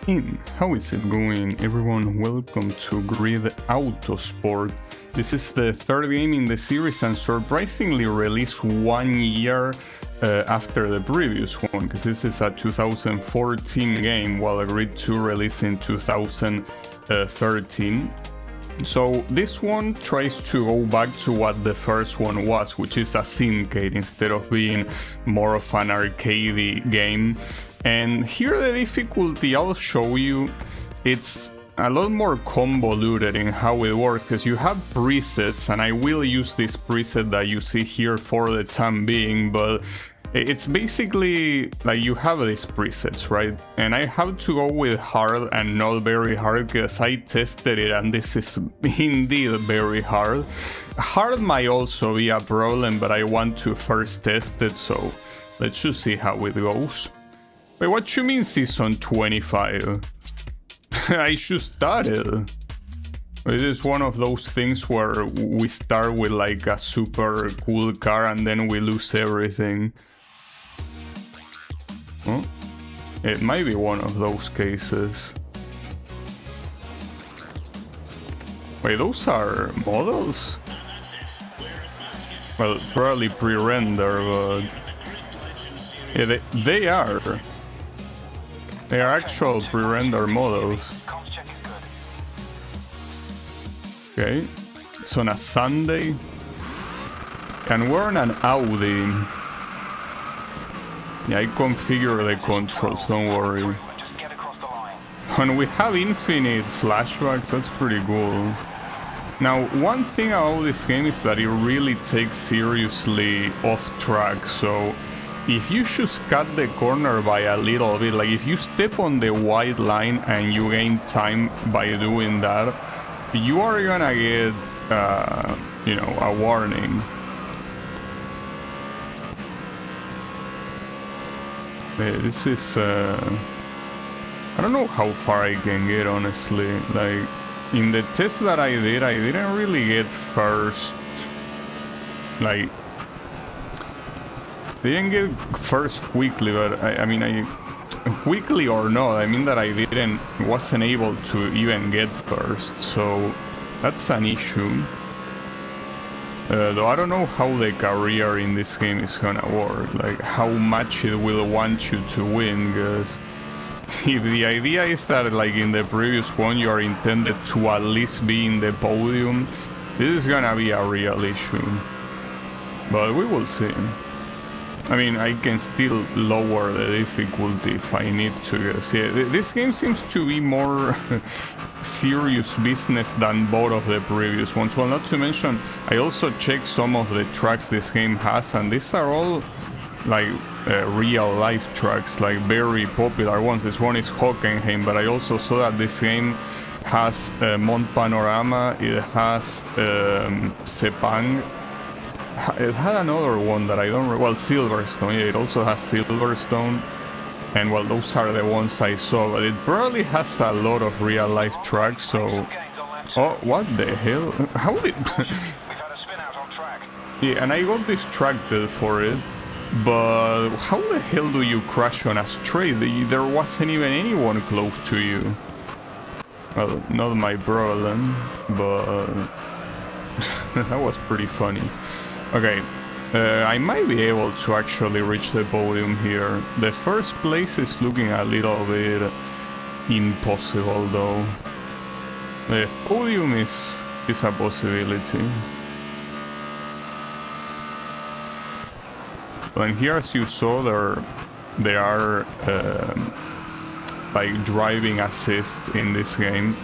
How is it going, everyone? Welcome to Grid Autosport. This is the third game in the series and surprisingly released 1 year after the previous one, because this is a 2014 game while Grid 2 released in 2013. So this one tries to go back to what the first one was, which is a simcade instead of being more of an arcade game. And here the difficulty I'll show you, it's a lot more convoluted in how it works, because you have presets, and I will use this preset that you see here for the time being, but it's basically like you have these presets, right? And I have to go with hard and not very hard because I tested it and this is indeed very hard. Hard might also be a problem, but I want to first test it, so let's just see how it goes. Wait, what you mean season 25? I just started. It is one of those things where we start with like a super cool car and then we lose everything. Huh? It might be one of those cases. Wait, those are models? Well, probably pre-render, but... yeah, they are. They are actual pre-render models. Okay, it's on a Sunday. And we're on an Audi. Yeah, I configure the controls, don't worry. And we have infinite flashbacks, that's pretty cool. Now, one thing about this game is that it really takes seriously off track, so if you just cut the corner by a little bit, like if you step on the white line and you gain time by doing that, you are gonna get, you know, a warning. This is, I don't know how far I can get, honestly. Like, in the test that I didn't really get first. Like, didn't get first quickly, but I mean, quickly or not, I mean that I wasn't able to even get first, so that's an issue. Though I don't know how the career in this game is gonna work, like how much it will want you to win, because if the idea is that like in the previous one you are intended to at least be in the podium, this is gonna be a real issue. But we will see. I mean, I can still lower the difficulty if I need to. Yeah, this game seems to be more serious business than both of the previous ones. Well, not to mention, I also checked some of the tracks this game has, and these are all like real-life tracks, like very popular ones. This one is Hockenheim, but I also saw that this game has Mont Panorama, it has Sepang. It had another one that I don't remember. Well, Silverstone, yeah, it also has Silverstone. And well, those are the ones I saw, but it probably has a lot of real-life tracks, so... oh, what the hell? How did... yeah, and I got distracted for it, but how the hell do you crash on a straight? There wasn't even anyone close to you. Well, not my problem, but... that was pretty funny. Okay, I might be able to actually reach the podium here. The first place is looking a little bit impossible though. The podium is a possibility. And here, as you saw, there are like driving assist in this game.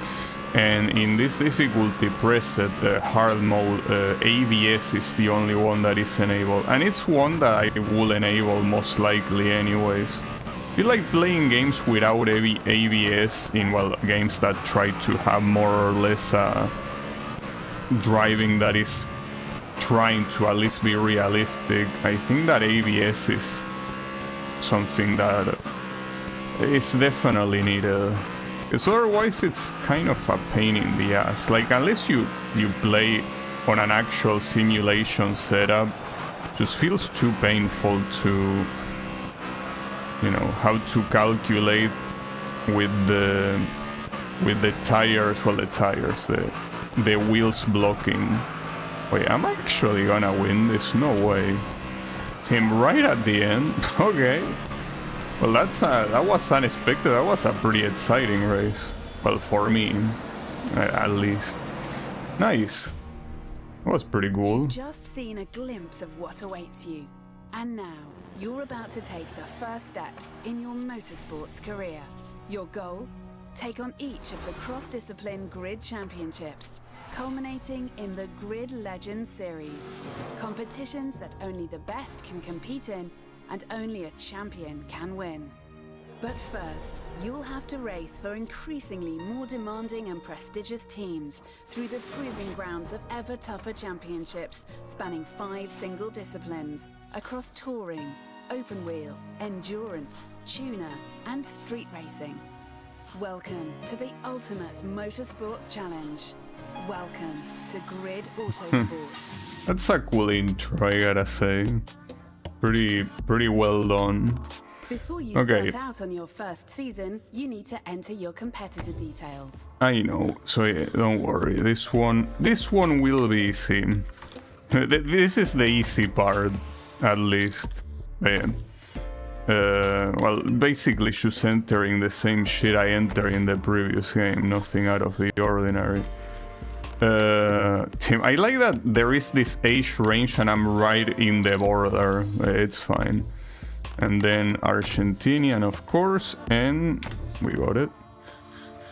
And in this difficulty preset, hard mode, ABS is the only one that is enabled. And it's one that I will enable most likely anyways. I feel like playing games without ABS in, well, games that try to have more or less driving that is trying to at least be realistic. I think that ABS is something that is definitely needed. Because otherwise it's kind of a pain in the ass. Like, unless you play on an actual simulation setup, just feels too painful to, you know, how to calculate with the tires, well, the wheels blocking. Wait, am I actually gonna win this? No way. Him right at the end. Okay. Well, that was unexpected. That was a pretty exciting race. Well, for me, at least. Nice. That was pretty cool. You've just seen a glimpse of what awaits you. And now, you're about to take the first steps in your motorsports career. Your goal? Take on each of the cross-discipline Grid Championships, culminating in the Grid Legends Series. Competitions that only the best can compete in, and only a champion can win. But first, you'll have to race for increasingly more demanding and prestigious teams through the proving grounds of ever tougher championships spanning 5 single disciplines across touring, open wheel, endurance, tuner, and street racing. Welcome to the ultimate motorsports challenge. Welcome to Grid Autosport. That's a cool intro, I gotta say. Pretty well done. Before you start out on your first season, you need to enter your competitor details. I know, so yeah, don't worry. This one will be easy. This is the easy part, at least. Yeah. Well, basically just entering the same shit I entered in the previous game, nothing out of the ordinary. Tim, I like that there is this age range and I'm right in the border. It's fine. And then Argentinian, of course, and we got it.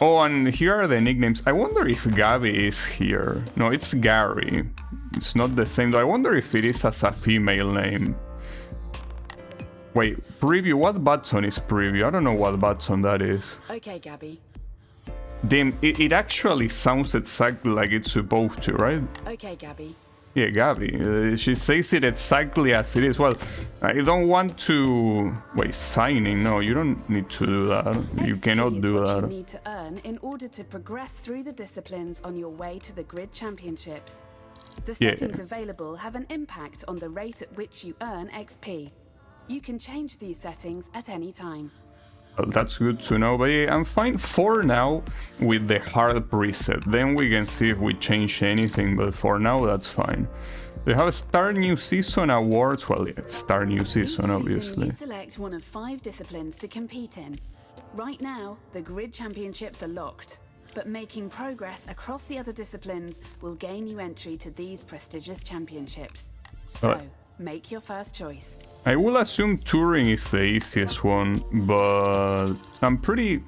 Oh, and here are the nicknames. I wonder if Gabby is here. No, it's Gary. It's not the same, though. I wonder if it is as a female name. Wait, preview? What button is preview? I don't know what button that is. Okay, Gabby. Damn, it actually sounds exactly like it's supposed to, right? Okay, Gabby. Yeah, Gabby. She says it exactly as it is. Well, I don't want to... Wait, signing? No, you don't need to do that. You cannot do that. You need to earn in order to progress through the disciplines on your way to the Grid Championships. The settings available have an impact on the rate at which you earn XP. You can change these settings at any time. Well, that's good to know, but yeah, I'm fine for now with the hard preset. Then we can see if we change anything, but for now that's fine. They have Start New Season awards. Well, yeah, Start New Season, obviously. You select one of 5 disciplines to compete in. Right now, the Grid Championships are locked, but making progress across the other disciplines will gain you entry to these prestigious championships. So, make your first choice. I will assume touring is the easiest one, but I'm pretty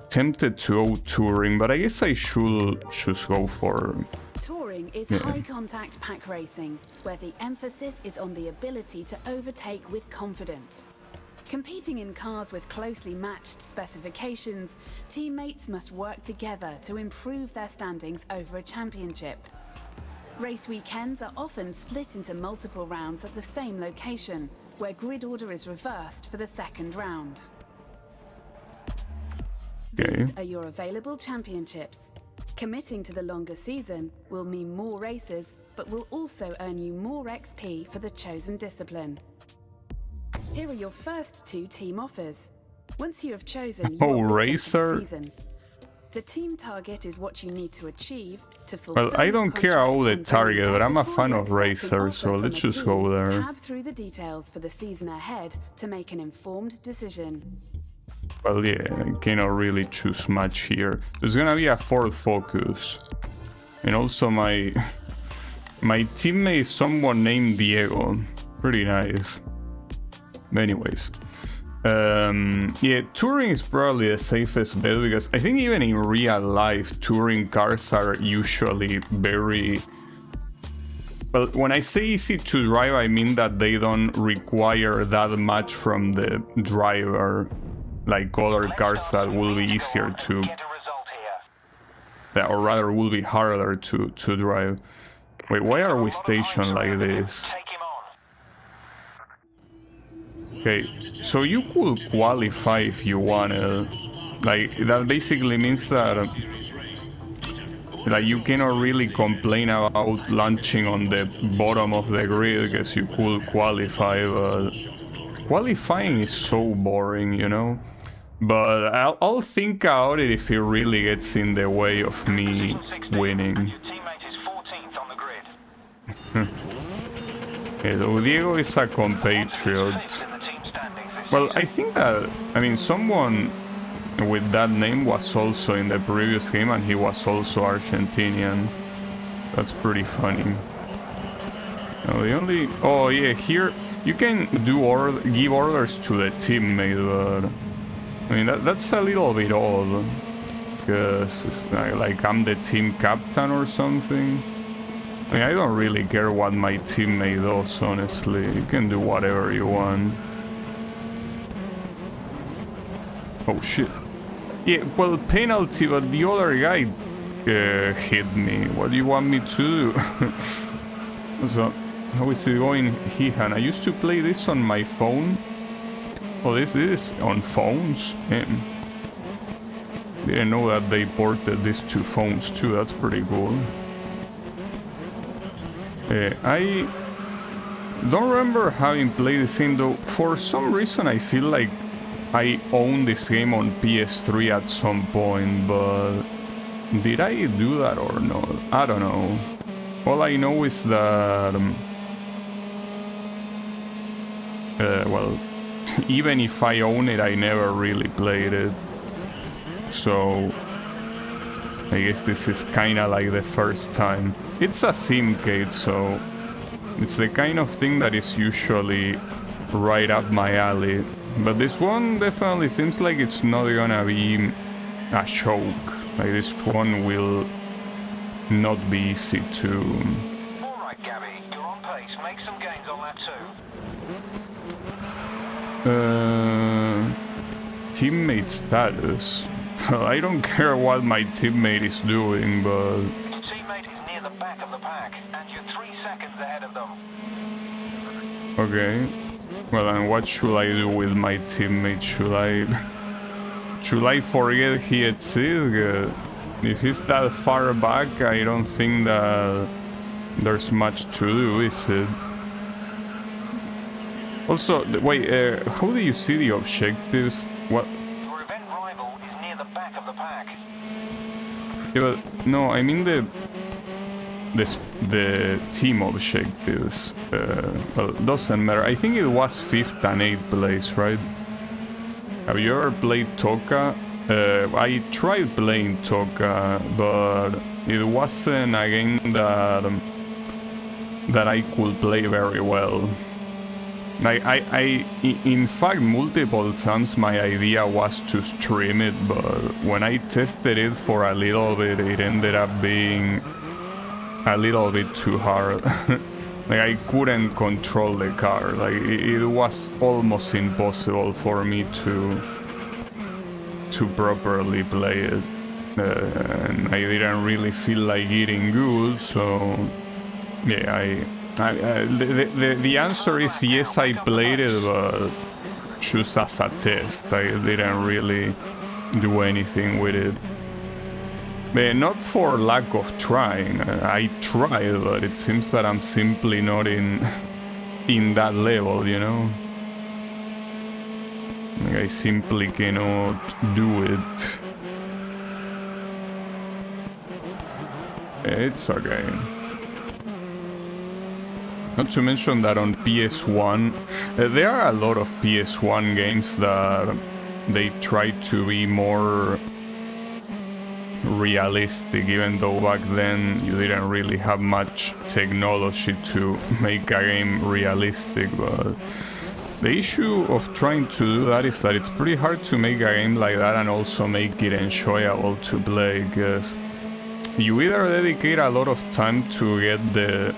tempted to go touring, but I guess I should just go for... Touring is high contact pack racing, where the emphasis is on the ability to overtake with confidence. Competing in cars with closely matched specifications, teammates must work together to improve their standings over a championship. Race weekends are often split into multiple rounds at the same location, where grid order is reversed for the second round. These are your available championships. Committing to the longer season will mean more races, but will also earn you more XP for the chosen discipline. Here are your first 2 team offers. Once you have chosen your racer season, the team target is what you need to achieve to fulfill. Well, I don't care about the target, but I'm a fan of racers, so let's just go there. Tab through the details for the season ahead to make an informed decision. Well, yeah, I cannot really choose much here. There's gonna be a Ford Focus. And also my teammate is someone named Diego. Pretty nice. Anyways. Yeah, touring is probably the safest bet because I think even in real life, touring cars are usually very... Well, when I say easy to drive, I mean that they don't require that much from the driver, like other cars that will be easier to... Or rather, will be harder to drive. Wait, why are we stationed like this? Okay, so you could qualify if you wanted. Like, that basically means that like you cannot really complain about launching on the bottom of the grid because you could qualify, but qualifying is so boring, you know? But I'll think about it if it really gets in the way of me winning. Diego is a compatriot. Well, I think that, I mean, someone with that name was also in the previous game and he was also Argentinian. That's pretty funny. No, the only... Oh yeah, here you can give orders to the teammate, but... I mean, that's a little bit odd. Because, like, I'm the team captain or something. I mean, I don't really care what my teammate does, honestly. You can do whatever you want. Oh, shit. Yeah, well, penalty, but the other guy hit me. What do you want me to do? So, how is it going, Hihan? I used to play this on my phone. Oh, this is on phones? Man. Didn't know that they ported this to phones too. That's pretty cool. I don't remember having played this game though. For some reason I feel like I owned this game on PS3 at some point, but did I do that or not? I don't know. All I know is that well, even if I own it, I never really played it. So I guess this is kinda like the first time. It's a simcade, so it's the kind of thing that is usually right up my alley. But this one definitely seems like it's not gonna be a choke. Like this one will not be easy to... Alright Gabby, you're on pace. Make some gains on that too. Teammate status. I don't care what my teammate is doing, but... Your teammate is near the back of the pack, and you're 3 seconds ahead of them. Okay. Well, and what should I do with my teammate? Should I forget he exists? If he's that far back, I don't think that there's much to do, is it? Also, wait, how do you see the objectives? What? Your event rival is near the back of the pack. Yeah, but no, I mean the team objectives. Well, doesn't matter. I think it was 5th and 8th place, right? Have you ever played Toka? I tried playing Toka, but it wasn't a game that I could play very well. Like in fact, multiple times my idea was to stream it, but when I tested it for a little bit, it ended up being a little bit too hard. Like I couldn't control the car. Like it was almost impossible for me to properly play it, and I didn't really feel like eating good. So yeah, the answer is yes, I played it, but just as a test. I didn't really do anything with it. But not for lack of trying. I tried, but it seems that I'm simply not in that level, you know? Like I simply cannot do it. It's okay. Not to mention that on PS1, there are a lot of PS1 games that they try to be more realistic, even though back then you didn't really have much technology to make a game realistic. But the issue of trying to do that is that it's pretty hard to make a game like that and also make it enjoyable to play, because you either dedicate a lot of time to get the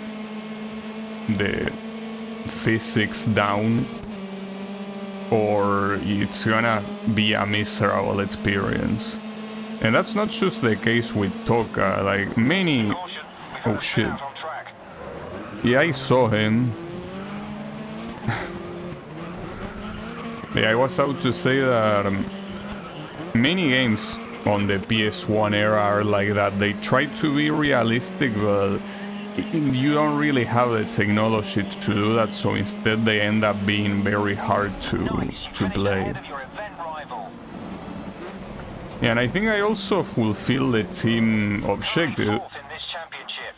physics down, or it's gonna be a miserable experience. And that's not just the case with Toka, like many... Oh shit. Yeah, I saw him. Yeah, I was out to say that many games on the PS1 era are like that. They try to be realistic, but you don't really have the technology to do that, so instead they end up being very hard to play. And I think I also fulfill the team objective. Fourth in this championship.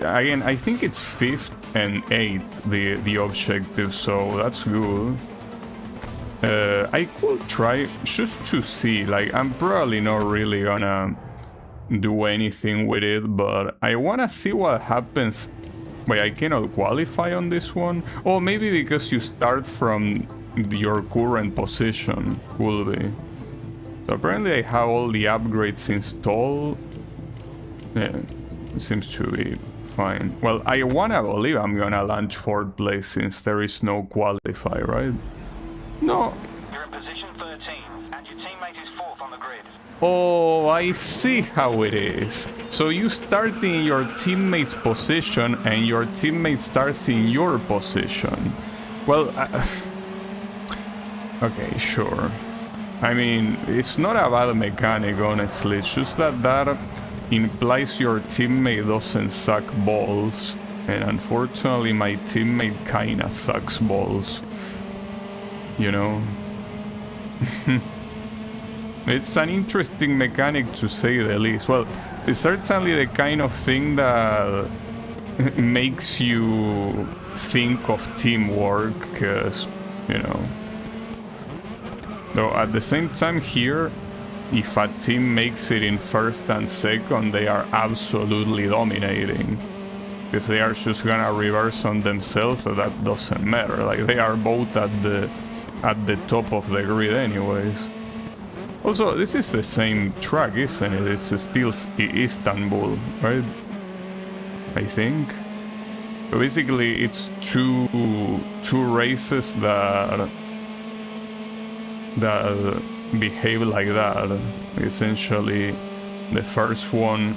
Again, I think it's 5th and 8th, the objective, so that's good. I could try just to see, like, I'm probably not really gonna do anything with it, but I wanna see what happens. Wait, I cannot qualify on this one? Oh, maybe because you start from your current position, could be. So apparently I have all the upgrades installed. Yeah, it seems to be fine. Well, I wanna believe I'm gonna launch 4th place since there is no qualify, right? No. You're in position 13, and your teammate is 4th on the grid. Oh, I see how it is. So you start in your teammate's position and your teammate starts in your position. Well, okay, sure. I mean, it's not a bad mechanic, honestly. It's just that implies your teammate doesn't suck balls. And unfortunately, my teammate kinda sucks balls. You know? It's an interesting mechanic to say the least. Well, it's certainly the kind of thing that makes you think of teamwork, because, you know. Though at the same time here, if a team makes it in 1st and 2nd, they are absolutely dominating. Because they are just gonna reverse on themselves, so that doesn't matter. Like, they are both at the top of the grid anyways. Also, this is the same track, isn't it? It's still Istanbul, right? I think. So basically, it's two races that behave like that. Essentially, the first one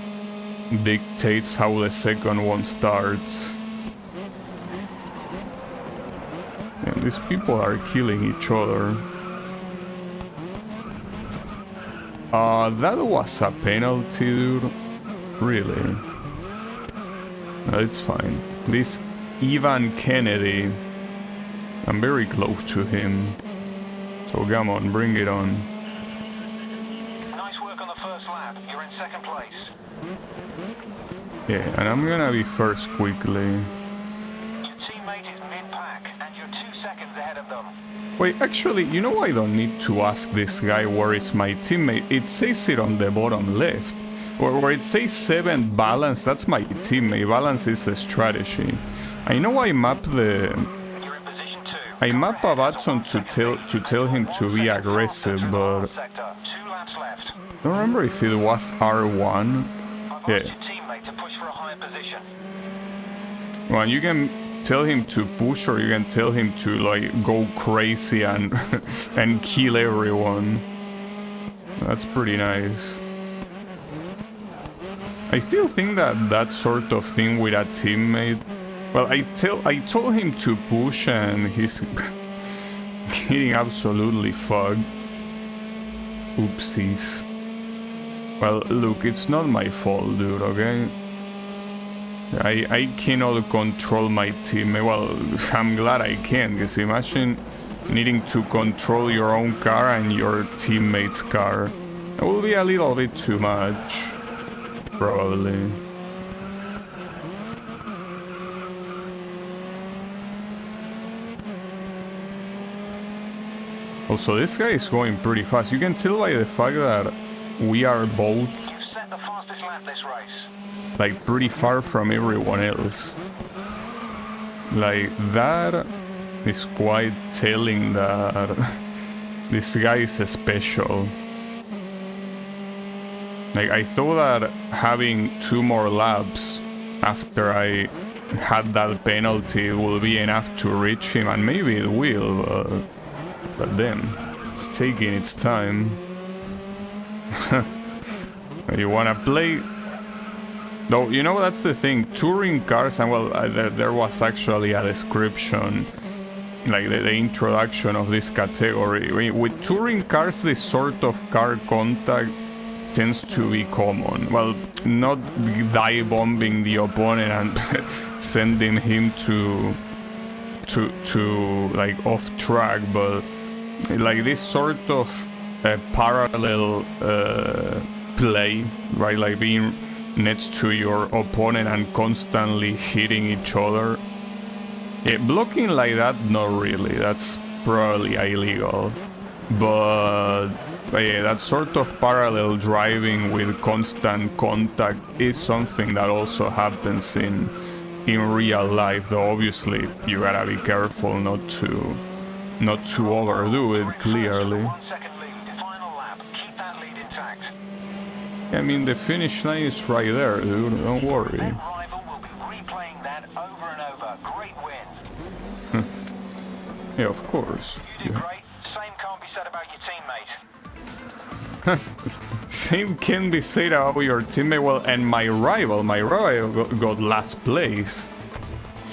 dictates how the second one starts. And these people are killing each other. That was a penalty, dude. Really? No, it's fine. This Ivan Kennedy, I'm very close to him. So come on, bring it on. Nice work on the first lap. You're in 2nd place. Yeah, and I'm gonna be first quickly. Your teammate is mid-pack, and you're 2 seconds ahead of them. Wait, actually, you know I don't need to ask this guy where is my teammate. It says it on the bottom left. Where it says 7 balance, that's my teammate. Balance is the strategy. I know I map the... You're in position 2. I map a button to tell him to be aggressive, but... Sector. 2 laps left. I don't remember if it was R1. I've Yeah. asked your teammate to push for a higher position. Well, you can tell him to push, or you can tell him to, like, go crazy and and kill everyone. That's pretty nice. I still think that sort of thing with a teammate. Well, I told him to push, and he's getting absolutely fucked. Oopsies. Well, look, it's not my fault, dude. Okay. I cannot control my teammate. Well, I'm glad I can, because imagine needing to control your own car and your teammate's car. It will be a little bit too much, probably. Also, this guy is going pretty fast. You can tell by the fact that we are both You've set the fastest lap this race. like pretty far from everyone else. Like, that is quite telling that this guy is special. Like, I thought that having 2 more laps after I had that penalty will be enough to reach him, and maybe it will, but then it's taking its time. You wanna play? Though, you know, that's the thing, touring cars, and well, there was actually a description, like the introduction of this category. With touring cars, this sort of car contact tends to be common. Well, not dive bombing the opponent and sending him to like off track, but like this sort of a parallel play, right? Like being next to your opponent and constantly hitting each other. Yeah, blocking like that, not really. That's probably illegal. But yeah, that sort of parallel driving with constant contact is something that also happens in real life. Though obviously you gotta be careful not to overdo it. Clearly. 1 second lead. Final lap. Keep that lead intact. I mean, the finish line is right there, dude. Don't worry. That rival will be replaying that over and over. Great win. Yeah, of course. You did great. Same can't be said about your teammate. Same can be said about your teammate. Well, and my rival got last place.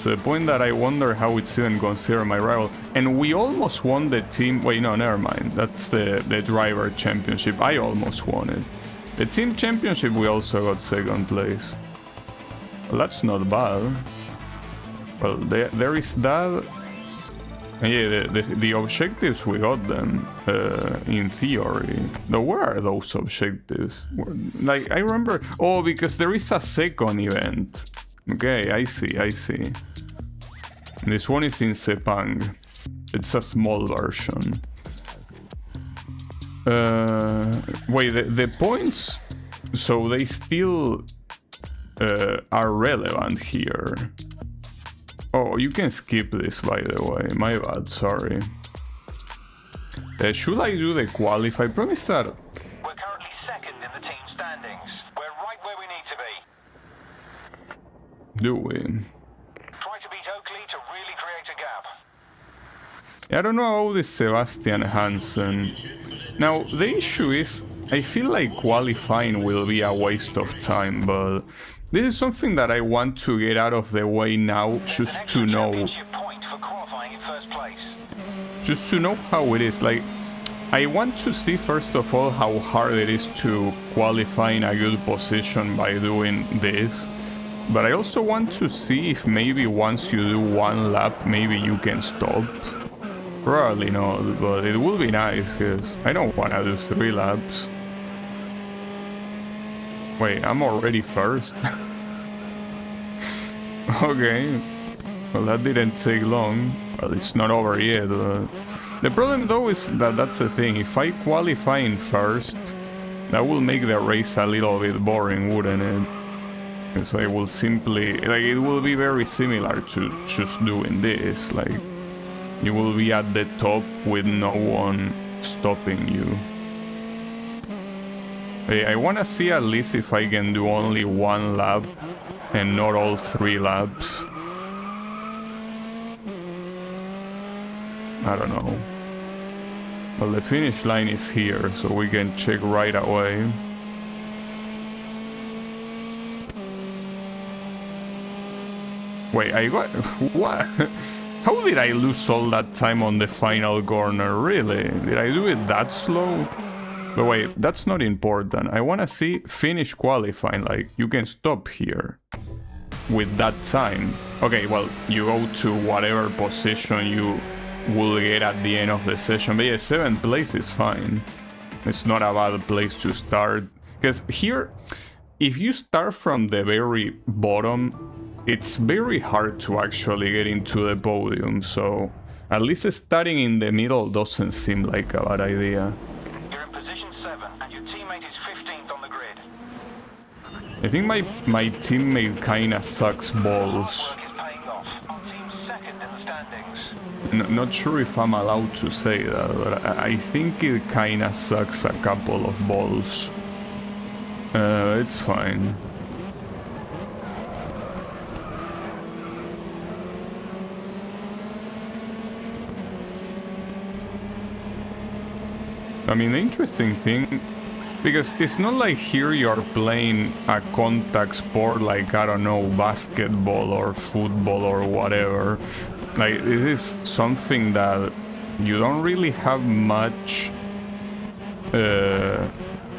To the point that I wonder how it's even considered my rival. And we almost won the team. Wait, no, never mind. That's the driver championship. I almost won it. The team championship, we also got second place. Well, that's not bad. Well, there is that. And yeah, the objectives, we got them in theory. Now, where are those objectives? Like, I remember... Oh, because there is a second event. Okay, I see. This one is in Sepang. It's a small version. Wait, the points... So they still are relevant here. Oh, you can skip this, by the way. My bad, sorry. Should I do the qualify? Promise that... We're currently second in the team standings. We're right where we need to be. Do we? Try to beat Oakley to really create a gap. I don't know about this Sebastian Hansen. Now, the issue is, I feel like qualifying will be a waste of time, but this is something that I want to get out of the way now, just to know. Point for qualifying in first place. Just to know how it is. Like, I want to see first of all how hard it is to qualify in a good position by doing this. But I also want to see if maybe once you do one lap, maybe you can stop. Probably not, but it will be nice, because I don't want to do 3 laps. Wait, I'm already first? Okay. Well, that didn't take long. Well, it's not over yet. The problem, though, is that that's the thing. If I qualify in first, that will make the race a little bit boring, wouldn't it? Because I will simply... Like, it will be very similar to just doing this. Like, you will be at the top with no one stopping you. Hey, I want to see at least if I can do only 1 lap and not all 3 laps. I don't know. Well, the finish line is here, so we can check right away. Wait, I got... What? How did I lose all that time on the final corner? Really? Did I do it that slow? But wait, that's not important. I want to see finish qualifying. Like, you can stop here with that time. Okay, well, you go to whatever position you will get at the end of the session. But yeah, 7th place is fine. It's not a bad place to start. Because here, if you start from the very bottom, it's very hard to actually get into the podium. So at least starting in the middle doesn't seem like a bad idea. You're in position 7, and your teammate is 15th on the grid. I think my teammate kinda sucks balls. Work is paying off. Our team's second in the standings. Not sure if I'm allowed to say that, but I think it kinda sucks a couple of balls. It's fine. I mean, the interesting thing, because it's not like here you're playing a contact sport like, I don't know, basketball or football or whatever. Like, it is something that you don't really have much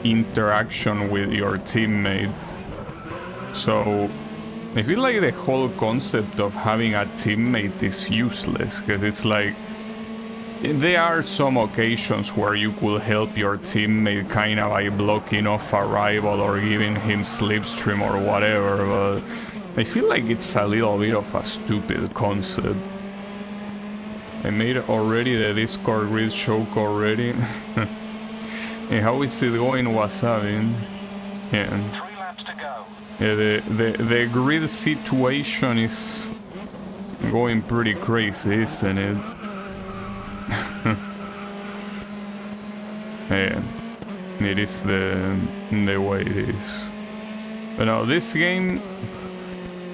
interaction with your teammate. So I feel like the whole concept of having a teammate is useless, because it's like, there are some occasions where you could help your teammate kind of by blocking off a rival or giving him slipstream or whatever, but I feel like it's a little bit of a stupid concept. I made already the Discord grid joke already. And how is it going, Wasabi? Yeah. 3 laps to go. Yeah, the grid situation is going pretty crazy, isn't it? Yeah, it is the way it is. But no, this game,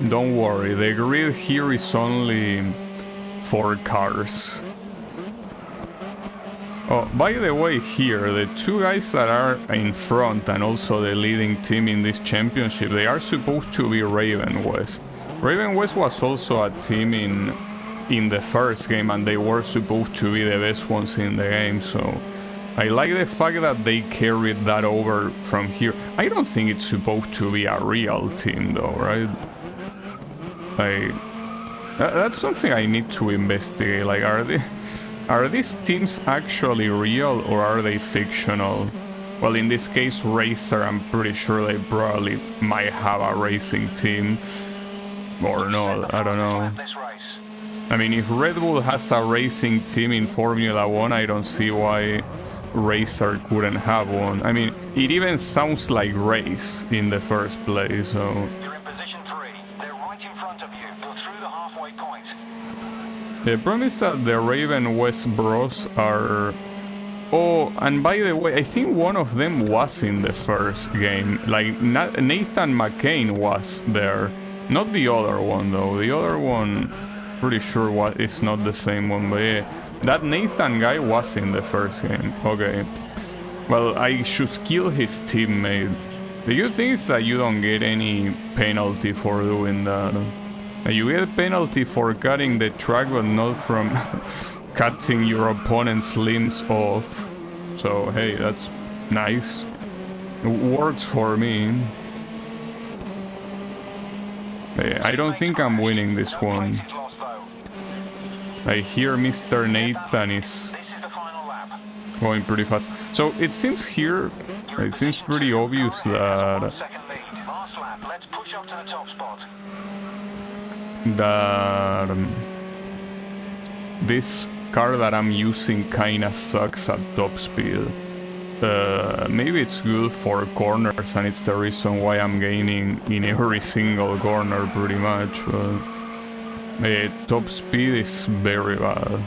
don't worry, the grid here is only 4 cars. Oh, by the way, here, the 2 guys that are in front and also the leading team in this championship, they are supposed to be Raven West. Raven West was also a team in the first game, and they were supposed to be the best ones in the game, so I like the fact that they carried that over from here. I don't think it's supposed to be a real team though, right? Like, that's something I need to investigate. Like, are these teams actually real or are they fictional? Well, in this case, Racer, I'm pretty sure they probably might have a racing team. Or not, I don't know. I mean, if Red Bull has a racing team in Formula 1, I don't see why Racer couldn't have one. I mean, it even sounds like race in the first place, so... You're in position 3. They're right in front of you. You're through the halfway point. The problem is that the Raven West bros are... Oh, and by the way, I think one of them was in the first game. Like, Nathan McCain was there. Not the other one, though. The other one, pretty sure it's not the same one, but yeah. That Nathan guy was in the first game. Okay. Well, I should kill his teammate. The good thing is that you don't get any penalty for doing that. You get a penalty for cutting the track, but not from cutting your opponent's limbs off. So, hey, that's nice. It works for me. I don't think I'm winning this one. I hear Mr. Nathan is going pretty fast. So it seems here, it seems pretty obvious that this car that I'm using kinda sucks at top speed. Maybe it's good for corners and it's the reason why I'm gaining in every single corner pretty much, but top speed is very bad.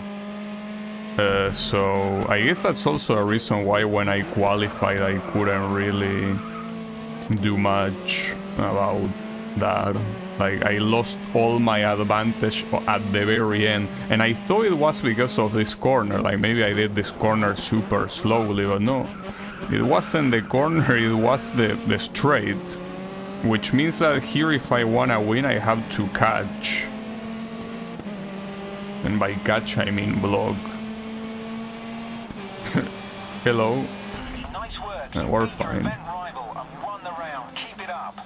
So I guess that's also a reason why when I qualified I couldn't really do much about that. Like, I lost all my advantage at the very end, and I thought it was because of this corner. Like, maybe I did this corner super slowly, but no. It wasn't the corner, it was the straight. Which means that here, if I wanna win, I have to catch. And by catch, I mean block. Hello. Nice work. We're fine. Rival and won the round. Keep it up.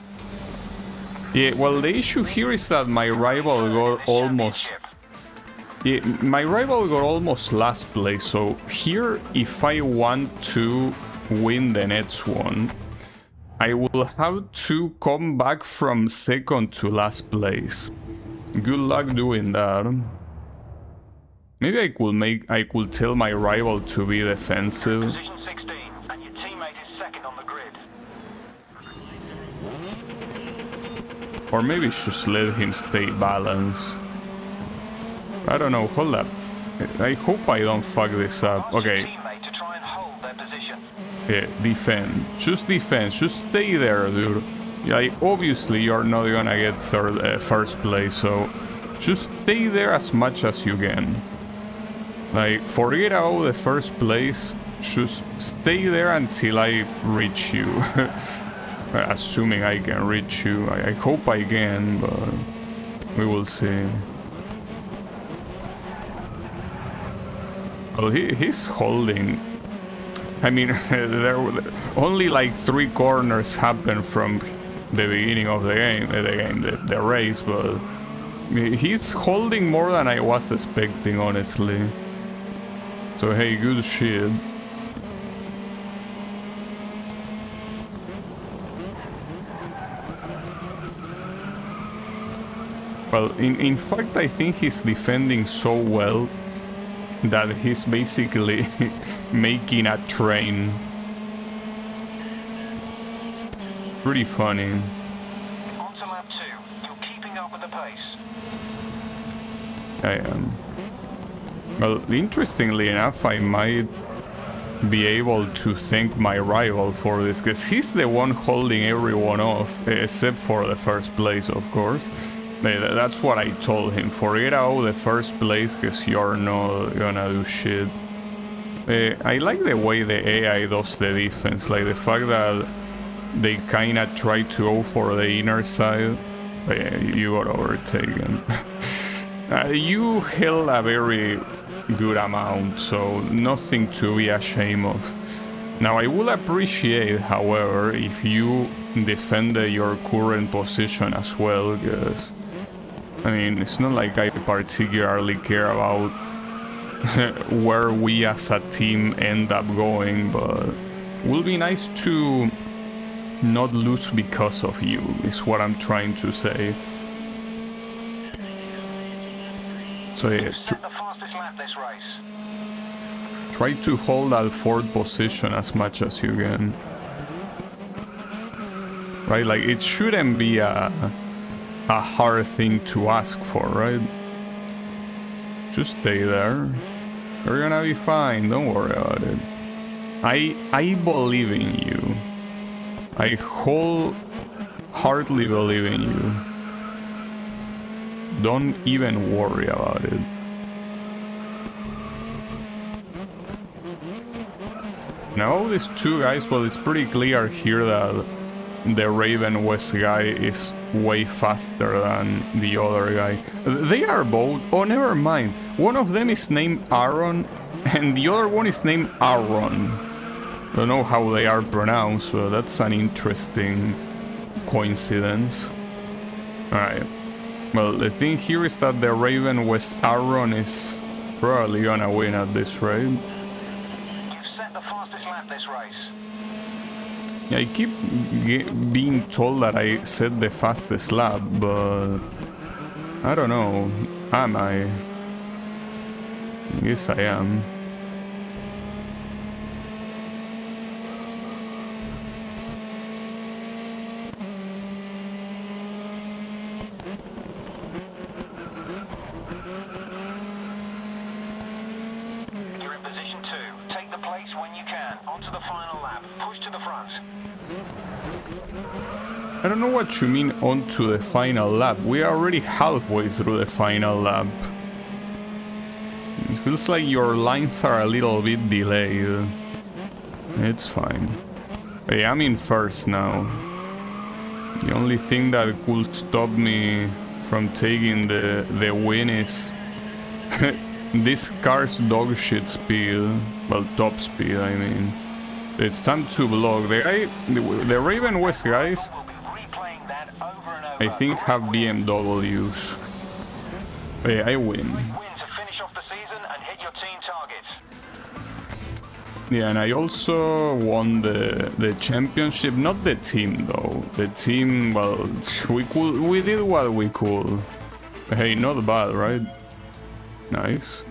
Yeah, well, the issue here is that my rival got almost... Yeah, my rival got almost last place, so here, if I want to win the next one, I will have to come back from second to last place. Good luck doing that. Maybe I could tell my rival to be defensive. Position 16, and your teammate is second on the grid. Or maybe just let him stay balanced. I don't know, hold up. I hope I don't fuck this up. Okay. Teammate to try and hold their position. Yeah, defend. Just defense. Just stay there, dude. Yeah, obviously you're not gonna get first place, so just stay there as much as you can. Like, forget about the first place. Just stay there until I reach you. Assuming I can reach you. I hope I can, but we will see. Well, he's holding. I mean, there were only like 3 corners happened from the beginning of the race, but he's holding more than I was expecting, honestly. So hey, good shit. Well, in fact, I think he's defending so well that he's basically making a train. Pretty funny. On to lap 2. You're keeping up with the pace. I am. Well, interestingly enough, I might be able to thank my rival for this, because he's the one holding everyone off, except for the first place, of course. That's what I told him. Forget out the first place, because you're not gonna do shit. I like the way the AI does the defense, like the fact that they kinda try to go for the inner side. You got overtaken. You held a very good amount, so nothing to be ashamed of. Now, I would appreciate, however, if you defended your current position as well, because I mean, it's not like I particularly care about where we as a team end up going, but it will be nice to not lose because of you, is what I'm trying to say. So yeah, Set the fastest lap this race. try to hold that fourth position as much as you can. Right, like it shouldn't be a hard thing to ask for, right? Just stay there. You're gonna be fine, don't worry about it. I believe in you. I wholeheartedly believe in you. Don't even worry about it. Now these two guys, well, it's pretty clear here that the Raven West guy is way faster than the other guy. They are both... Oh, never mind. One of them is named Aaron, and the other one is named Aaron. I don't know how they are pronounced, but that's an interesting coincidence. Alright. Well, the thing here is that the Raven West Aaron is probably gonna win at this rate. You've set the fastest lap this race. Yeah, I keep being told that I set the fastest lap, but I don't know. Am I? Yes, I am. You're in position 2. Take the place when you can. On to the final lap. Push to the front. I don't know what you mean onto the final lap. We are already halfway through the final lap. It feels like your lines are a little bit delayed. It's fine. Hey, I'm in first now. The only thing that could stop me from taking the win is this car's dog shit speed. Well, top speed, I mean. It's time to block. The Raven West guys, I think, have BMWs. Hey, I win. Win to finish off the season and hit your team targets. Yeah, and I also won the championship. Not the team though. The team, well, we did what we could. Hey, not bad, right? Nice.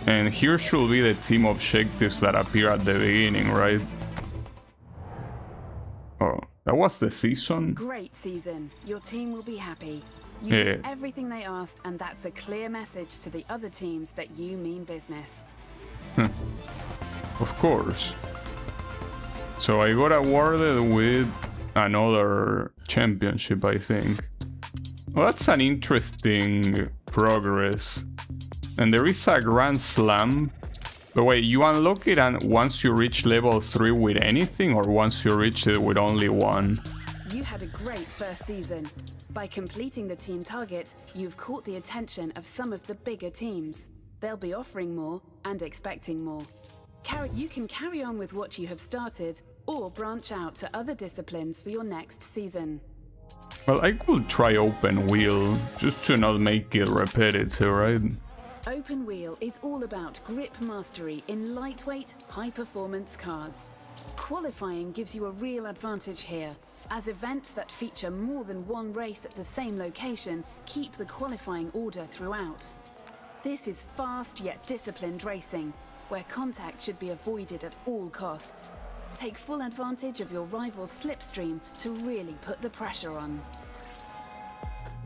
And here should be the team objectives that appear at the beginning, right? Oh, that was the season? Great season. Your team will be happy. You did everything they asked, and that's a clear message to the other teams that you mean business. Of course. So I got awarded with another championship, I think. Well, that's an interesting progress. And there is a Grand Slam. But wait, you unlock it and once you reach level 3 with anything, or once you reach it with only one? You had a great first season. By completing the team target, you've caught the attention of some of the bigger teams. They'll be offering more and expecting more. You can carry on with what you have started, or branch out to other disciplines for your next season. Well, I could try open wheel, just to not make it repetitive, right? Open Wheel is all about grip mastery in lightweight, high-performance cars. Qualifying gives you a real advantage here, as events that feature more than one race at the same location keep the qualifying order throughout. This is fast yet disciplined racing, where contact should be avoided at all costs. Take full advantage of your rival's slipstream to really put the pressure on.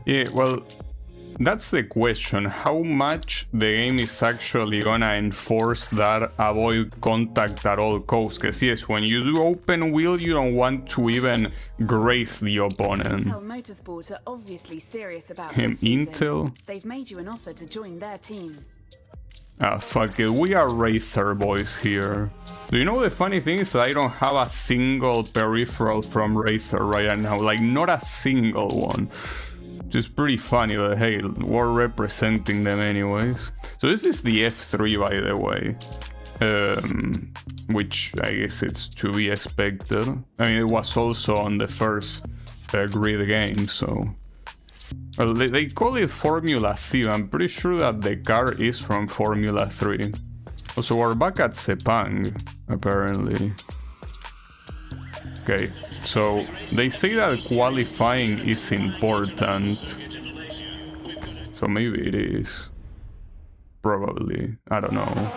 Yeah, well, that's the question. How much the game is actually gonna enforce that avoid contact at all costs? Because yes, when you do open wheel, you don't want to even graze the opponent. Intel Motorsport are obviously serious about this season. Intel? They've made you an offer to join their team. Ah, fuck it. We are racer boys here. Do you know the funny thing is that I don't have a single peripheral from Racer right now? Like, not a single one. Just pretty funny, but hey, we're representing them anyways. So this is the F3, by the way. Which I guess it's to be expected. I mean, it was also on the first grid game, so... Well, they call it Formula C. I'm pretty sure that the car is from Formula 3. Also, we're back at Sepang, apparently. Okay, so they say that qualifying is important. So maybe it is. Probably. I don't know.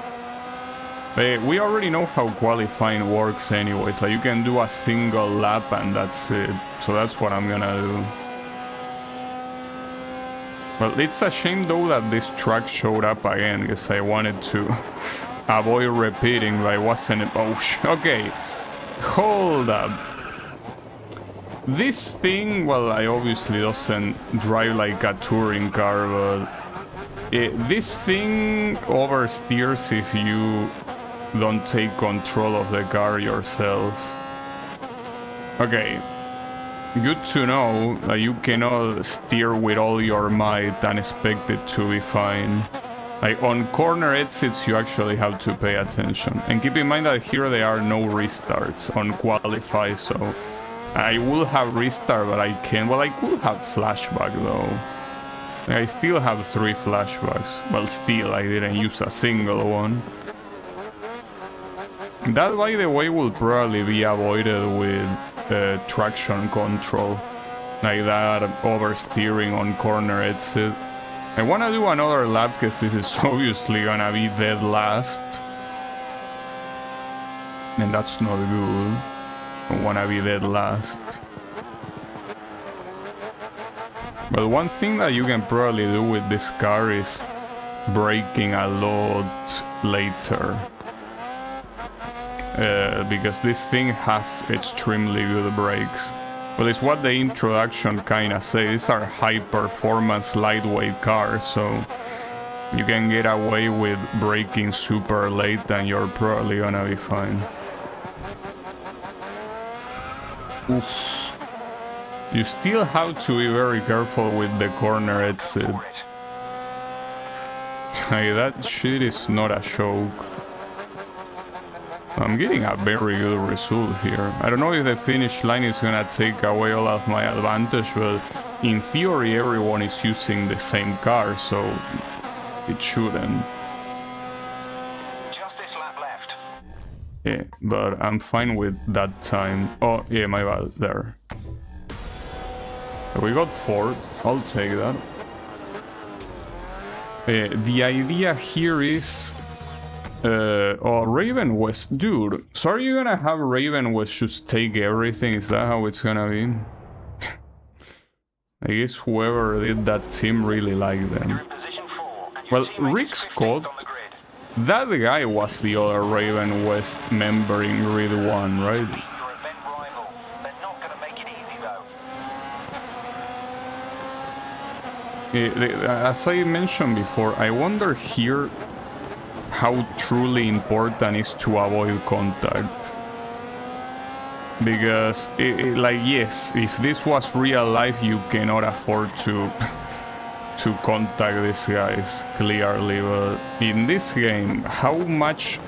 We already know how qualifying works anyways. Like, you can do a single lap and that's it. So that's what I'm gonna do. Well, it's a shame though that this track showed up again, because I wanted to avoid repeating, but I wasn't... Oh, okay. Hold up. This thing, well, I obviously doesn't drive like a touring car, but this thing oversteers if you don't take control of the car yourself. Okay. Good to know that you cannot steer with all your might and expect it to be fine. Like, on corner exits you actually have to pay attention. And keep in mind that here there are no restarts on qualify, so I will have restart, but I can't. Well, I could have flashback though. Like, I still have 3 flashbacks. Well, still, I didn't use a single one. That, by the way, will probably be avoided with traction control. Like that oversteering on corner exit. I want to do another lap because this is obviously gonna be dead last. And that's not good. I want to be dead last. But one thing that you can probably do with this car is braking a lot later. Because this thing has extremely good brakes. Well, it's what the introduction kinda says. These are high-performance, lightweight cars, so you can get away with braking super late and you're probably gonna be fine. Oof. You still have to be very careful with the corner exit. Hey, that shit is not a joke. I'm getting a very good result here. I don't know if the finish line is gonna take away all of my advantage, but in theory everyone is using the same car, so it shouldn't. Just this lap left. Yeah, but I'm fine with that time. Oh, yeah, my bad, there. We got 4th, I'll take that. The idea here is... oh, Raven West. Dude, so are you gonna have Raven West just take everything? Is that how it's gonna be? I guess whoever did that team really liked them. Well, Rick Scott, that guy was the other Raven West member in Grid 1, right? As I mentioned before, I wonder here how truly important is to avoid contact. Because, like, yes, if this was real life, you cannot afford to contact these guys, clearly, but in this game, how much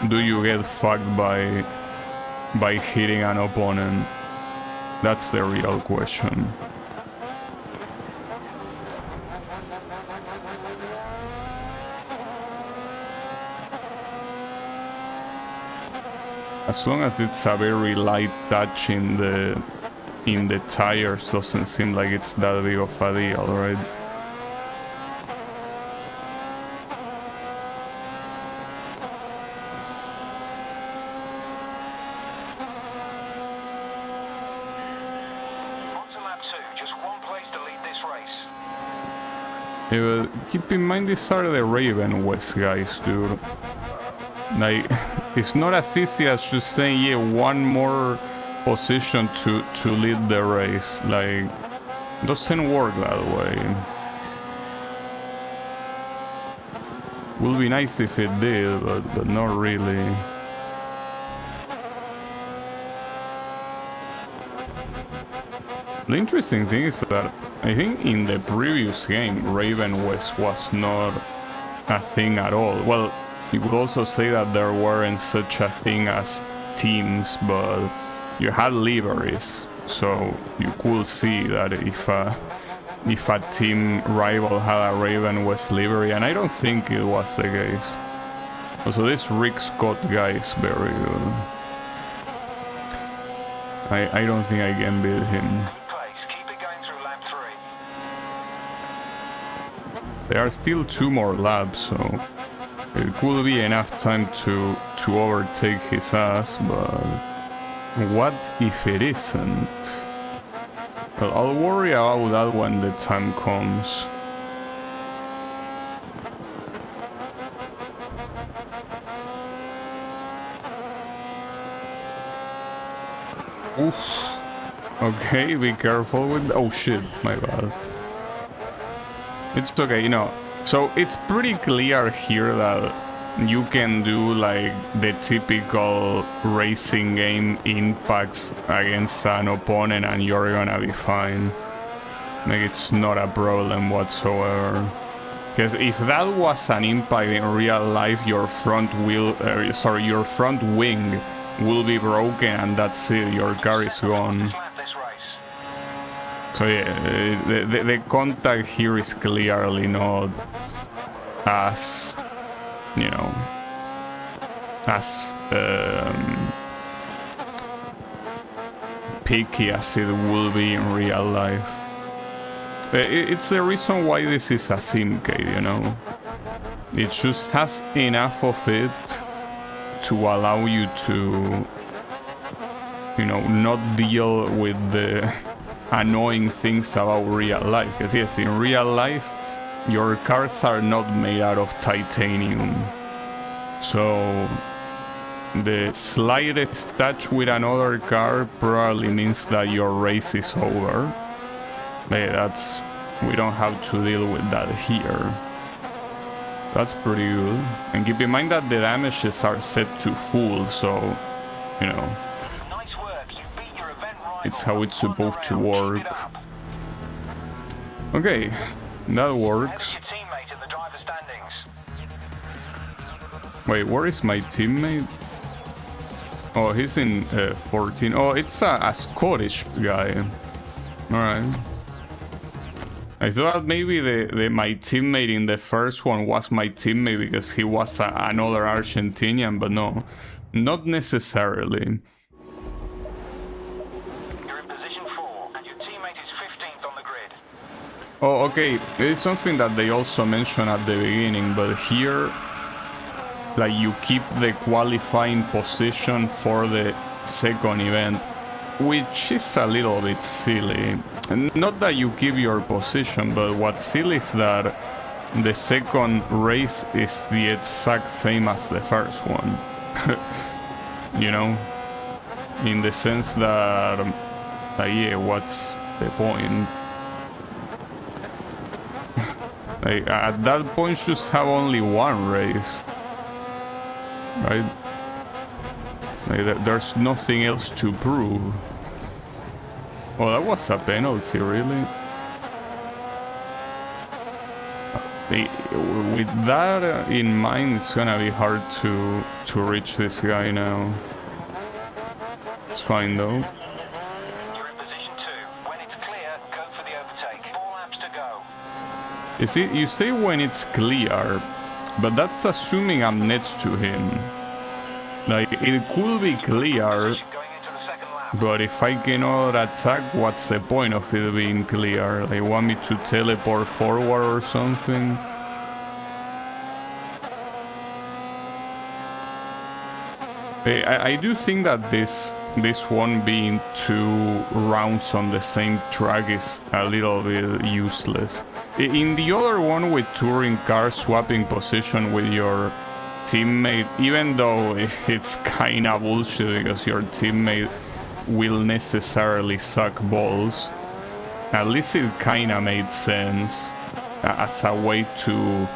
do you get fucked by hitting an opponent? That's the real question. as long as it's a very light touch in the tires, doesn't seem like it's that big of a deal, right? Yeah, but keep in mind these are the Raven West guys, dude. Like, it's not as easy as just saying, yeah, one more position to lead the race. Like, doesn't work that way. Would be nice if it did, but not really. The interesting thing is that I think in the previous game, Raven West was not a thing at all. Well, you could also say that there weren't such a thing as teams, but you had liveries, so you could see that if a team rival had a Raven West livery, and I don't think it was the case. Also, this Rick Scott guy is very good. I don't think I can beat him. There are still 2 more laps, so it could be enough time to overtake his ass, but what if it isn't? Well, I'll worry about that when the time comes. Oof. Okay, be careful with... Oh shit, my bad. It's okay, you know. So it's pretty clear here that you can do like the typical racing game impacts against an opponent and you're gonna be fine. Like, it's not a problem whatsoever. Because if that was an impact in real life, your front wheel, your front wing will be broken and that's it, your car is gone. So yeah, the contact here is clearly not as, you know, as picky as it will be in real life. It's the reason why this is a simcade, you know. It just has enough of it to allow you to, you know, not deal with the annoying things about real life. Because yes, in real life, your cars are not made out of titanium. So the slightest touch with another car probably means that your race is over. But we don't have to deal with that here. That's pretty good. And keep in mind that the damages are set to full, so, you know, it's how it's supposed to work. Okay, that works. Wait, where is my teammate? Oh, he's in 14. Oh, it's a Scottish guy. Alright. I thought maybe my teammate in the first one was my teammate because he was another Argentinian, but no, not necessarily. You're in position 4, and your teammate is 15th on the grid. Oh, okay, it's something that they also mentioned at the beginning, but here, like, you keep the qualifying position for the second event, which is a little bit silly. Not that you keep your position, but what's silly is that the second race is the exact same as the first one. You know? In the sense that, yeah, what's the point? Like, at that point, just have only one race. Right? Like, there's nothing else to prove. Oh, that was a penalty, really? With that in mind, it's gonna be hard to reach this guy now. It's fine, though. You're in position 2. When it's clear, go for the overtake. 4 laps to go. You see, you say when it's clear, but that's assuming I'm next to him. Like, it could be clear, Going into the second lap. but if I cannot attack, what's the point of it being clear? Like, want me to teleport forward or something? I do think that this one being 2 rounds on the same track is a little bit useless. In the other one with touring cars swapping position with your teammate, even though it's kinda bullshit because your teammate will necessarily suck balls, at least it kinda made sense as a way to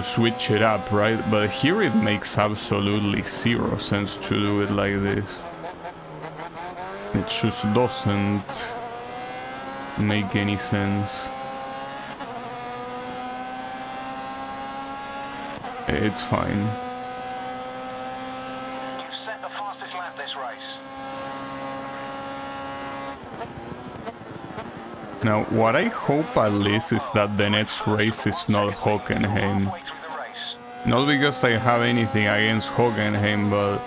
switch it up, right? But here it makes absolutely 0 sense to do it like this. It just doesn't make any sense. It's fine. You've set the fastest lap this race. Now, what I hope at least is that the next race is not Hockenheim. Way through the race. Not because I have anything against Hockenheim, but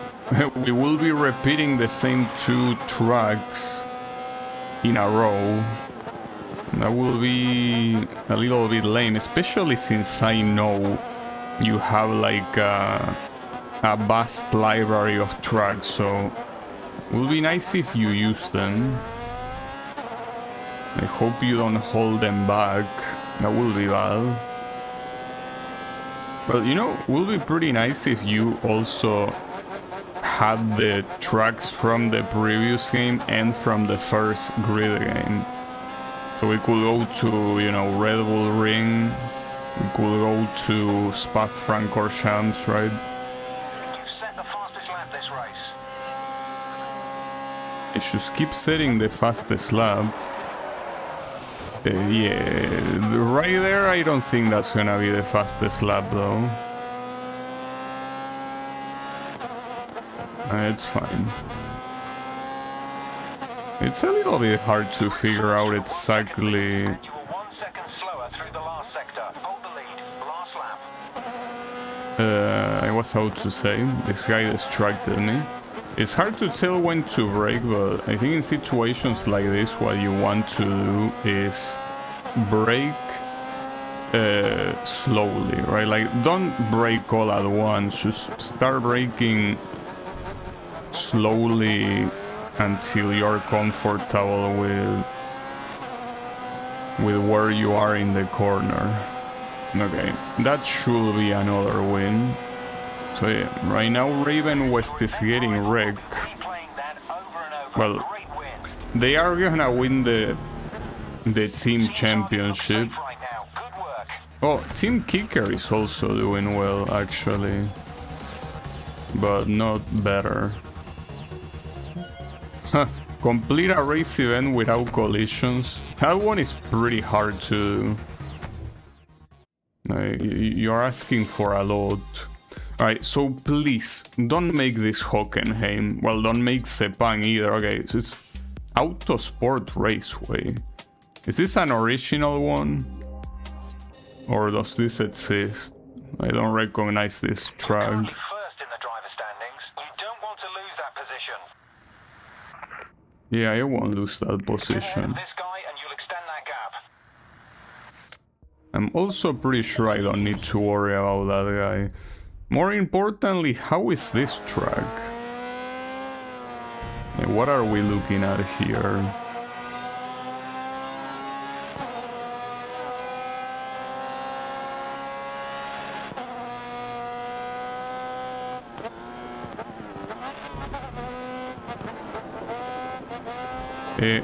we will be repeating the same 2 tracks in a row. That will be a little bit lame, especially since I know you have like a vast library of tracks, so it will be nice if you use them. I hope you don't hold them back. That will be bad. But you know, it will be pretty nice if you also had the tracks from the previous game and from the first grid game. So we could go to, you know, Red Bull Ring, we could go to Spa-Francorchamps, right? You've set the fastest lap this race. It just keep setting the fastest lap. Yeah, right there I don't think that's gonna be the fastest lap though. It's fine. It's a little bit hard to figure out exactly. And you were 1 second slower through the last sector. Hold the lead. Last lap. I was about to say, this guy distracted me. It's hard to tell when to brake, but I think in situations like this, what you want to do is brake slowly, right? Like, don't brake all at once, just start braking slowly until you're comfortable with where you are in the corner. Okay, that should be another win. So yeah, right now Raven West is getting wrecked. Replaying that over and over. Well, Great win. they are gonna win the team championship. Right now. Good work. Oh, Team Kicker is also doing well actually, but not better. Huh. Complete a race event without collisions. That one is pretty hard to do. You're asking for a lot. Alright, so please, don't make this Hockenheim. Well, don't make Sepang either. Okay, so it's Autosport Raceway. Is this an original one? Or does this exist? I don't recognize this track. Currently first in the driver standings. You don't want to lose that position. Yeah, I won't lose that Get ahead of position. this guy and you'll extend that gap. I'm also pretty sure I don't need to worry about that guy. More importantly, how is this track? What are we looking at here?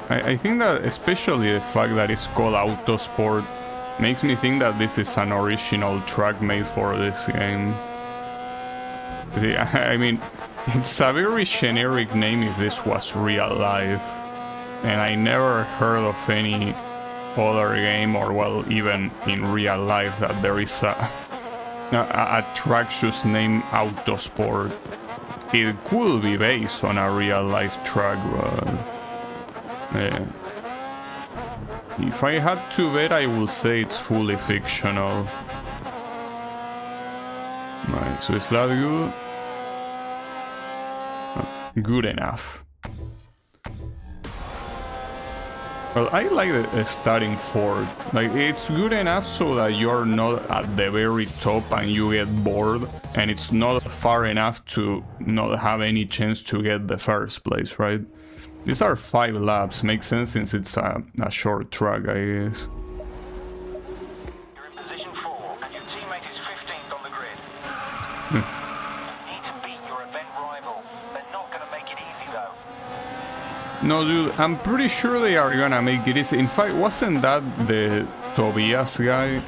I think that especially the fact that it's called Autosport makes me think that this is an original track made for this game. See, I mean, it's a very generic name if this was real life. And I never heard of any other game, or well, even in real life, that there is a track just named Autosport. It could be based on a real life track, but yeah. If I had to bet, I will say it's fully fictional. Right, so is that good? good enough. Well, I like the starting fourth. Like, it's good enough so that you're not at the very top and you get bored, and it's not far enough to not have any chance to get the first place, right? These are 5 laps, makes sense since it's a short track, I guess. You're in position 4, and your teammate is 15th on the grid. You need to beat your event rival. They're not going to make it easy, though. No, dude, I'm pretty sure they are gonna make it easy. In fact, wasn't that the Tobias guy?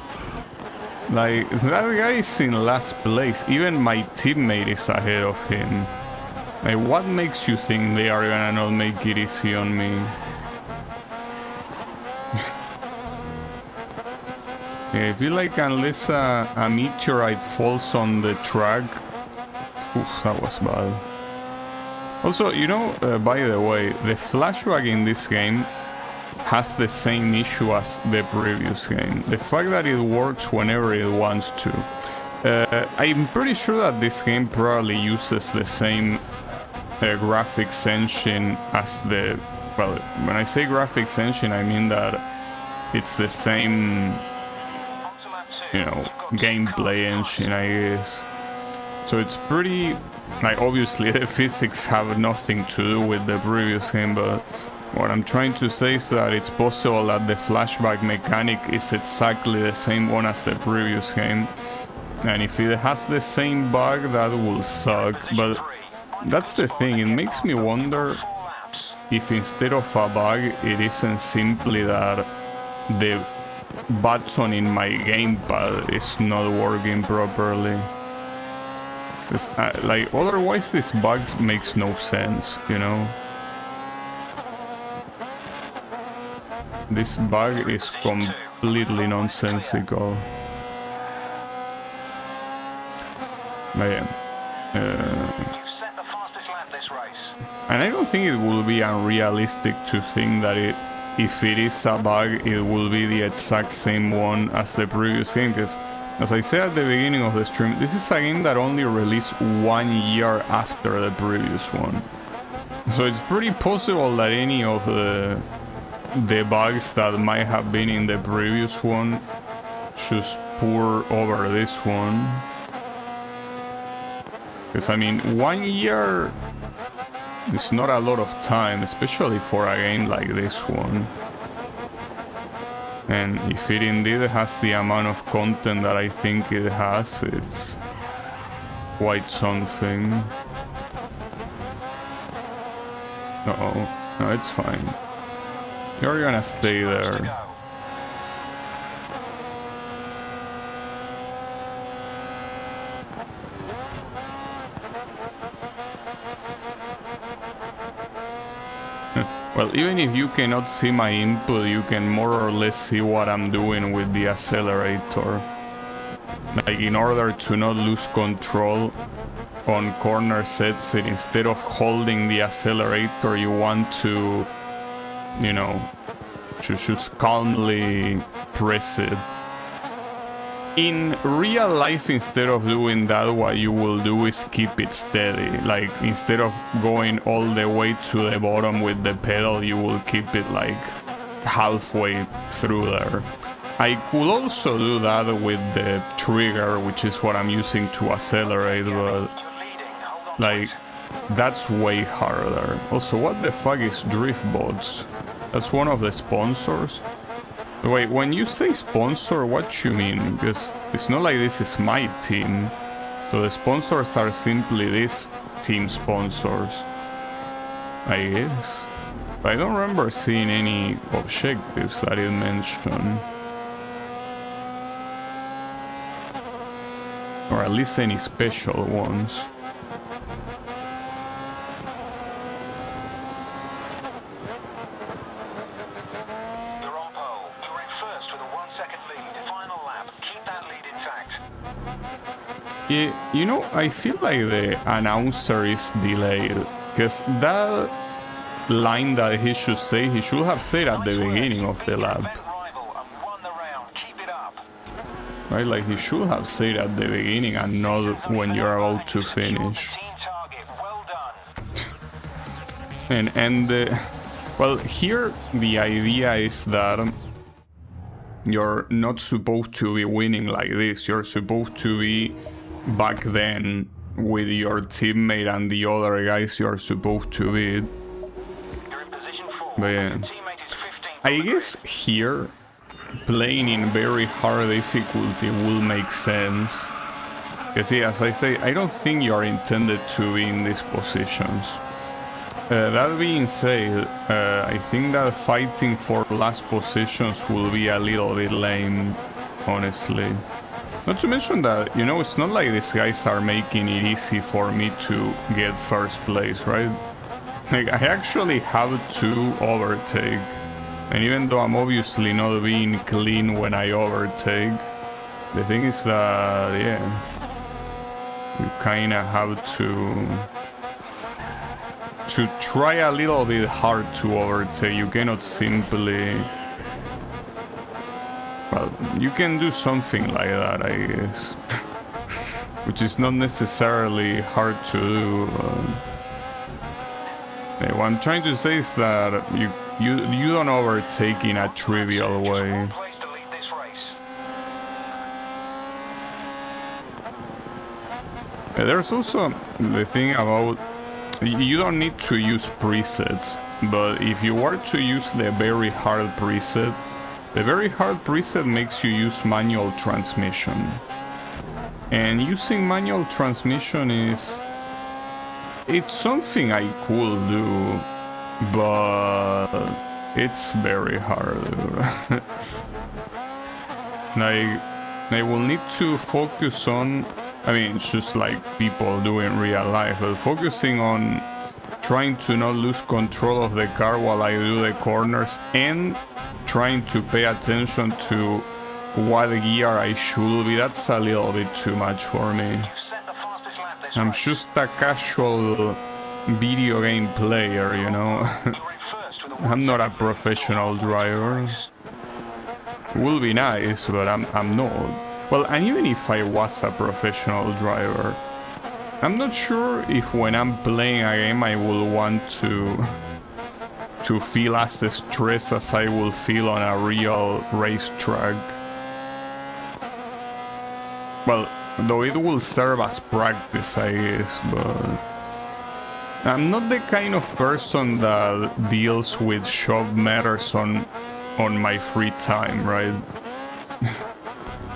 Like, that guy is in last place. Even my teammate is ahead of him. Like, what makes you think they are gonna not make it easy on me? Yeah, I feel like unless a meteorite falls on the track... Oof, that was bad. Also, you know, by the way, the flashback in this game has the same issue as the previous game. The fact that it works whenever it wants to. I'm pretty sure that this game probably uses the same graphics engine as the... Well, when I say graphics engine, I mean that it's the same, you know, gameplay engine, I guess. So it's pretty... Like, obviously the physics have nothing to do with the previous game, but what I'm trying to say is that it's possible that the flashback mechanic is exactly the same one as the previous game. And if it has the same bug, that will suck. But that's the thing, it makes me wonder if instead of a bug, it isn't simply that the button in my gamepad is not working properly. Like, otherwise this bug makes no sense, you know? This bug is completely nonsensical. But yeah. And I don't think it will be unrealistic to think that if it is a bug, it will be the exact same one as the previous game, because as I said at the beginning of the stream, this is a game that only released 1 year after the previous one. So it's pretty possible that any of the bugs that might have been in the previous one just pour over this one. Because I mean, 1 year is not a lot of time, especially for a game like this one. And if it indeed has the amount of content that I think it has, it's quite something. Uh-oh. No, it's fine. You're gonna stay there. Well, even if you cannot see my input, you can more or less see what I'm doing with the accelerator. Like, in order to not lose control on corner sets, instead of holding the accelerator, you want to, you know, just calmly press it. In real life, instead of doing that, what you will do is keep it steady. Like, instead of going all the way to the bottom with the pedal, you will keep it like halfway through there. I could also do that with the trigger, which is what I'm using to accelerate, but like, that's way harder. Also, what the fuck is Driftbots? That's one of the sponsors? Wait, when you say sponsor, what you mean? Because it's not like this is my team. So the sponsors are simply these team sponsors, I guess. But I don't remember seeing any objectives that it mentioned. Or at least any special ones. Yeah, you know, I feel like the announcer is delayed, because that line that he should say, he should have said at the beginning of the lap. Right, like he should have said at the beginning and not when you're about to finish. And well, here the idea is that you're not supposed to be winning like this. You're supposed to be back then with your teammate and the other guys you're supposed to be. You're in position 4. But yeah, Your teammate is 15th I on the guess here playing in very hard difficulty will make sense. Because yeah, as I say, I don't think you're intended to be in these positions. That being said, I think that fighting for last positions will be a little bit lame, honestly. Not to mention that, you know, it's not like these guys are making it easy for me to get first place, right? Like, I actually have to overtake. And even though I'm obviously not being clean when I overtake, the thing is that, yeah, you kinda have to try a little bit hard to overtake. You cannot simply... Well, you can do something like that, I guess. Which is not necessarily hard to do. What I'm trying to say is that you don't overtake in a trivial way. place to lead this race. There's also the thing about you don't need to use presets, but if you were to use the very hard preset, the very hard preset makes you use manual transmission. And using manual transmission it's something I could do, but it's very hard. I will need to focus on, I mean, it's just like people do in real life, but focusing on trying to not lose control of the car while I do the corners and trying to pay attention to what gear I should be, that's a little bit too much for me. You've set the fastest lap this I'm race. just a casual video game player, you know. You're in first with a I'm not a professional driver. Will be nice, but I'm not. Well, and even if I was a professional driver, I'm not sure if when I'm playing a game I will want to feel as stressed as I will feel on a real racetrack. Well, though it will serve as practice, I guess, but I'm not the kind of person that deals with shop matters on my free time, right?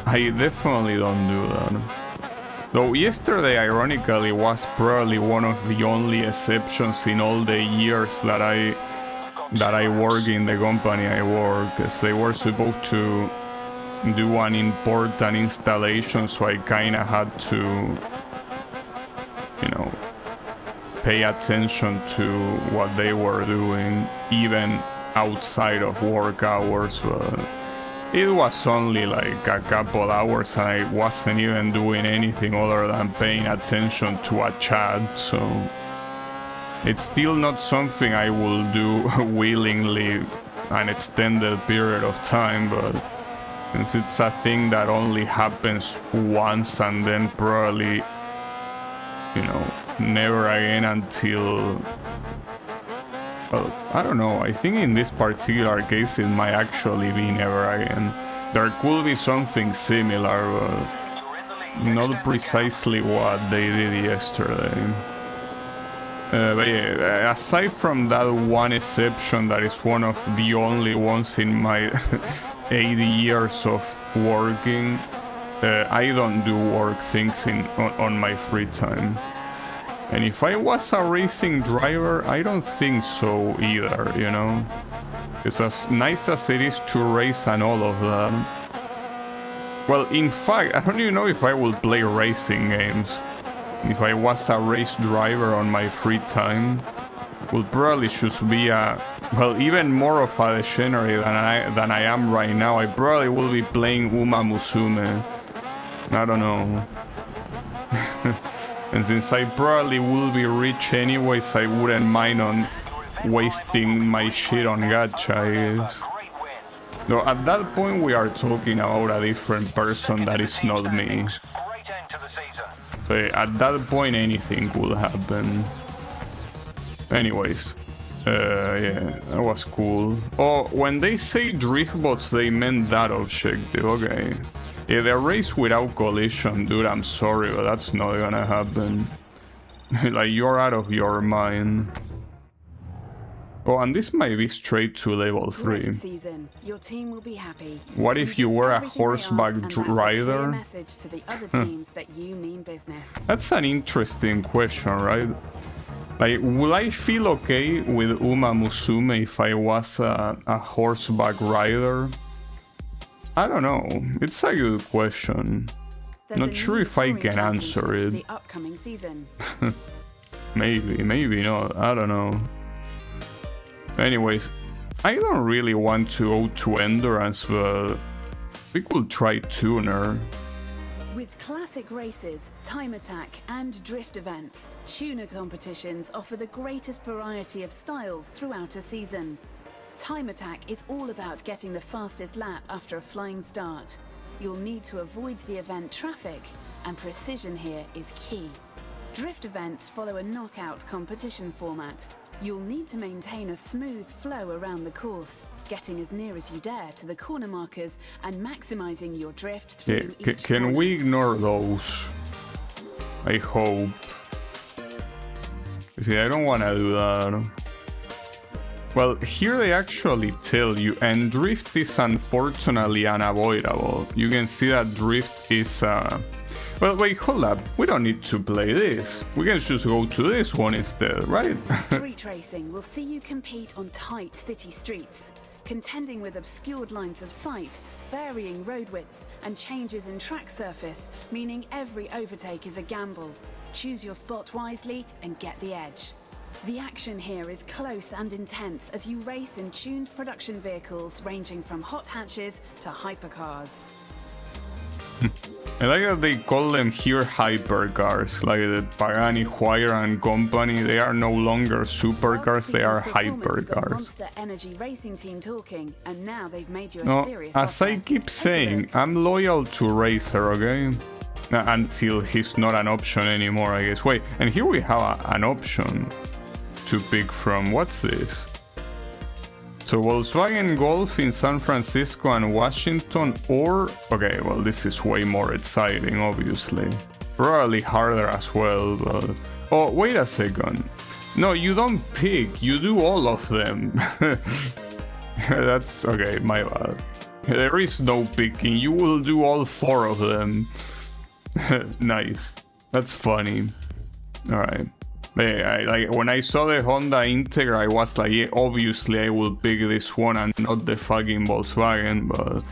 I definitely don't do that. Though yesterday, ironically, was probably one of the only exceptions in all the years that I work in the company I work, as they were supposed to do an important installation, so I kinda had to, you know, pay attention to what they were doing, even outside of work hours, but it was only like a couple hours and I wasn't even doing anything other than paying attention to a chat, so it's still not something I will do willingly an extended period of time, but since it's a thing that only happens once and then probably, you know, never again until... Well, I don't know, I think in this particular case it might actually be never again. There could be something similar, but not precisely what they did yesterday. But yeah, aside from that one exception that is one of the only ones in my 80 years of working, I don't do work things on my free time. And if I was a racing driver, I don't think so either, you know? It's as nice as it is to race and all of that. Well, in fact, I don't even know if I will play racing games. If I was a race driver on my free time, would probably just be well, even more of a degenerate than I am right now. I probably will be playing Uma Musume. I don't know. And since I probably will be rich anyways, I wouldn't mind on wasting my shit on gacha, I guess. Though at that point we are talking about a different person that is not me. Great end to the season. So at that point anything could happen. Anyways, Yeah, that was cool. Oh, when they say drift bots, they meant that objective. Okay. Yeah, the race without collision, dude. I'm sorry, but that's not gonna happen. Like, you're out of your mind. Oh, and this might be straight to level 3. Great season. Your team will be happy. What if you were a horseback rider? Message to the other teams that you mean business. That's an interesting question, right? Like, would I feel okay with Uma Musume if I was a horseback rider? I don't know. It's a good question. Not sure if I can answer it. The upcoming season. Maybe not. I don't know. Anyways, I don't really want to go to endurance, but we could try tuner. With classic races, time attack, and drift events, tuner competitions offer the greatest variety of styles throughout a season. Time attack is all about getting the fastest lap after a flying start. You'll need to avoid the event traffic, and precision here is key. Drift events follow a knockout competition format. You'll need to maintain a smooth flow around the course, getting as near as you dare to the corner markers and maximizing your drift through each Can corner. we ignore those? I hope. See, I don't want to do that. Well, here they actually tell you, and drift is unfortunately unavoidable. You can see that drift is... Well, wait, hold up. We don't need to play this. We can just go to this one instead, right? Street racing will see you compete on tight city streets, contending with obscured lines of sight, varying road widths, and changes in track surface, meaning every overtake is a gamble. Choose your spot wisely and get the edge. The action here is close and intense as you race in tuned production vehicles ranging from hot hatches to hypercars. I like that they call them here hypercars, like the Pagani, Huayra and company. They are no longer supercars, they are hypercars. Monster Energy Racing Team talking, and now they've made you a No, serious as I offer. keep saying, I'm loyal to Racer, okay? Until he's not an option anymore, I guess. Wait, and here we have an option to pick from. What's this? So Volkswagen Golf in San Francisco and Washington, or... Okay, well, this is way more exciting, obviously. Probably harder as well, but... Oh, wait a second. No, you don't pick, you do all of them. That's... Okay, my bad. There is no picking, you will do all 4 of them. Nice. That's funny. Alright. Like when I saw the Honda Integra, I was like, yeah, obviously I will pick this one and not the fucking Volkswagen, but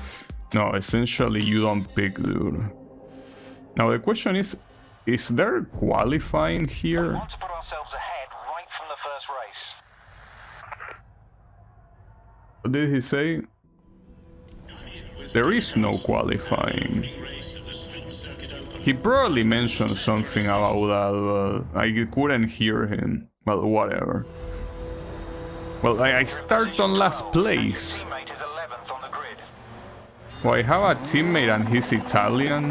no, essentially you don't pick, dude. Now the question is there qualifying We here? want to put ourselves ahead right from the first race. What did he say? There is no qualifying. He probably mentioned something about that, but I couldn't hear him. Well, whatever. Well, I start on last place. Teammate is 11th on the grid. Well, I have a teammate and he's Italian.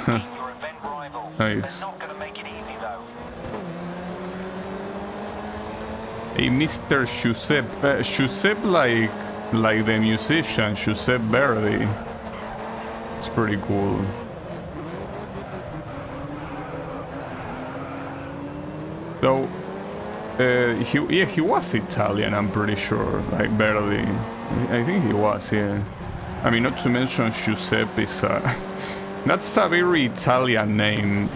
Your event rival. Nice. They're not going to make it easy though. Hey, Mr. Giuseppe. Giuseppe like the musician, Giuseppe Verdi. It's pretty cool. So, he was Italian, I'm pretty sure, like Verdi. I think he was, yeah. I mean, not to mention Giuseppe is that's a very Italian name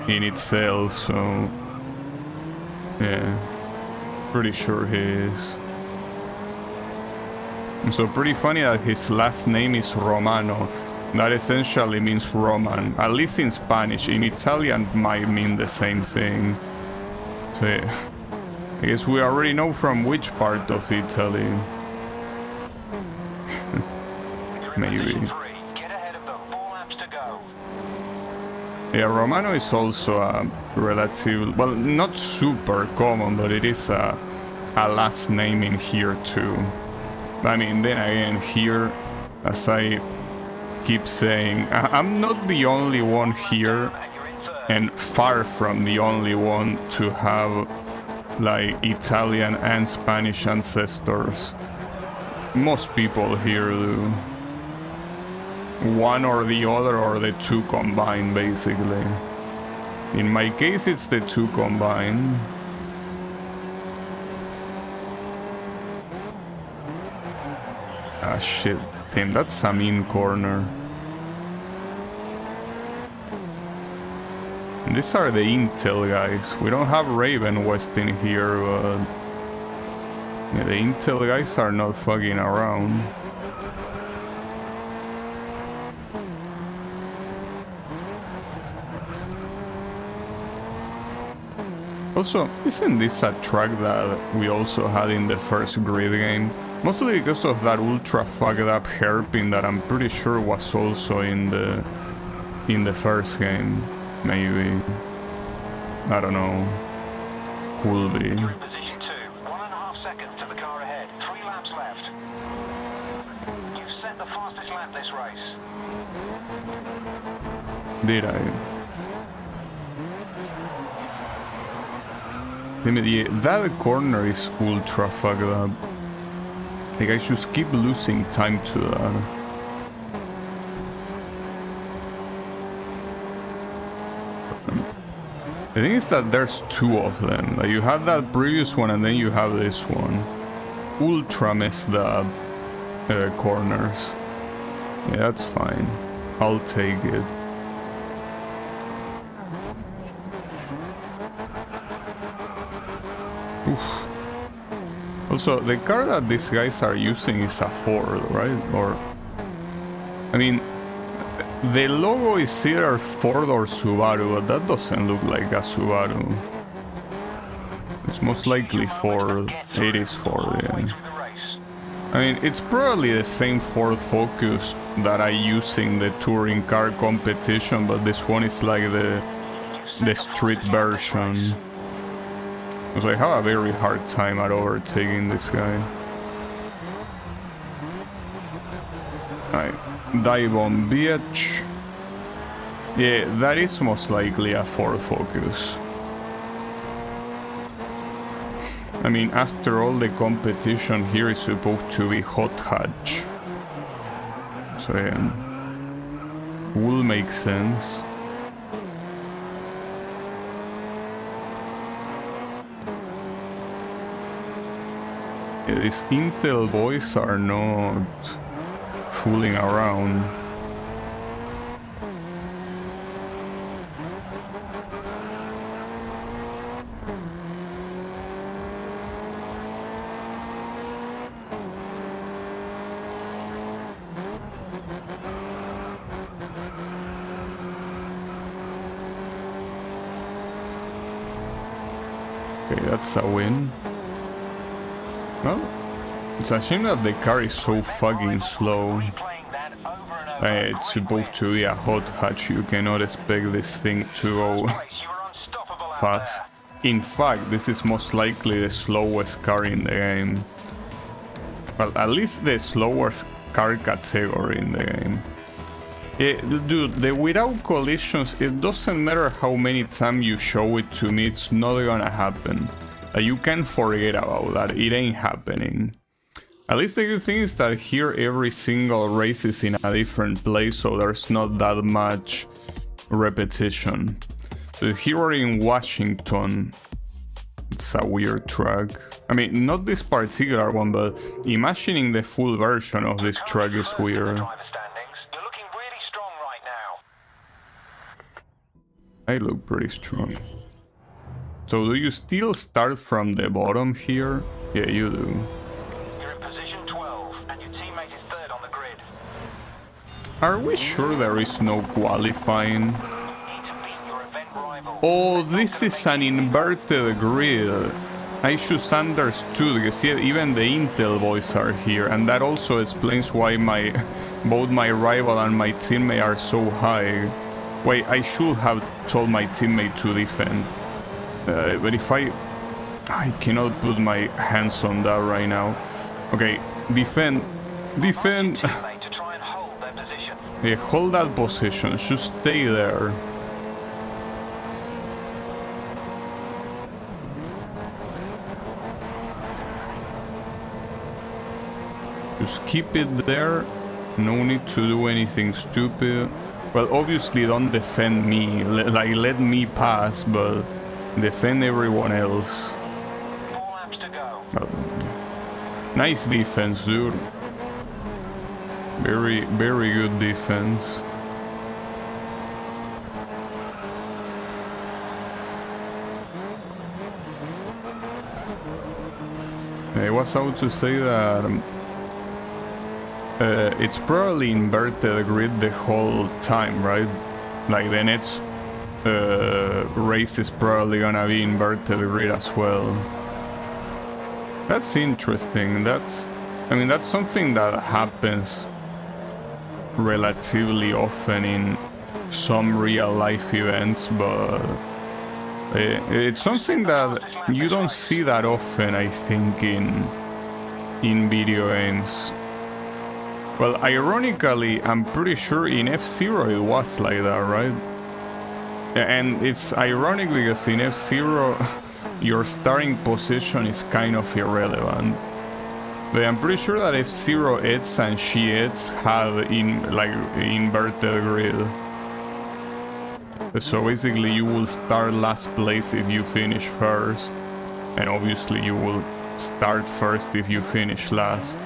in itself, so... Yeah, pretty sure he is. And so pretty funny that his last name is Romano. That essentially means Roman, at least in Spanish. In Italian might mean the same thing. So yeah, I guess we already know from which part of Italy. Maybe. Get ahead of them. 4 laps to go. Yeah, Romano is also a relative, well, not super common, but it is a last name in here too. I mean, then again, here, as I keep saying, I'm not the only one here, and far from the only one to have like Italian and Spanish ancestors. Most people here do. One or the other, or the two combined, basically. In my case, it's the two combined. Ah, shit. Damn, that's a mean corner. And these are the Intel guys. We don't have Raven West in here, but... yeah, the Intel guys are not fucking around. Also, isn't this a track that we also had in the first grid game? Mostly because of that ultra fucked up hairpin that I'm pretty sure was also in the first game. Maybe. I don't know. Could be. You're in position 2. 1.5 seconds to the car ahead. 3 laps left. You've set the fastest lap this race. Did I? That corner is ultra fucked up. Like, I just keep losing time to that. The thing is that there's two of them. Like, you have that previous one and then you have this one. Ultra messed up corners. Yeah, that's fine. I'll take it. Oof. Also, the car that these guys are using is a Ford, right? Or... I mean, the logo is either Ford or Subaru, but that doesn't look like a Subaru. It's most likely Ford. It is Ford, yeah. I mean, it's probably the same Ford Focus that I use in the touring car competition, but this one is like the street version. Because I have a very hard time at overtaking this guy. Alright, dive on bitch. Yeah, that is most likely a Ford Focus. I mean, after all, the competition here is supposed to be hot hatch. So yeah, will make sense. Yeah, these Intel boys are not fooling around. Okay, that's a win. Well, it's a shame that the car is so fucking slow. It's supposed to be a hot hatch, you cannot expect this thing to go fast. In fact, this is most likely the slowest car in the game. Well, at least the slowest car category in the game. Yeah, dude, the without collisions, it doesn't matter how many times you show it to me, it's not gonna happen. You can forget about that, it ain't happening. At least the good thing is that here every single race is in a different place, so there's not that much repetition. So here we're in Washington. It's a weird track. I mean, not this particular one, but imagining the full version of this track is weird. I look pretty strong. So do you still start from the bottom here? Yeah, you do. You're in position 12, and your teammate is third on the grid. Are we sure there is no qualifying? You need to beat your event rival. Oh, this is an inverted grid. I just understood, because even the Intel boys are here, and that also explains why both my rival and my teammate are so high. Wait, I should have told my teammate to defend. But if I cannot put my hands on that right now. Okay, defend. Defend. Yeah, hold that position. Just stay there. Just keep it there. No need to do anything stupid. Well, obviously don't defend me. Like, let me pass, but defend everyone else. 4 laps to go. Well, nice defense, dude. Very, very good defense. I was about to say that it's probably inverted grid the whole time, right? Like the next race is probably gonna be inverted grid as well. That's interesting. I mean, that's something that happens relatively often in some real life events, but it's something that you don't see that often, I think, in video games. Well, ironically, I'm pretty sure in F-Zero it was like that, right? And it's ironic because in F-Zero your starting position is kind of irrelevant. But I'm pretty sure that F-Zero Eds and She-Eds have inverted grid. So basically you will start last place if you finish first, and obviously you will start first if you finish last.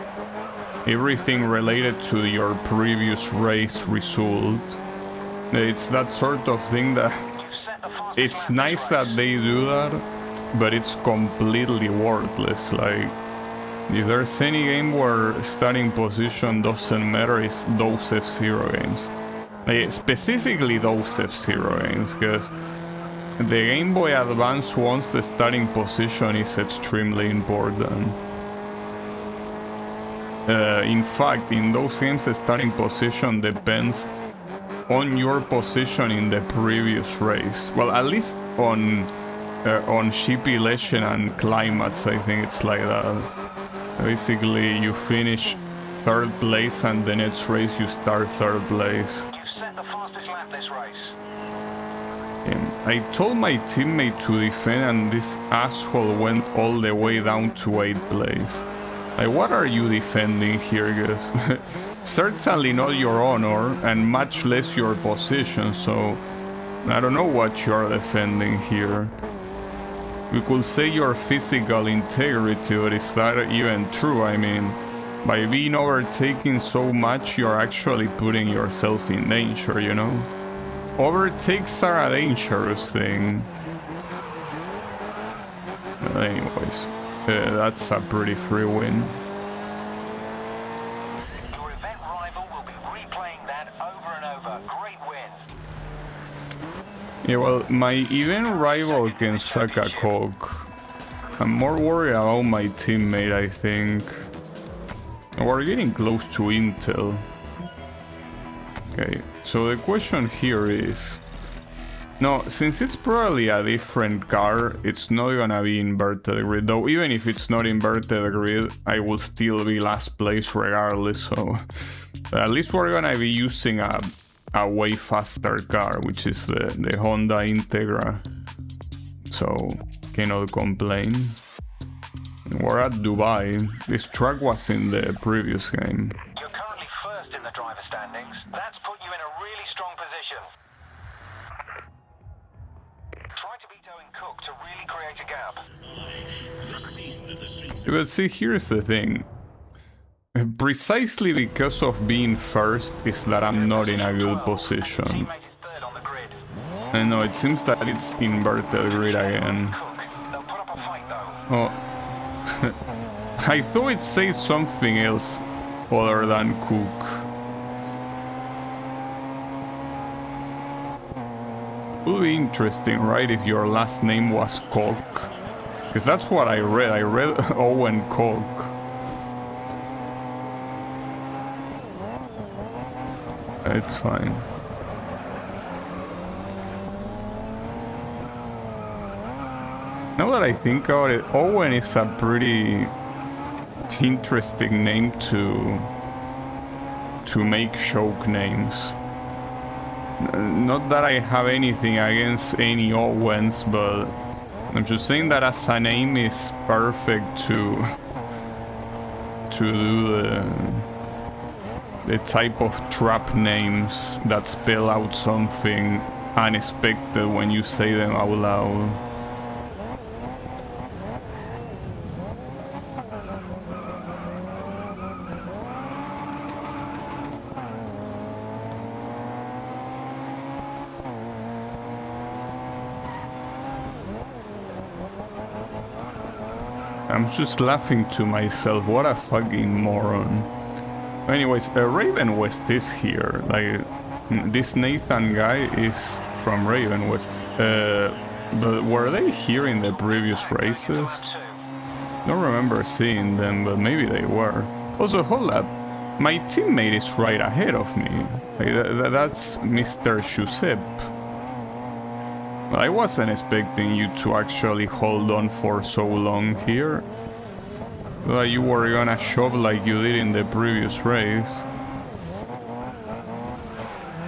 Everything related to your previous race result. It's that sort of thing that it's nice that they do that, but it's completely worthless. Like, if there's any game where starting position doesn't matter, it's those F-Zero games. Specifically those F-Zero games, because the Game Boy Advance ones, the starting position is extremely important. In fact, in those games, the starting position depends on your position in the previous race. Well, at least on Shippy Legend and Climax, I think it's like that. Basically, you finish 3rd place, and the next race you start 3rd place. I told my teammate to defend, and this asshole went all the way down to 8th place. Like, what are you defending here, guys? Certainly not your honor, and much less your position, so I don't know what you are defending here. We could say your physical integrity, but is that even true? I mean, by being overtaken so much, you're actually putting yourself in danger, you know? Overtakes are a dangerous thing. Anyways, that's a pretty free win. Your event rival will be replaying that over and over. Great win. Yeah, well, my event rival can suck a cock. I'm more worried about my teammate, I think. We're getting close to Intel. Okay, so the question here is... No, since it's probably a different car, it's not gonna be inverted grid. Though even if it's not inverted grid, I will still be last place regardless, so... At least we're gonna be using a way faster car, which is the Honda Integra. So, cannot complain. We're at Dubai. This track was in the previous game. You're currently first in the driver standings. That's put you in a really strong position. Try to beat Owen Cook to really create a gap. But see, here's the thing. Precisely because of being first is that I'm not in a good position. I know, it seems that it's inverted grid again. Oh. I thought it said something else other than Cook. It would be interesting, right, if your last name was Cook? Because that's what I read. I read Owen Cook. It's fine. Now that I think about it, Owen is a pretty interesting name to make joke names. Not that I have anything against any Owens, but I'm just saying that as a name is perfect to do the type of trap names that spell out something unexpected when you say them out loud. I'm just laughing to myself, what a fucking moron. Anyways, Raven West is here. Like, this Nathan guy is from Raven West. But were they here in the previous races? Don't remember seeing them, but maybe they were. Also, hold up. My teammate is right ahead of me. Like, that's Mr. Giuseppe. I wasn't expecting you to actually hold on for so long here. You were gonna shove like you did in the previous race.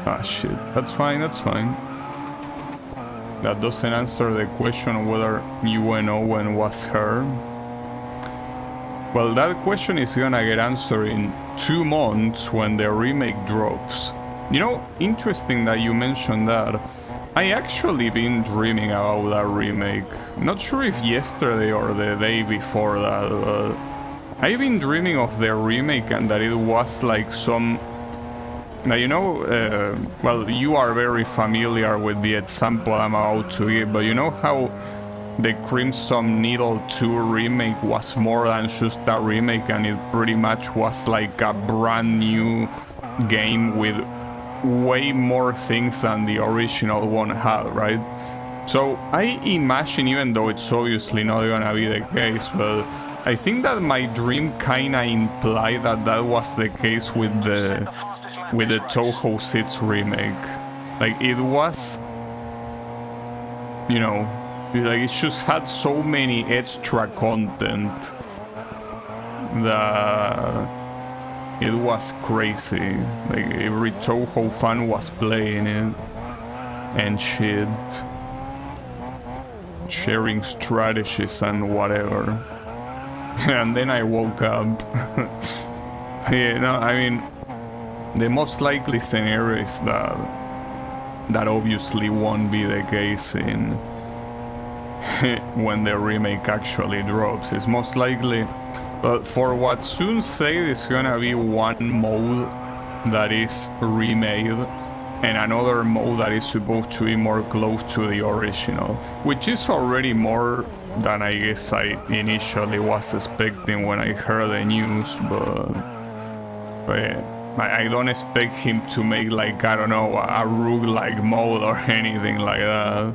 Ah shit, that's fine, that's fine. That doesn't answer the question whether Owen was her. Well, that question is gonna get answered in 2 months when the remake drops. You know, interesting that you mentioned that. I actually been dreaming about that remake. Not sure if yesterday or the day before that, but I've been dreaming of the remake and that it was like some... Now, you know, well, you are very familiar with the example I'm about to give, but you know how the Crimson Needle 2 remake was more than just a remake and it pretty much was like a brand new game with way more things than the original one had, right? So I imagine, even though it's obviously not gonna be the case, but I think that my dream kinda implied that that was the case with the Toho 6 remake. Like, it was, you know, like it just had so many extra content that it was crazy. Like, every Toho fan was playing it and shit, sharing strategies and whatever. And then I woke up. Yeah, no, I mean, the most likely scenario is that obviously won't be the case in when the remake actually drops. It's most likely. But for what soon said, it's gonna be one mode that is remade and another mode that is supposed to be more close to the original, which is already more than I guess I initially was expecting when I heard the news, but I don't expect him to make, like, I don't know, a roguelike mode or anything like that.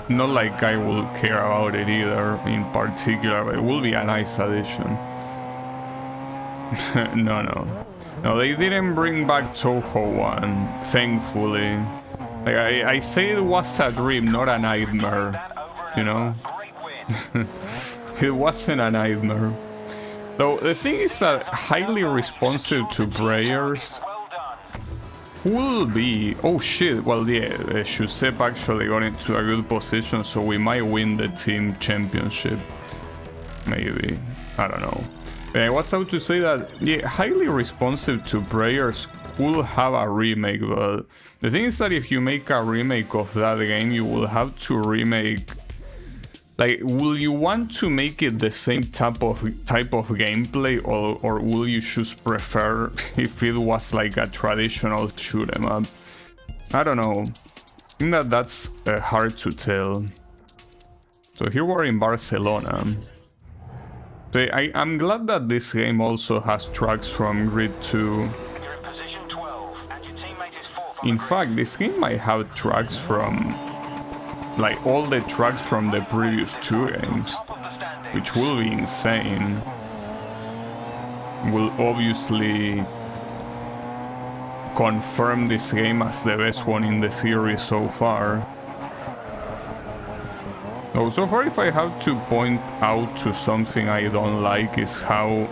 Not like I will care about it either in particular, but it will be a nice addition. No, they didn't bring back Toho 1, thankfully. Like, I say it was a dream, not a nightmare, you know? It wasn't a nightmare. Though the thing is that highly responsive to prayers will be... Oh shit, well yeah, Giuseppe actually got into a good position, so we might win the team championship. Maybe, I don't know. I was about to say that, yeah, highly responsive to prayers will have a remake, but the thing is that if you make a remake of that game, you will have to remake... Like, will you want to make it the same type of gameplay, or will you just prefer if it was like a traditional shoot 'em up? I don't know. I think that's hard to tell. So here we're in Barcelona. So I'm glad that this game also has tracks from Grid 2. In fact, this game might have tracks from... like all the tracks from the previous 2 games, which will be insane. Will obviously confirm this game as the best one in the series so far. Oh, so far, if I have to point out to something I don't like, is how,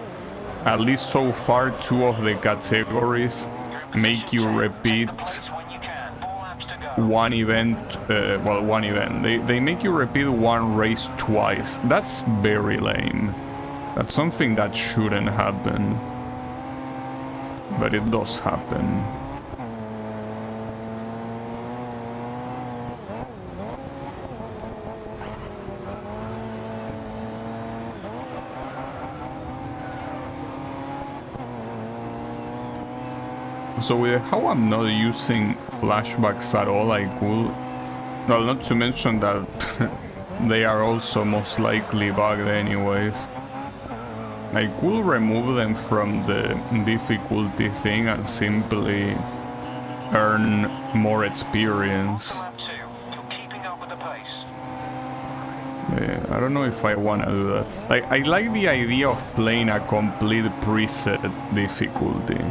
at least so far, 2 of the categories make you repeat one event, They make you repeat one race twice. That's very lame. That's something that shouldn't happen. But it does happen. So with how I'm not using flashbacks at all, I could... Well, not to mention that they are also most likely bugged anyways. I could remove them from the difficulty thing and simply earn more experience. Yeah, I don't know if I want to do that. Like, I like the idea of playing a complete preset difficulty.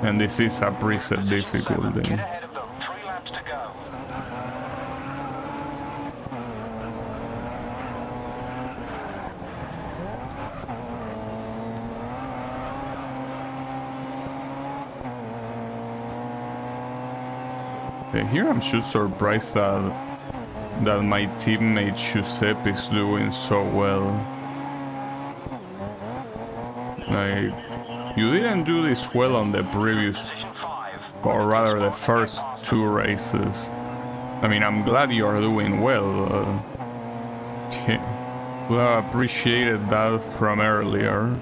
And this is a preset difficulty. Here I'm just surprised that my teammate Giuseppe is doing so well. Like, you didn't do this well on the previous, or rather the first 2 races. I mean, I'm glad you're doing well. Well, I appreciated that from earlier.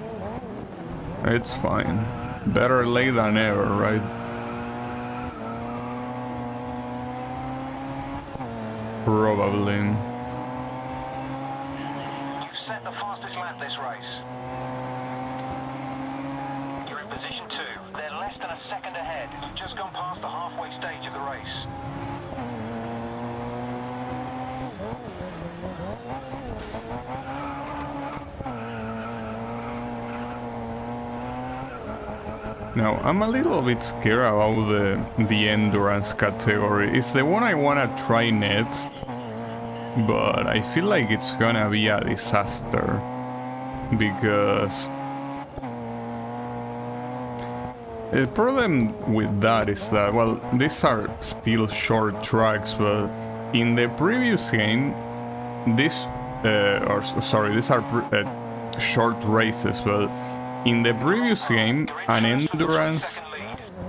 It's fine. Better late than ever, right? Probably. You set the fastest lap this race. You're in position 2. They're less than a second ahead. You've just gone past the halfway stage of the race. Now, I'm a little bit scared about the endurance category. It's the one I want to try next, but I feel like it's gonna be a disaster because the problem with that is that, well, these are still short tracks, but in the previous game, these are short races, but in the previous game, an endurance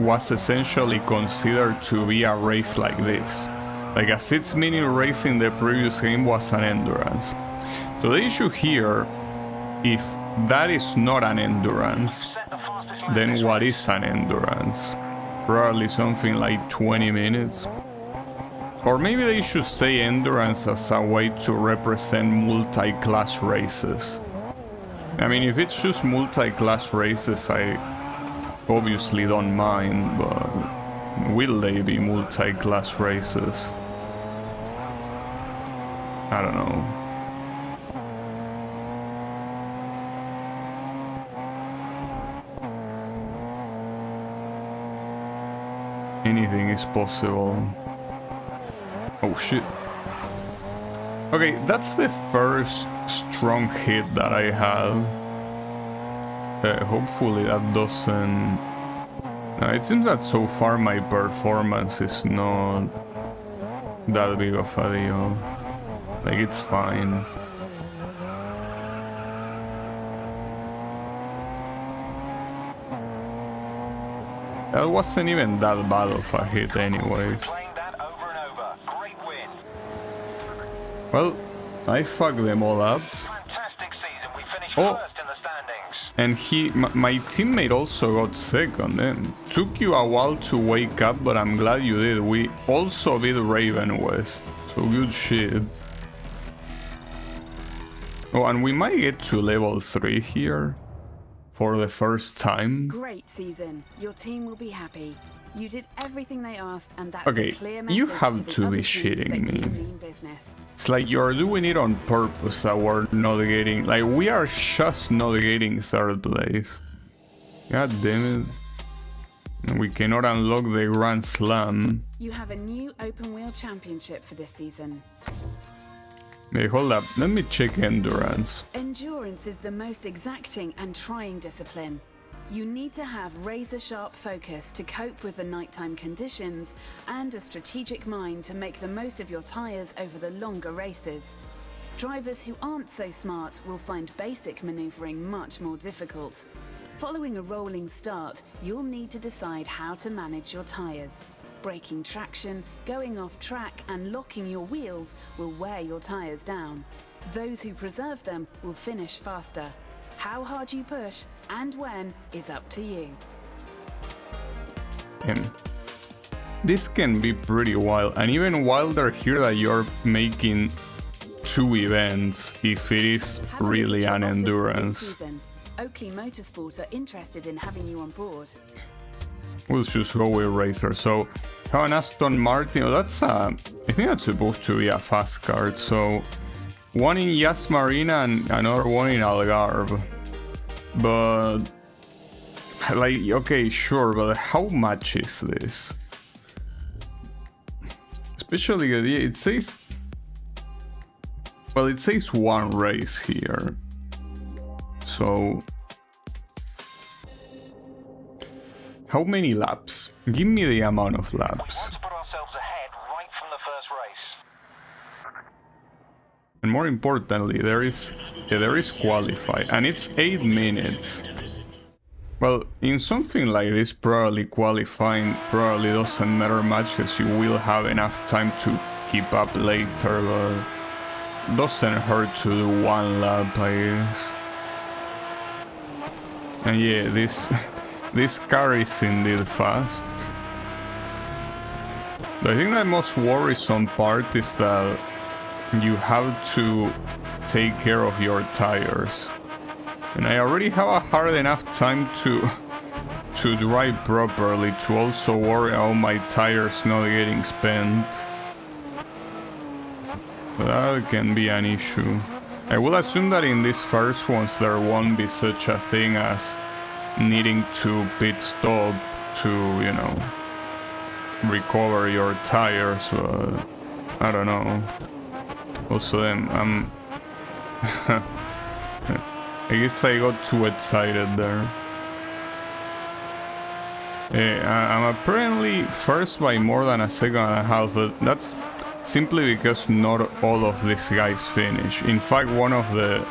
was essentially considered to be a race like this. Like a 6-minute race in the previous game was an endurance. So the issue here, if that is not an endurance, then what is an endurance? Probably something like 20 minutes. Or maybe they should say endurance as a way to represent multi-class races. I mean, if it's just multi-class races, I obviously don't mind, but will they be multi-class races? I don't know. Anything is possible. Oh shit. Okay, that's the first strong hit that I have. Hopefully that doesn't... it seems that so far my performance is not that big of a deal. Like, it's fine. That wasn't even that bad of a hit anyways. Well, I fucked them all up. Oh, and my teammate also got second. Then took you a while to wake up, but I'm glad you did. We also beat Raven West, so good shit. Oh, and we might get to level 3 here for the first time. Great season. Your team will be happy. You did everything they asked, and that's okay, a clear message you have to to the be other teams shitting that me. you mean business. It's like you're doing it on purpose that we're not getting... Like, we are just not getting 3rd place. God damn it. And we cannot unlock the Grand Slam. You have a new open wheel championship for this season. Hey, hold up. Let me check endurance. Endurance is the most exacting and trying discipline. You need to have razor-sharp focus to cope with the nighttime conditions and a strategic mind to make the most of your tires over the longer races. Drivers who aren't so smart will find basic maneuvering much more difficult. Following a rolling start, you'll need to decide how to manage your tyres. Braking traction, going off track and locking your wheels will wear your tyres down. Those who preserve them will finish faster. How hard you push and when is up to you. This can be pretty wild, and even wilder here that you're making 2 events if it is really an endurance. Oakley Motorsport are interested in having you on board. We'll just go with Racer. So, have an Aston Martin. Oh, that's I think that's supposed to be a fast car. So, one in Yas Marina and another one in Algarve. But, like, okay, sure, but how much is this? Especially, it says... Well, it says 1 race here. So... How many laps? Give me the amount of laps. We want to put ourselves ahead right from the first race. And more importantly, there is qualify, and it's 8 minutes. Well, in something like this, probably qualifying probably doesn't matter much because you will have enough time to keep up later, but doesn't hurt to do 1 lap, I guess. And yeah, this car is indeed fast. I think the most worrisome part is that you have to take care of your tires. And I already have a hard enough time to drive properly, to also worry about my tires not getting spent. That can be an issue. I will assume that in these first ones there won't be such a thing as needing to pit stop to, you know, recover your tires, but I don't know. Also then, I guess I got too excited there. I'm apparently first by more than a second and a half, but that's simply because not all of these guys finish. In fact, one of the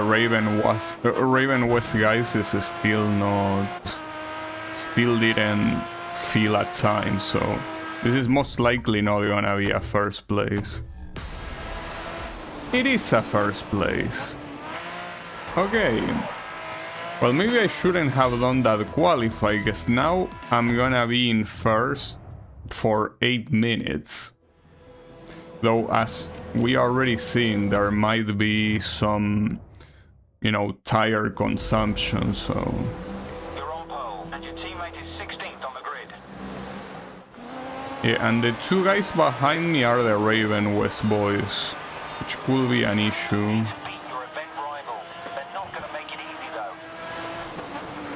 Raven West guys is still didn't feel a time, so this is most likely not gonna be a first place. It is a first place. Okay. Well, maybe I shouldn't have done that qualify, because now I'm gonna be in first for 8 minutes. Though, as we already seen, there might be some, you know, tire consumption, so... You're on pole, and your teammate is 16th on the grid. Yeah, and the 2 guys behind me are the Raven West boys, which could be an issue.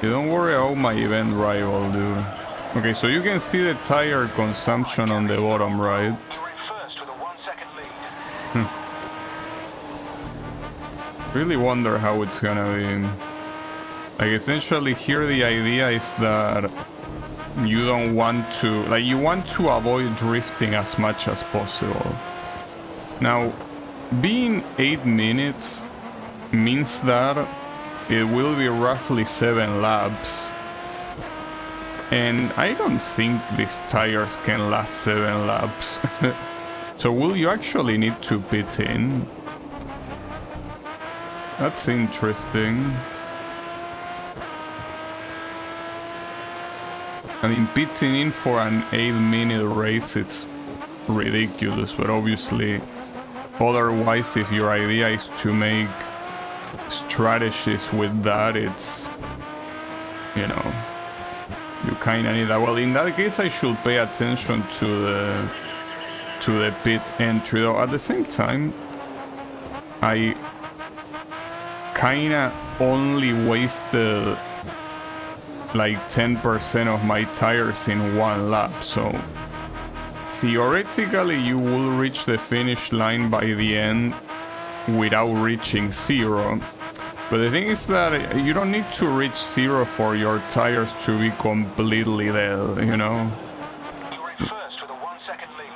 Yeah, don't worry about my event rival, dude. Okay, so you can see the tire consumption on the bottom right. Really wonder how it's gonna be. Like, essentially here the idea is that you don't want to, like, you want to avoid drifting as much as possible. Now, being 8 minutes means that it will be roughly 7 laps. And I don't think these tires can last 7 laps. So will you actually need to pit in? That's interesting. I mean, pitting in for an 8-minute race, it's ridiculous, but obviously, otherwise, if your idea is to make strategies with that, it's, you know, you kind of need that. Well, in that case, I should pay attention to the pit entry, though at the same time, I kinda only wasted like 10% of my tires in 1 lap, so theoretically you will reach the finish line by the end without reaching 0. But the thing is that you don't need to reach 0 for your tires to be completely dead, you know?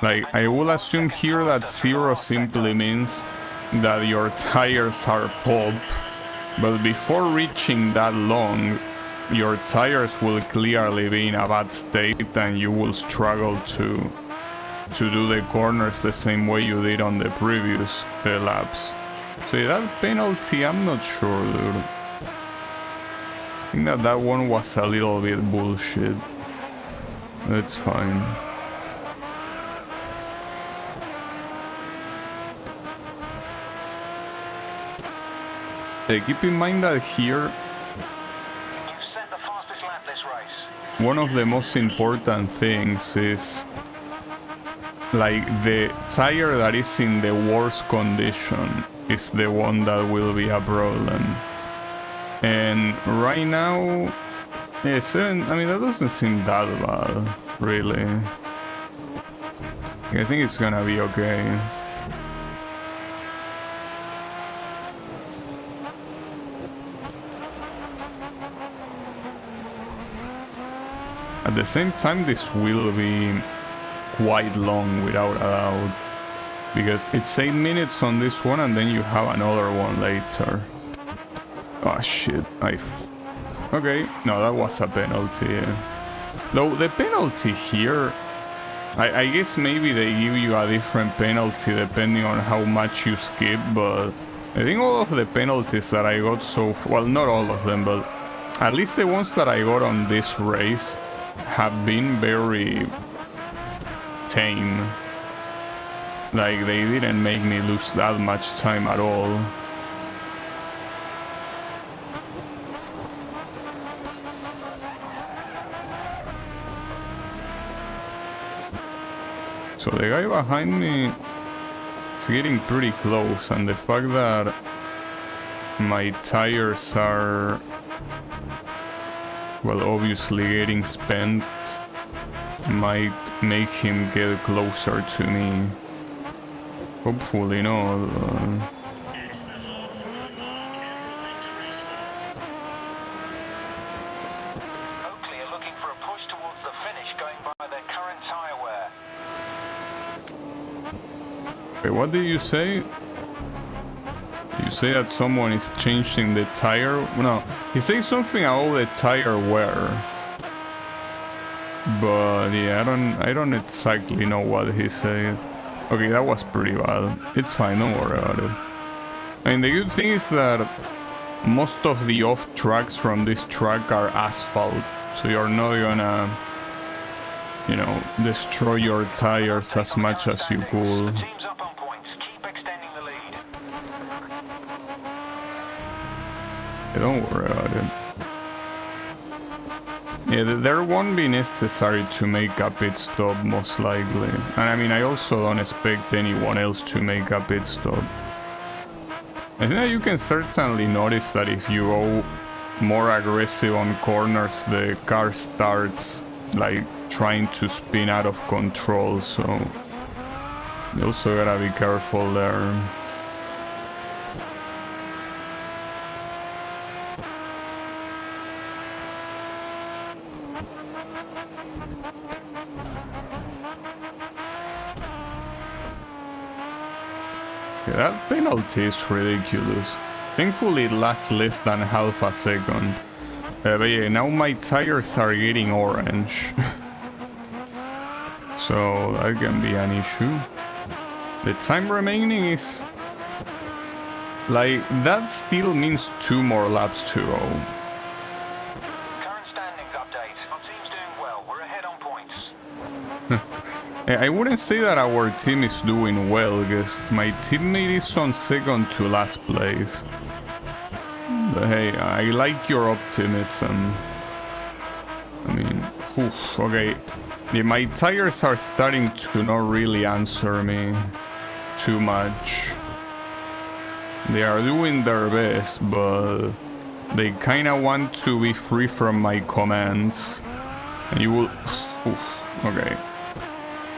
Like, I will assume here that 0 simply means that your tires are pulp, but before reaching that long, your tires will clearly be in a bad state and you will struggle to do the corners the same way you did on the previous laps. So that penalty, I'm not sure, dude. I think that one was a little bit bullshit. That's fine. Keep in mind that here, one of the most important things is like the tire that is in the worst condition is the one that will be a problem. And right now, yeah, 7, I mean, that doesn't seem that bad, really. I think it's gonna be okay. At the same time, this will be quite long without a doubt, because it's 8 minutes on this one and then you have another one later. Oh shit, okay, no, that was a penalty, yeah. Though the penalty here, I guess maybe they give you a different penalty depending on how much you skip, but I think all of the penalties that I got so far, well, not all of them, but at least the ones that I got on this race have been very tame. Like, they didn't make me lose that much time at all. So the guy behind me is getting pretty close, and the fact that my tires are, well, obviously getting spent might make him get closer to me. Hopefully not. Oakley are looking for a push towards the finish going by their current tyre wear. Wait, what did you say? You say that someone is changing the tire? No, he says something about the tire wear. But yeah, I don't exactly know what he said. Okay, that was pretty bad. It's fine, don't worry about it. I mean, the good thing is that most of the off tracks from this track are asphalt, so you're not gonna, you know, destroy your tires as much as you could. The team's up on points. Keep extending the lead. Yeah, don't worry about it. Yeah, there won't be necessary to make a pit stop, most likely. And I mean, I also don't expect anyone else to make a pit stop. I think that you can certainly notice that if you go more aggressive on corners, the car starts, like, trying to spin out of control, so you also gotta be careful there. That penalty is ridiculous. Thankfully it lasts less than half a second. But yeah, now my tires are getting orange. So that can be an issue. The time remaining is... like, that still means 2 more laps to go. Current standings update. Our team's doing well. We're ahead on points. I wouldn't say that our team is doing well, because my teammate is on second to last place. But hey, I like your optimism. I mean, oof, okay. Yeah, my tires are starting to not really answer me too much. They are doing their best, but they kinda want to be free from my commands. And you will... oof, okay.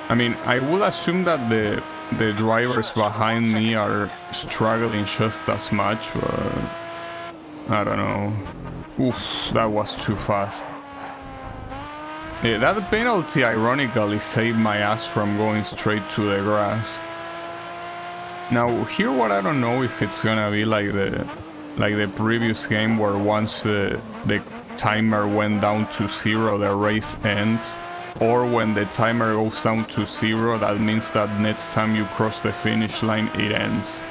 I mean, I would assume that the drivers behind me are struggling just as much, but I don't know. Oof, that was too fast. Yeah, that penalty ironically saved my ass from going straight to the grass. Now here, what I don't know if it's gonna be like the previous game, where once the timer went down to 0, the race ends, or when the timer goes down to 0, that means that next time you cross the finish line, it ends.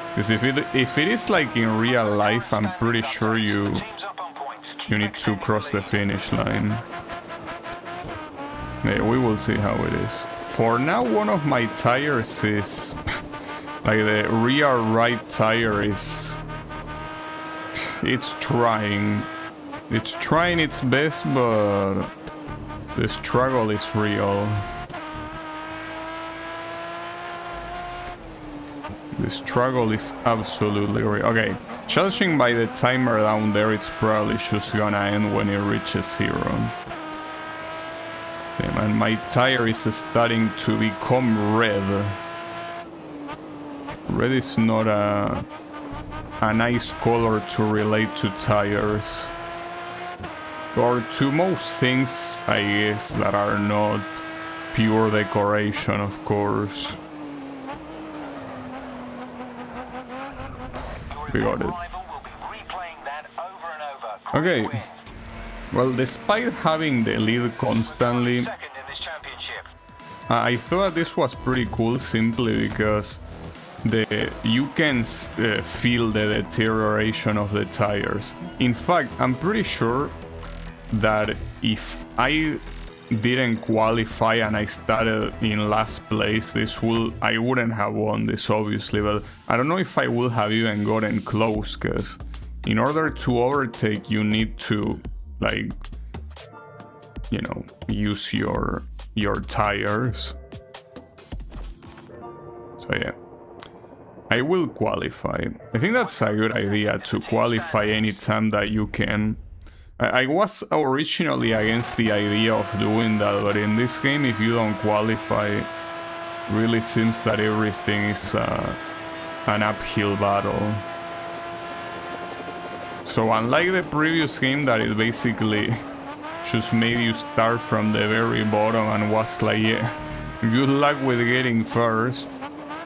Because if it is like in real life, I'm pretty sure you need to cross the finish line. Yeah, we will see how it is. For now, one of my tires is like the rear right tire is... It's trying its best, but the struggle is real. The struggle is absolutely real. Okay, judging by the timer down there, it's probably just gonna end when it reaches 0. Damn, and my tire is starting to become red. Red is not a nice color to relate to tires. Or to most things, I guess, that are not pure decoration, of course. We got it. Okay. Well, despite having the lead constantly, I thought this was pretty cool simply because you can feel the deterioration of the tires. In fact, I'm pretty sure that if I didn't qualify and I started in last place, I wouldn't have won this, obviously, but I don't know if I would have even gotten close, because in order to overtake, you need to, like, you know, use your tires. So yeah, I will qualify. I think that's a good idea, to qualify anytime that you can. I was originally against the idea of doing that, but in this game, if you don't qualify, really seems that everything is an uphill battle. So unlike the previous game, that it basically just made you start from the very bottom and was like, yeah, good luck with getting first,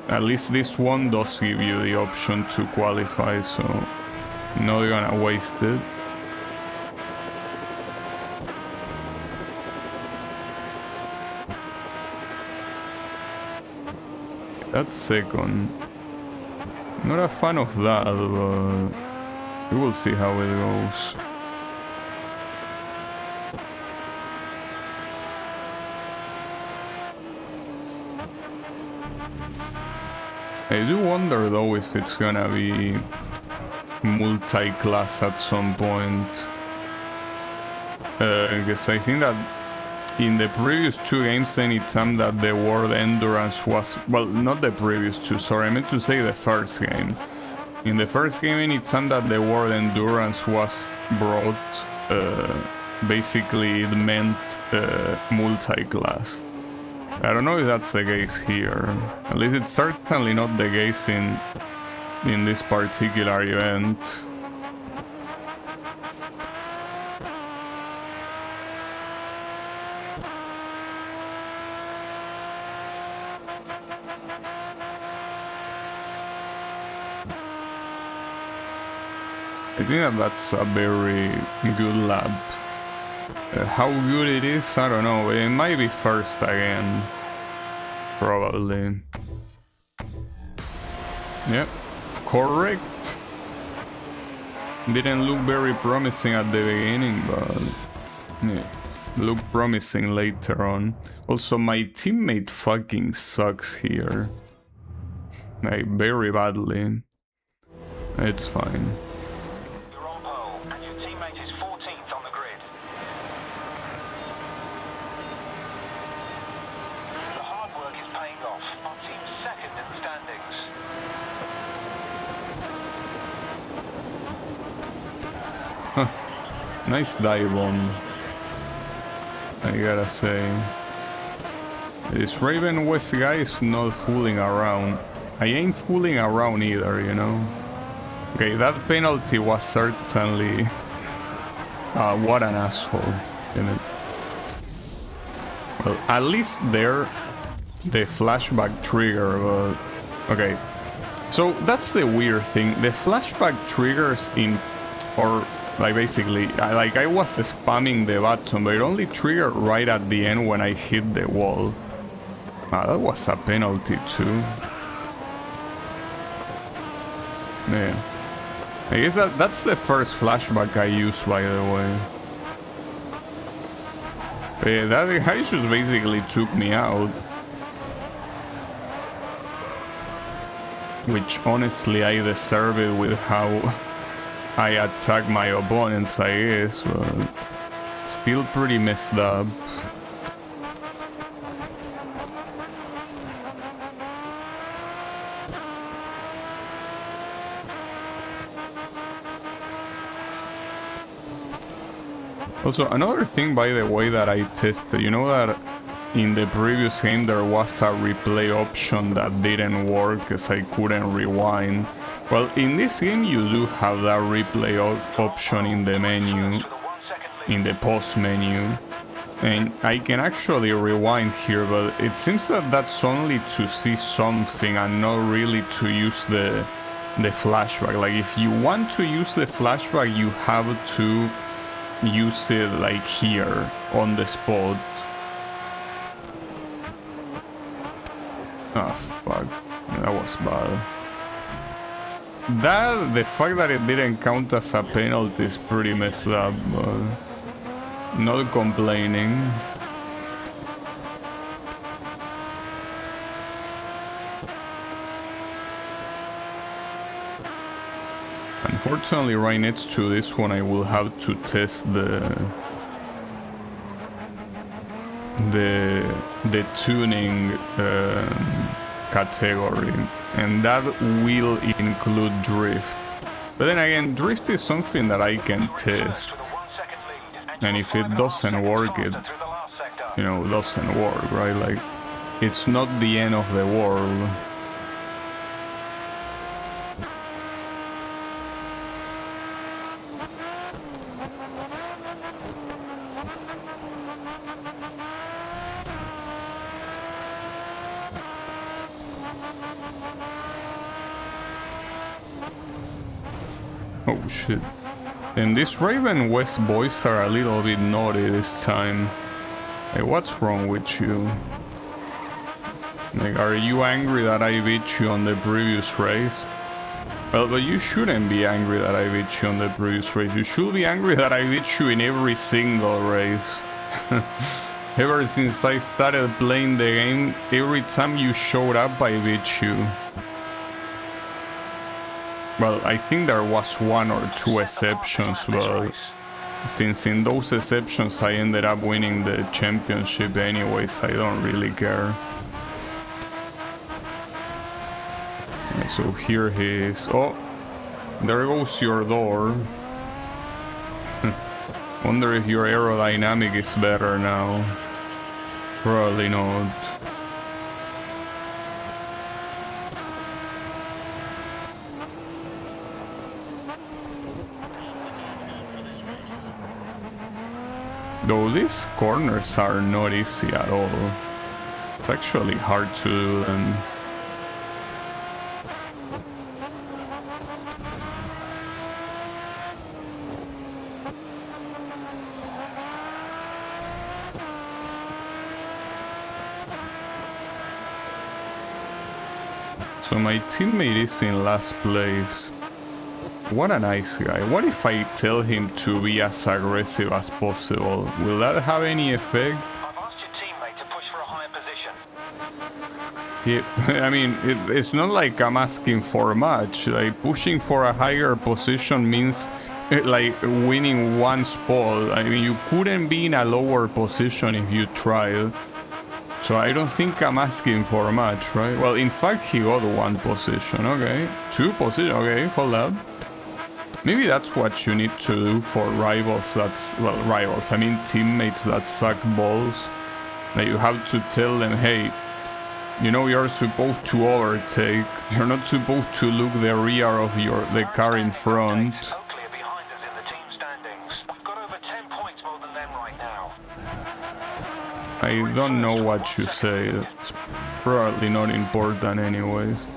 at least this one does give you the option to qualify, so not gonna waste it. That's second. Not a fan of that, but we will see how it goes. I do wonder though if it's gonna be multi-class at some point. Because I think that in the previous two games, anytime that the word endurance was... Well, not the previous two, sorry, I meant to say the first game. In the first game, anytime that the word endurance was brought, basically it meant multi-class. I don't know if that's the case here. At least it's certainly not the case in this particular event. I think that that's a very good lap. How good it is, I don't know. It might be first again. Probably. Yep, correct. Didn't look very promising at the beginning, but yeah, looked promising later on. Also, my teammate fucking sucks here. Like, very badly. It's fine. Nice dive on, I gotta say. This Raven West guy is not fooling around. I ain't fooling around either, you know. Okay, that penalty was certainly... what an asshole, isn't it? Well, at least there, the flashback trigger, but... Okay, So that's the weird thing. The flashback triggers in, or like basically, I was spamming the button, but it only triggered right at the end when I hit the wall. Ah, that was a penalty too. Yeah. I guess that's the first flashback I used, by the way. But yeah, that just basically took me out. Which honestly I deserve it with how I attack my opponents, I guess, but still pretty messed up. Also, another thing, by the way, that I tested, you know that in the previous game there was a replay option that didn't work because I couldn't rewind. Well, in this game you do have that replay option in the menu, in the pause menu, and I can actually rewind here, but it seems that that's only to see something and not really to use the flashback. Like, if you want to use the flashback, you have to use it like here on the spot. Oh fuck, that was bad. The fact that it didn't count as a penalty is pretty messed up, but not complaining. Unfortunately, right next to this one I will have to test the tuning category, and that will include drift. But then again, drift is something that I can test, and if it doesn't work, it, you know, doesn't work, right? Like, it's not the end of the world. Oh shit. And these Raven West boys are a little bit naughty this time. Hey, what's wrong with you? Like, are you angry that I beat you on the previous race? Well, but you shouldn't be angry that I beat you on the previous race. You should be angry that I beat you in every single race. Ever since I started playing the game, every time you showed up, I beat you. Well, I think there was one or two exceptions, but since in those exceptions I ended up winning the championship anyways, I don't really care. Okay, so here he is. Oh, there goes your door. Wonder if your aerodynamic is better now. Probably not. Though these corners are not easy at all. It's actually hard to do them. So my teammate is in last place. What a nice guy. What if I tell him to be as aggressive as possible? Will that have any effect? I've asked your teammate to push for a higher position. Yeah, I mean, it's not like I'm asking for much. Like, pushing for a higher position means like winning one spot. I mean, you couldn't be in a lower position if you tried. So I don't think I'm asking for much, right? Well, in fact, he got one position. Okay, two positions. Okay, hold up. Maybe that's what you need to do for rivals that's, well, rivals, I mean teammates that suck balls. That you have to tell them, hey, you know, you're supposed to overtake. You're not supposed to look the rear of the car in front. Oakley are behind us in the team standings. We've got over 10 points more than them right now. I don't know what you say. It's probably not important anyways.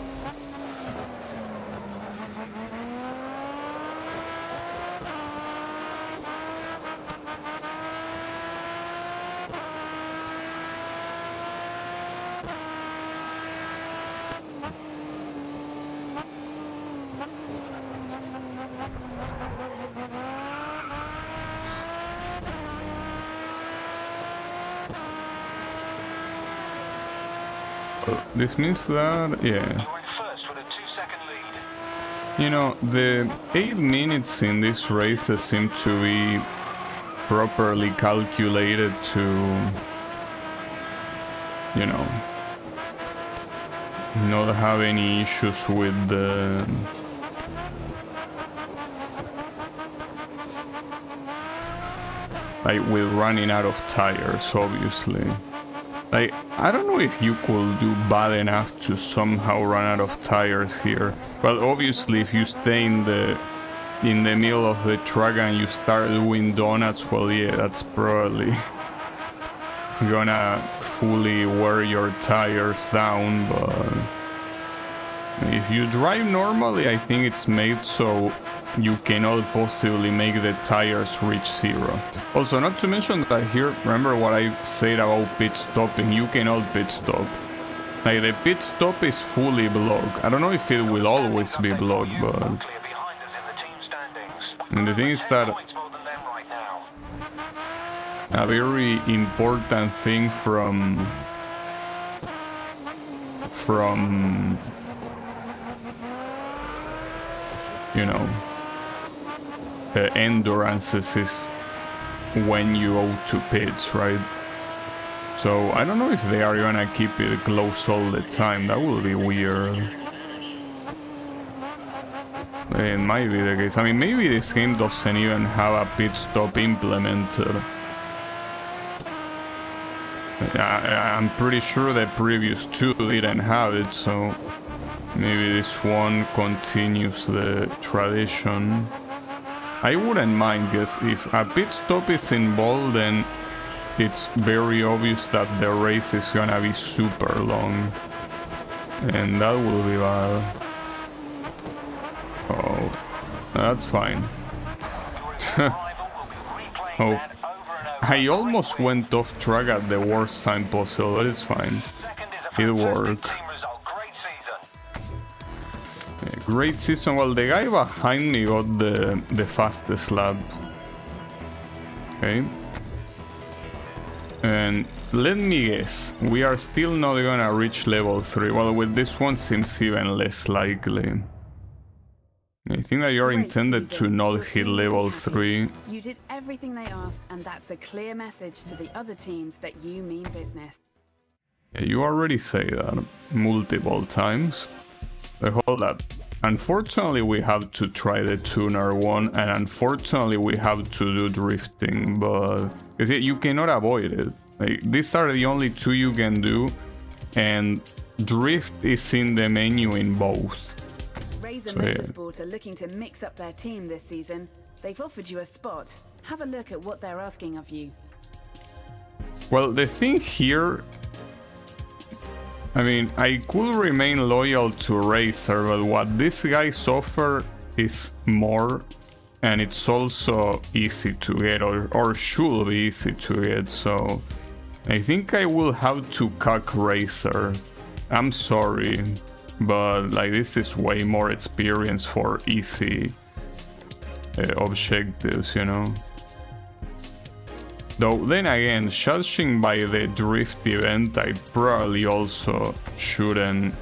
Well, this means that, yeah. You went first with a 2-second lead. You know, the 8 minutes in this race seem to be properly calculated to, you know, not have any issues with the like with running out of tires, obviously. Like, I don't know if you could do bad enough to somehow run out of tires here. Well, obviously if you stay in the middle of the track and you start doing donuts, well, yeah, that's probably gonna fully wear your tires down, but if you drive normally, I think it's made so you cannot possibly make the tires reach zero. Also, not to mention that here, remember what I said about pit stopping, you cannot pit stop. Like, the pit stop is fully blocked. I don't know if it will always be blocked, but... And the thing is that a very important thing from you know, endurances is when you go to pits, right? So I don't know if they are gonna keep it close all the time. That will be weird. It might be the case. I mean, maybe this game doesn't even have a pit stop implemented. I'm pretty sure the previous two didn't have it, so maybe this one continues the tradition. I wouldn't mind, because if a pit stop is involved, then it's very obvious that the race is gonna be super long. And that will be bad. Oh, that's fine. Oh, I almost went off track at the worst time possible, but it's fine. It worked. Yeah, great season. Well, the guy behind me got the fastest lap. Okay. And let me guess, we are still not gonna reach level 3. Well, with this one seems even less likely. I think that you're intended to not hit level 3. You did everything they asked, and that's a clear message to the other teams that you mean business. Yeah, you already say that multiple times. But hold up. Unfortunately, we have to try the tuner one, and unfortunately, we have to do drifting, but you cannot avoid it. Like, these are the only two you can do, and drift is in the menu in both. Razor Motorsport are looking to mix up their team this season. They've offered you a spot. Have a look at what they're asking of you. Well, the thing here, I mean, I could remain loyal to Racer, but what these guys offer is more, and it's also easy to get, or should be easy to get, so I think I will have to cuck Racer. I'm sorry, but like, this is way more experience for easy objectives, you know. Though then again, judging by the drift event, I probably also shouldn't,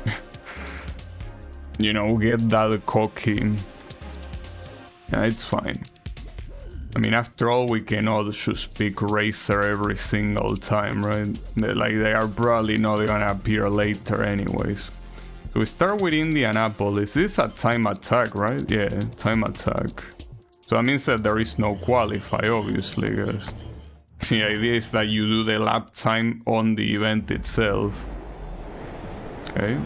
you know, get that cocky. Yeah, it's fine. I mean, after all, we cannot just pick Racer every single time, right? Like, they are probably not gonna appear later anyways. So we start with Indianapolis. This is a time attack, right? Yeah, time attack. So that means that there is no qualify, obviously, guys. The idea is that you do the lap time on the event itself. Okay.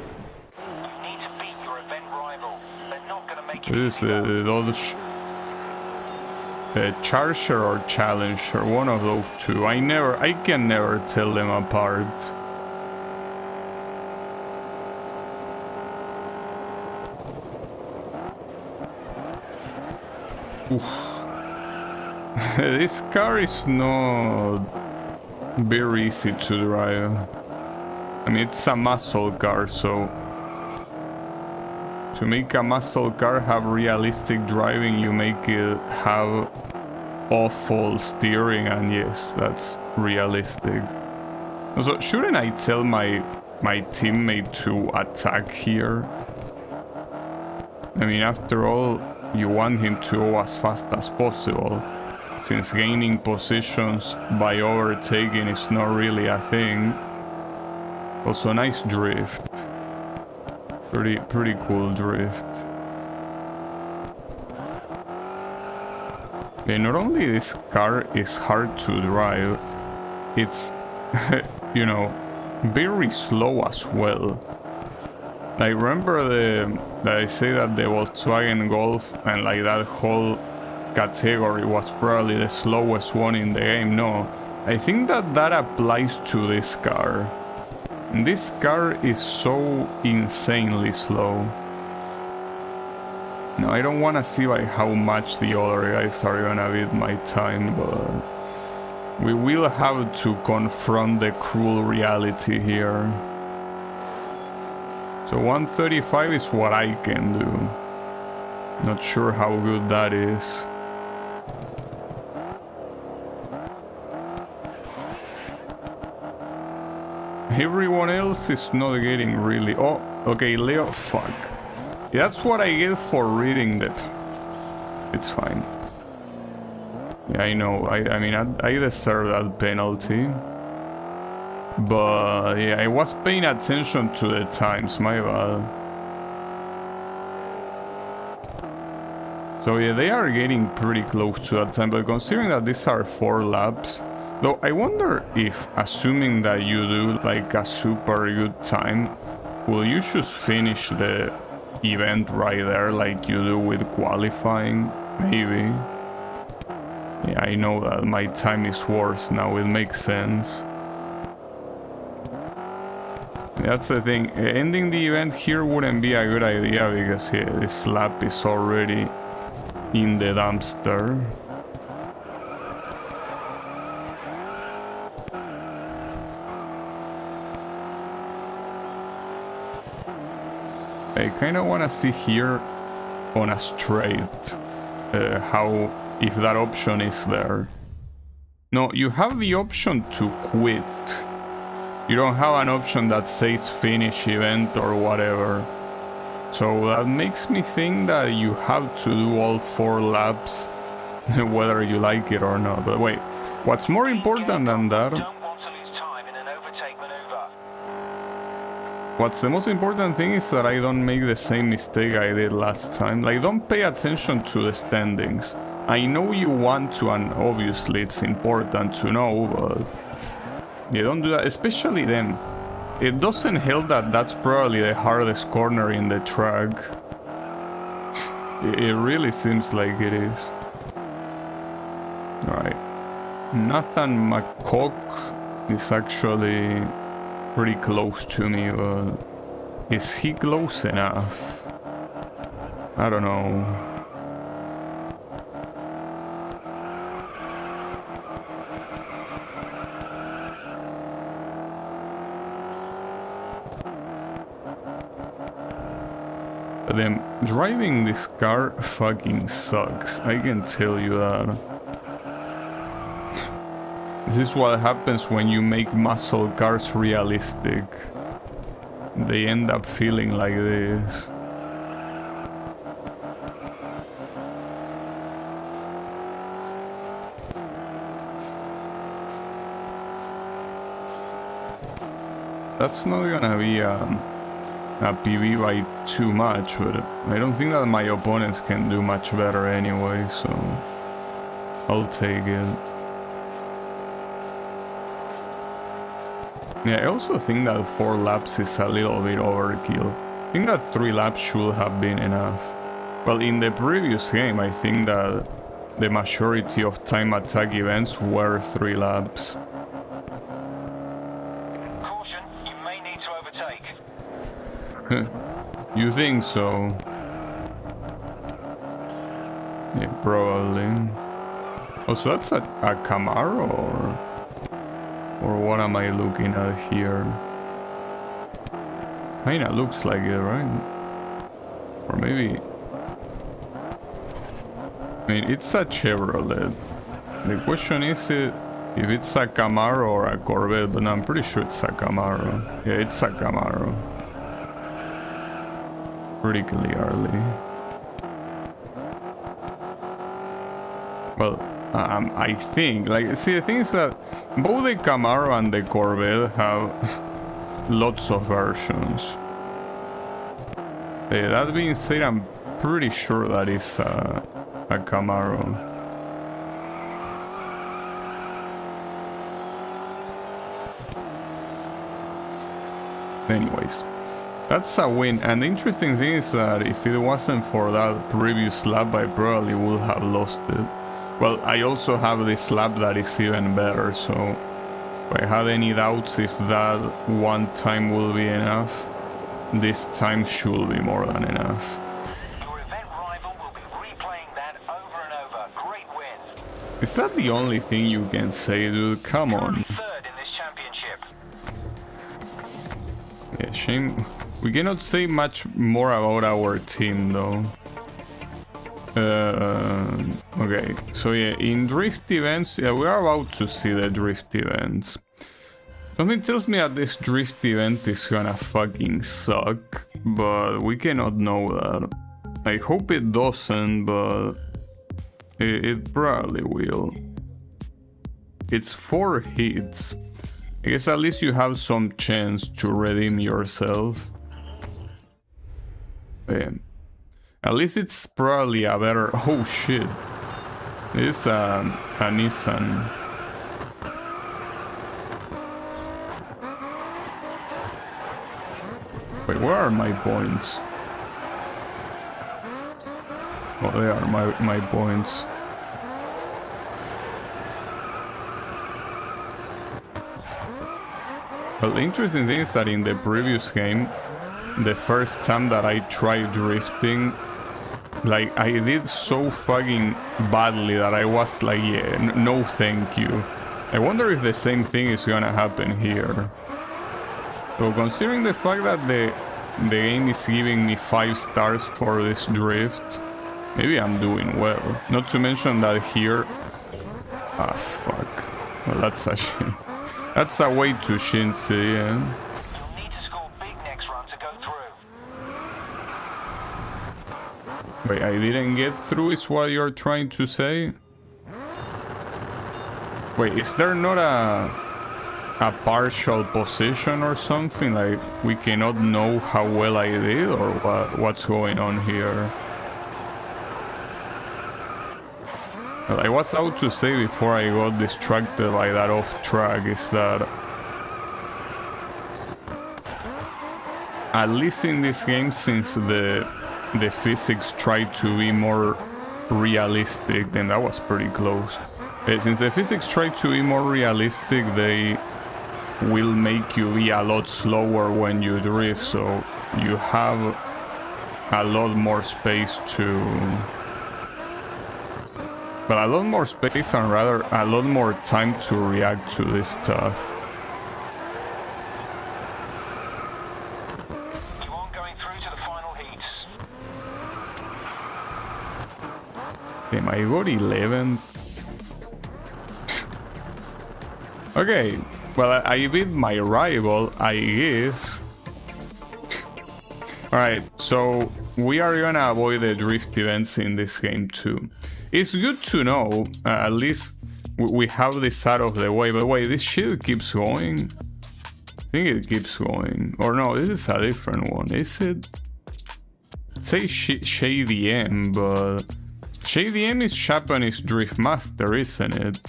This is the Dodge Charger or Challenger, one of those two. I can never tell them apart. Oof. This car is not very easy to drive. I mean, it's a muscle car, so to make a muscle car have realistic driving, you make it have awful steering, and yes, that's realistic. So shouldn't I tell my my teammate to attack here. I mean, after all, you want him to go as fast as possible, since gaining positions by overtaking is not really a thing. Also, nice drift. Pretty cool drift. Okay, not only this car is hard to drive, it's, you know, very slow as well. I remember that I say that the Volkswagen Golf and like that whole category was probably the slowest one in the game. No, I think that applies to this car. This car is so insanely slow. No, I don't want to see like how much the other guys are gonna beat my time, but we will have to confront the cruel reality here. So 135 is what I can do. Not sure how good that is. Everyone else is not getting really... Oh, okay, Leo, fuck. That's what I get for reading that. It's fine. Yeah, I know. I mean, I deserve that penalty. But yeah, I was paying attention to the times, my bad. So yeah, they are getting pretty close to that time, but considering that these are 4 laps, though I wonder if, assuming that you do like a super good time, will you just finish the event right there like you do with qualifying? Maybe. Yeah, I know that my time is worse now, it makes sense. That's the thing, ending the event here wouldn't be a good idea because yeah, this lap is already in the dumpster. I kind of want to see here on a straight how, if that option is there. No, you have the option to quit. You don't have an option that says finish event or whatever. So that makes me think that you have to do all 4 laps, whether you like it or not. But wait, what's more important than that? What's the most important thing is that I don't make the same mistake I did last time. Like, don't pay attention to the standings. I know you want to, and obviously it's important to know, but you don't do that, especially them. It doesn't help that that's probably the hardest corner in the track. It really seems like it is. Alright. Nathan McCock is actually pretty close to me, but is he close enough? I don't know. But then, driving this car fucking sucks, I can tell you that. This is what happens when you make muscle cars realistic. They end up feeling like this. That's not gonna be a PB by too much, but I don't think that my opponents can do much better anyway, so I'll take it. Yeah, I also think that 4 laps is a little bit overkill. I think that 3 laps should have been enough. Well, in the previous game, I think that the majority of time attack events were 3 laps. Caution, you may need to overtake. You think so? Yeah, probably. Oh, so that's a Camaro, or what am I looking at here? Kinda looks like it, right? Or maybe... I mean, it's a Chevrolet. The question is, if it's a Camaro or a Corvette, but no, I'm pretty sure it's a Camaro. Yeah, it's a Camaro. Pretty clearly. Well, I think, like, see, the thing is that both the Camaro and the Corvette have lots of versions. That being said, I'm pretty sure that is a Camaro. Anyways, that's a win, and the interesting thing is that if it wasn't for that previous lap, I probably would have lost it. Well, I also have this lap that is even better, so if I had any doubts if that one time will be enough, this time should be more than enough. Your event rival will be replaying that over and over. Great win. Is that the only thing you can say, dude? Come on. Third in this championship. Yeah, shame. We cannot say much more about our team, though. Okay, so yeah, in drift events, yeah, we are about to see the drift events. Something tells me that this drift event is gonna fucking suck, but we cannot know that. I hope it doesn't, but it probably will. It's 4 hits. I guess at least you have some chance to redeem yourself. Yeah. At least it's probably a better... Oh shit. It's a Nissan. Wait, where are my points? Oh, they are my points. Well, the interesting thing is that in the previous game, the first time that I tried drifting, like, I did so fucking badly that I was like, yeah, no thank you. I wonder if the same thing is gonna happen here. So considering the fact that the game is giving me 5 stars for this drift, maybe I'm doing well. Not to mention that here... Ah, fuck. Well, that's a shame. That's a way too chintzy, yeah. You'll need to score big next run to go through. Wait, I didn't get through is what you're trying to say? Wait, is there not a partial position or something? Like, we cannot know how well I did, or what's going on here? Well, I was out to say before I got distracted by that off track is that at least in this game, since the physics try to be more realistic, then that was pretty close. Since the physics try to be more realistic, they will make you be a lot slower when you drift, so you have a lot more space to... But a lot more space and rather a lot more time to react to this stuff. You aren't going through to the final heats. Damn, I got 11. Okay, well, I beat my rival, I guess. Alright, so we are gonna avoid the drift events in this game too. It's good to know, at least we have this out of the way. But wait, this shit keeps going? I think it keeps going. Or no, this is a different one, is it? Say Shady M, but... Shady M is Japanese Drift Master, isn't it?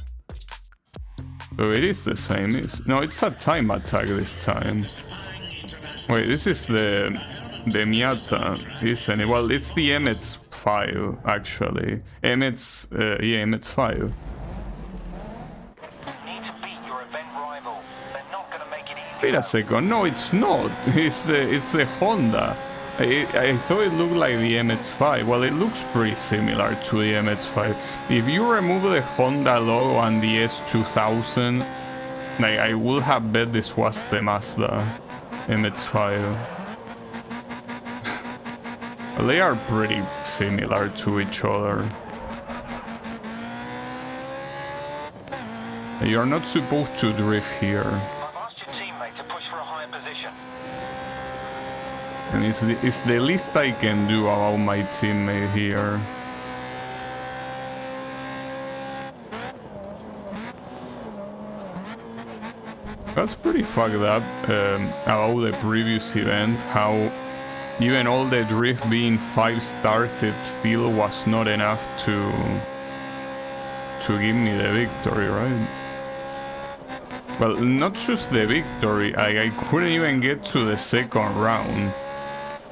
So it is the same. No, it's a time attack this time. Wait, this is the Miata, isn't it? Well, it's the MX-5, actually. Yeah, MX-5. You need to beat your event rival. They're not going to make it easy. Wait a second. No, it's not. It's the Honda. I thought it looked like the MX-5. Well, it looks pretty similar to the MX-5. If you remove the Honda logo and the S2000, like, I would have bet this was the Mazda MX-5. Well, they are pretty similar to each other. You're not supposed to drift here. I've asked your teammate to push for a higher position. And it's the least I can do about my teammate here. That's pretty fucked up about the previous event, how even all the drift being 5 stars, it still was not enough to give me the victory, right? Well, not just the victory, I couldn't even get to the second round.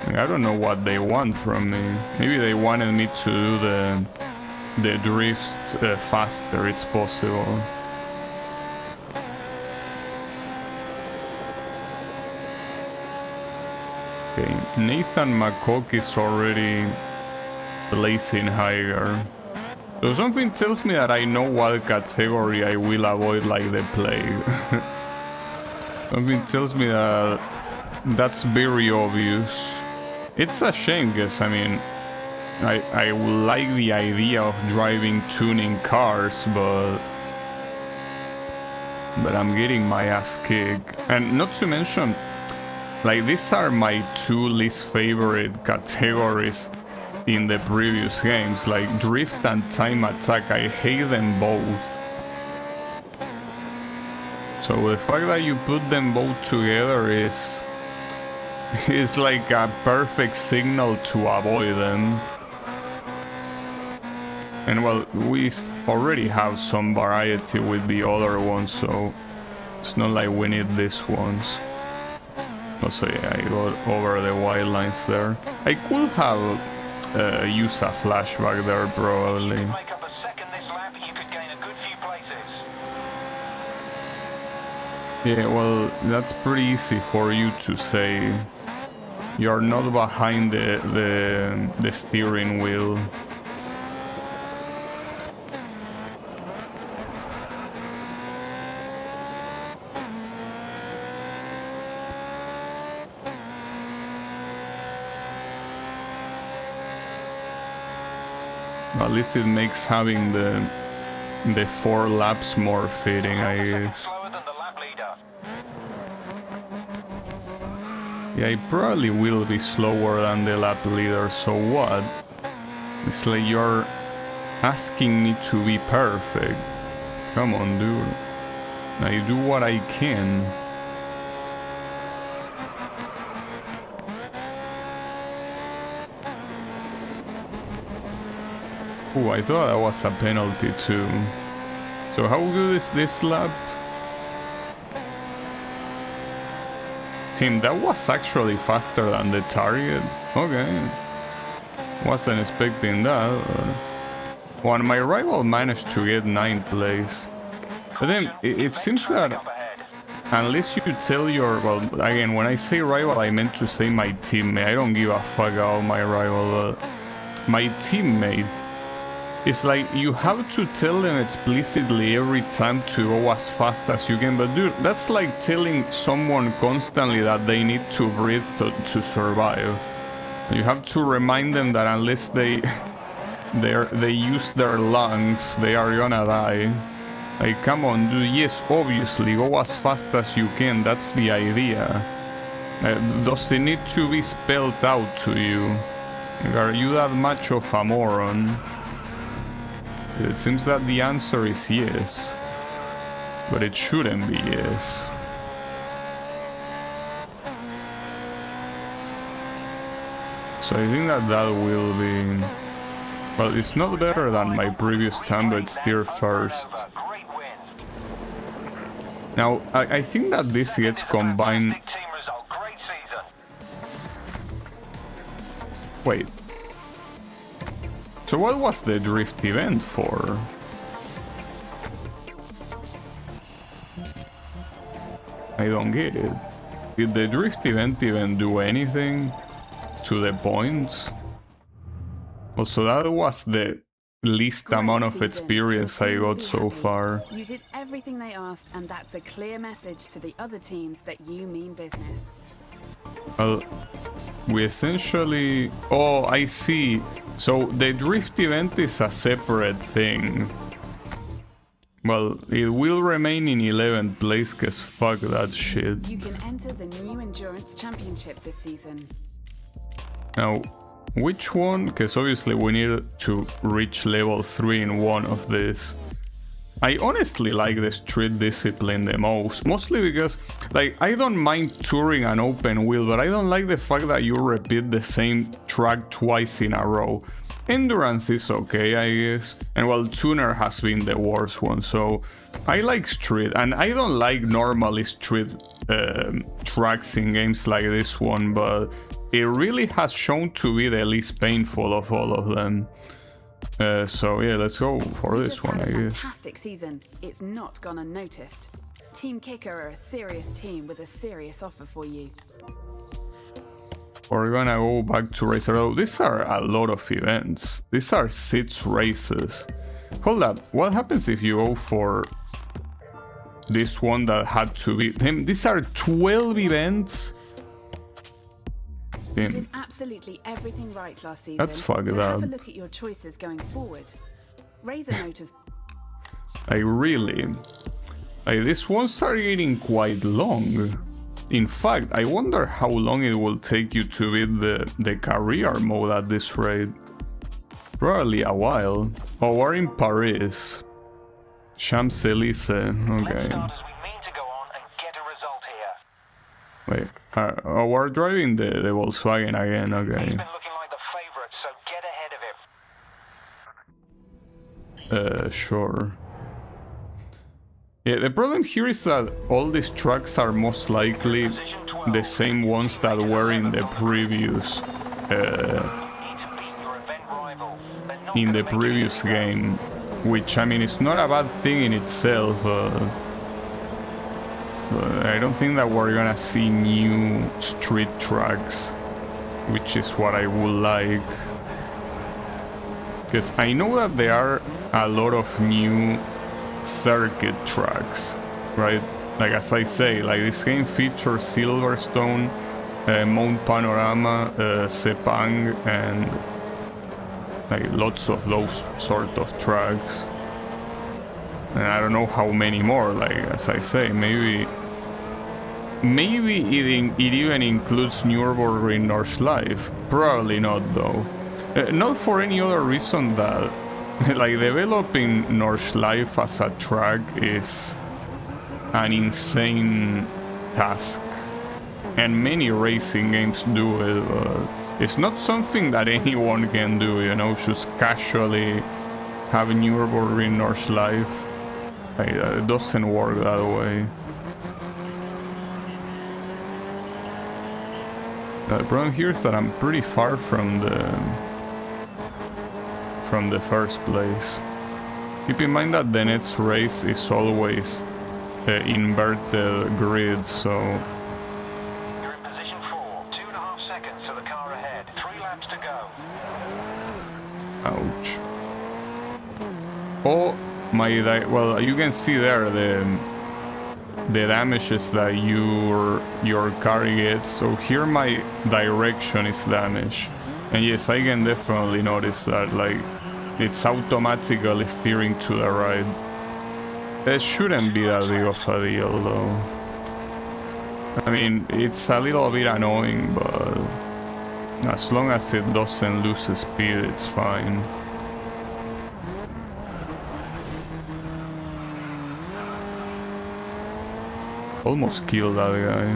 I don't know what they want from me. Maybe they wanted me to do the drifts faster, it's possible. Okay, Nathan McCock is already placing higher. So something tells me that I know what category I will avoid like the plague. Something tells me that that's very obvious. It's a shame, because I mean, I would like the idea of driving tuning cars, but I'm getting my ass kicked. And not to mention, like, these are my 2 least favorite categories in the previous games, like drift and time attack. I hate them both. So the fact that you put them both together is like a perfect signal to avoid them. And well, we already have some variety with the other ones, so it's not like we need these ones. Also, yeah, I got over the white lines there. I could have used a flashback there, probably. Make up a second this lap, you could gain a good few places. Yeah, well, that's pretty easy for you to say. You're not behind the steering wheel. At least it makes having the 4 laps more fitting, I guess. Slower than the lap leader. Yeah, I probably will be slower than the lap leader, so what? It's like you're asking me to be perfect. Come on, dude. I do what I can. Oh, I thought that was a penalty too. So how good is this lap? Team, that was actually faster than the target. Okay. Wasn't expecting that. When my rival managed to get 9th place. But then it seems that unless you tell your, well, again, when I say rival, I meant to say my teammate. I don't give a fuck about my rival, but my teammate. It's like you have to tell them explicitly every time to go as fast as you can, but dude, that's like telling someone constantly that they need to breathe to survive. You have to remind them that unless they use their lungs, they are gonna die. Like, come on, dude, yes, obviously, go as fast as you can, that's the idea. Does it need to be spelled out to you? Like, are you that much of a moron? It seems that the answer is yes, but it shouldn't be yes. So I think that will be... Well, it's not better than my previous time, but it's still first. Now, I think that this gets combined... Wait. So what was the drift event for? I don't get it. Did the drift event even do anything to the points? Also, that was the least amount of experience I got so far. You did everything they asked, and that's a clear message to the other teams that you mean business. Well, we essentially... Oh, I see. So the drift event is a separate thing. Well, it will remain in 11th place, cause fuck that shit. You can enter the new Endurance Championship this season. Now, which one? Because obviously we need to reach level 3 in one of these. I honestly like the street discipline the most, mostly because, like, I don't mind touring an open wheel, but I don't like the fact that you repeat the same track twice in a row. Endurance is okay, I guess, and well, tuner has been the worst one, so I like street, and I don't like normally street tracks in games like this one, but it really has shown to be the least painful of all of them. So yeah, let's go for this one, I guess. Fantastic season. It's not gone unnoticed. Team Kicker are a serious team with a serious offer for you. We're gonna go back to Racer. Oh, these are a lot of events. These are 6 races. Hold up, what happens if you go for this one that had to be... These are 12 events? You did absolutely everything right last season. That's fucked so up. have a look at your choices going forward. Razor Motors. These ones are getting quite long. In fact, I wonder how long it will take you to beat the career mode at this rate. Probably a while. Oh, we're in Paris. Champs-Élysées, okay. Wait, we're driving the Volkswagen again, okay. He's been looking like the favorite, so get ahead of him. Sure. Yeah, the problem here is that all these trucks are most likely the same ones that were in the previous game, which I mean is not a bad thing in itself. But I don't think that we're gonna see new street tracks, which is what I would like. Because I know that there are a lot of new circuit tracks, right? Like as I say, like this game features Silverstone, Mount Panorama, Sepang, and like lots of those sort of tracks. And I don't know how many more, like as I say, maybe it even includes Nürburgring Nordschleife. Probably not though. Not for any other reason that like developing Nordschleife as a track is an insane task, and many racing games do it, but it's not something that anyone can do, you know, just casually have Nürburgring Nordschleife. Like, it doesn't work that way. The problem here is that I'm pretty far from the first place. Keep in mind that the next race is always inverted grid, so... You're in position 4, 2.5 seconds to the car ahead, 3 laps to go. Ouch. Oh my... well, you can see there the damages that your car gets. So here my direction is damaged. And yes, I can definitely notice that, like, it's automatically steering to the right. It shouldn't be that big of a deal, though. I mean, it's a little bit annoying, but as long as it doesn't lose speed, it's fine. Almost killed that guy.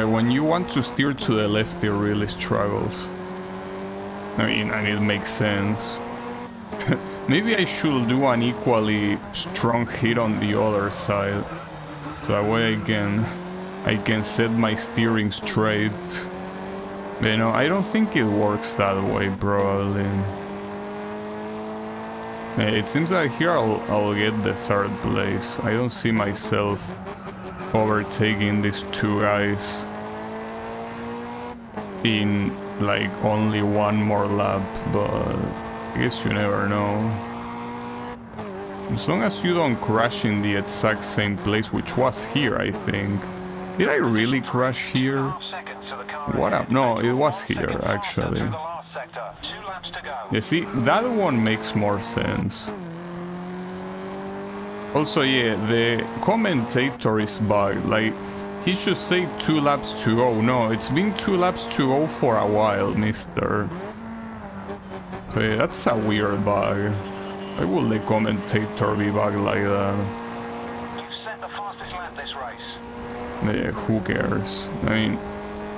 When you want to steer to the left, it really struggles. I mean, and it makes sense. Maybe I should do an equally strong hit on the other side, so that way I can set my steering straight. But, you know, I don't think it works that way, probably. It seems like here I'll get the 3rd place. I don't see myself overtaking these 2 guys in like only 1 more lap, but I guess you never know. As long as you don't crash in the exact same place, which was here, I think. Did I really crash here? What up? No, it was here, actually. You see, that one makes more sense. Also, yeah, the commentator is bugged. Like, he should say 2 laps to go. No, it's been 2 laps to go for a while, mister. So yeah, that's a weird bug. Why would the commentator be bugged like that? You've set the fastest lap this race. Yeah, who cares? I mean,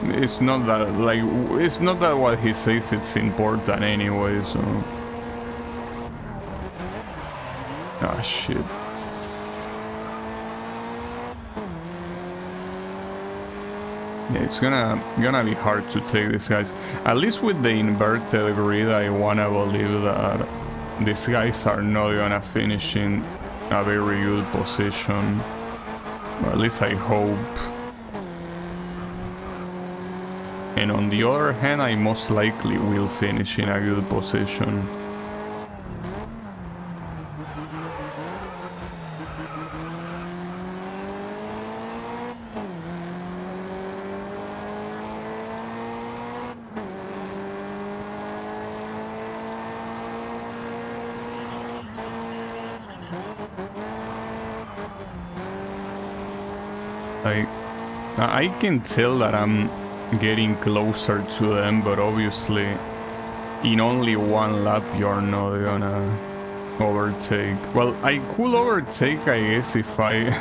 it's not that, like, it's not that what he says it's important anyway, so... Ah, shit. Yeah, it's gonna be hard to take these guys. At least with the inverted grid, I wanna believe that these guys are not gonna finish in a very good position. Or at least I hope. And on the other hand, I most likely will finish in a good position. I can tell that I'm getting closer to them, but obviously in only 1 lap you're not gonna overtake. Well, I could overtake, I guess, if I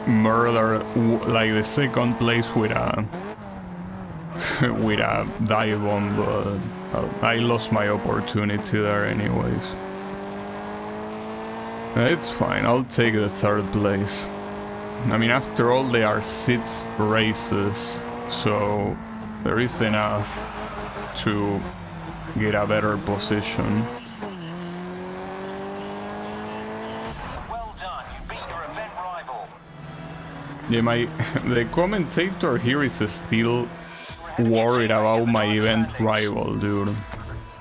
murder like the 2nd place with a with a dive bomb, but I lost my opportunity there anyways. It's fine, I'll take the 3rd place. I mean, after all, they are 6 races, so there is enough to get a better position. Well done, you beat your event rival. Yeah, the commentator here is still worried about my event rival, dude.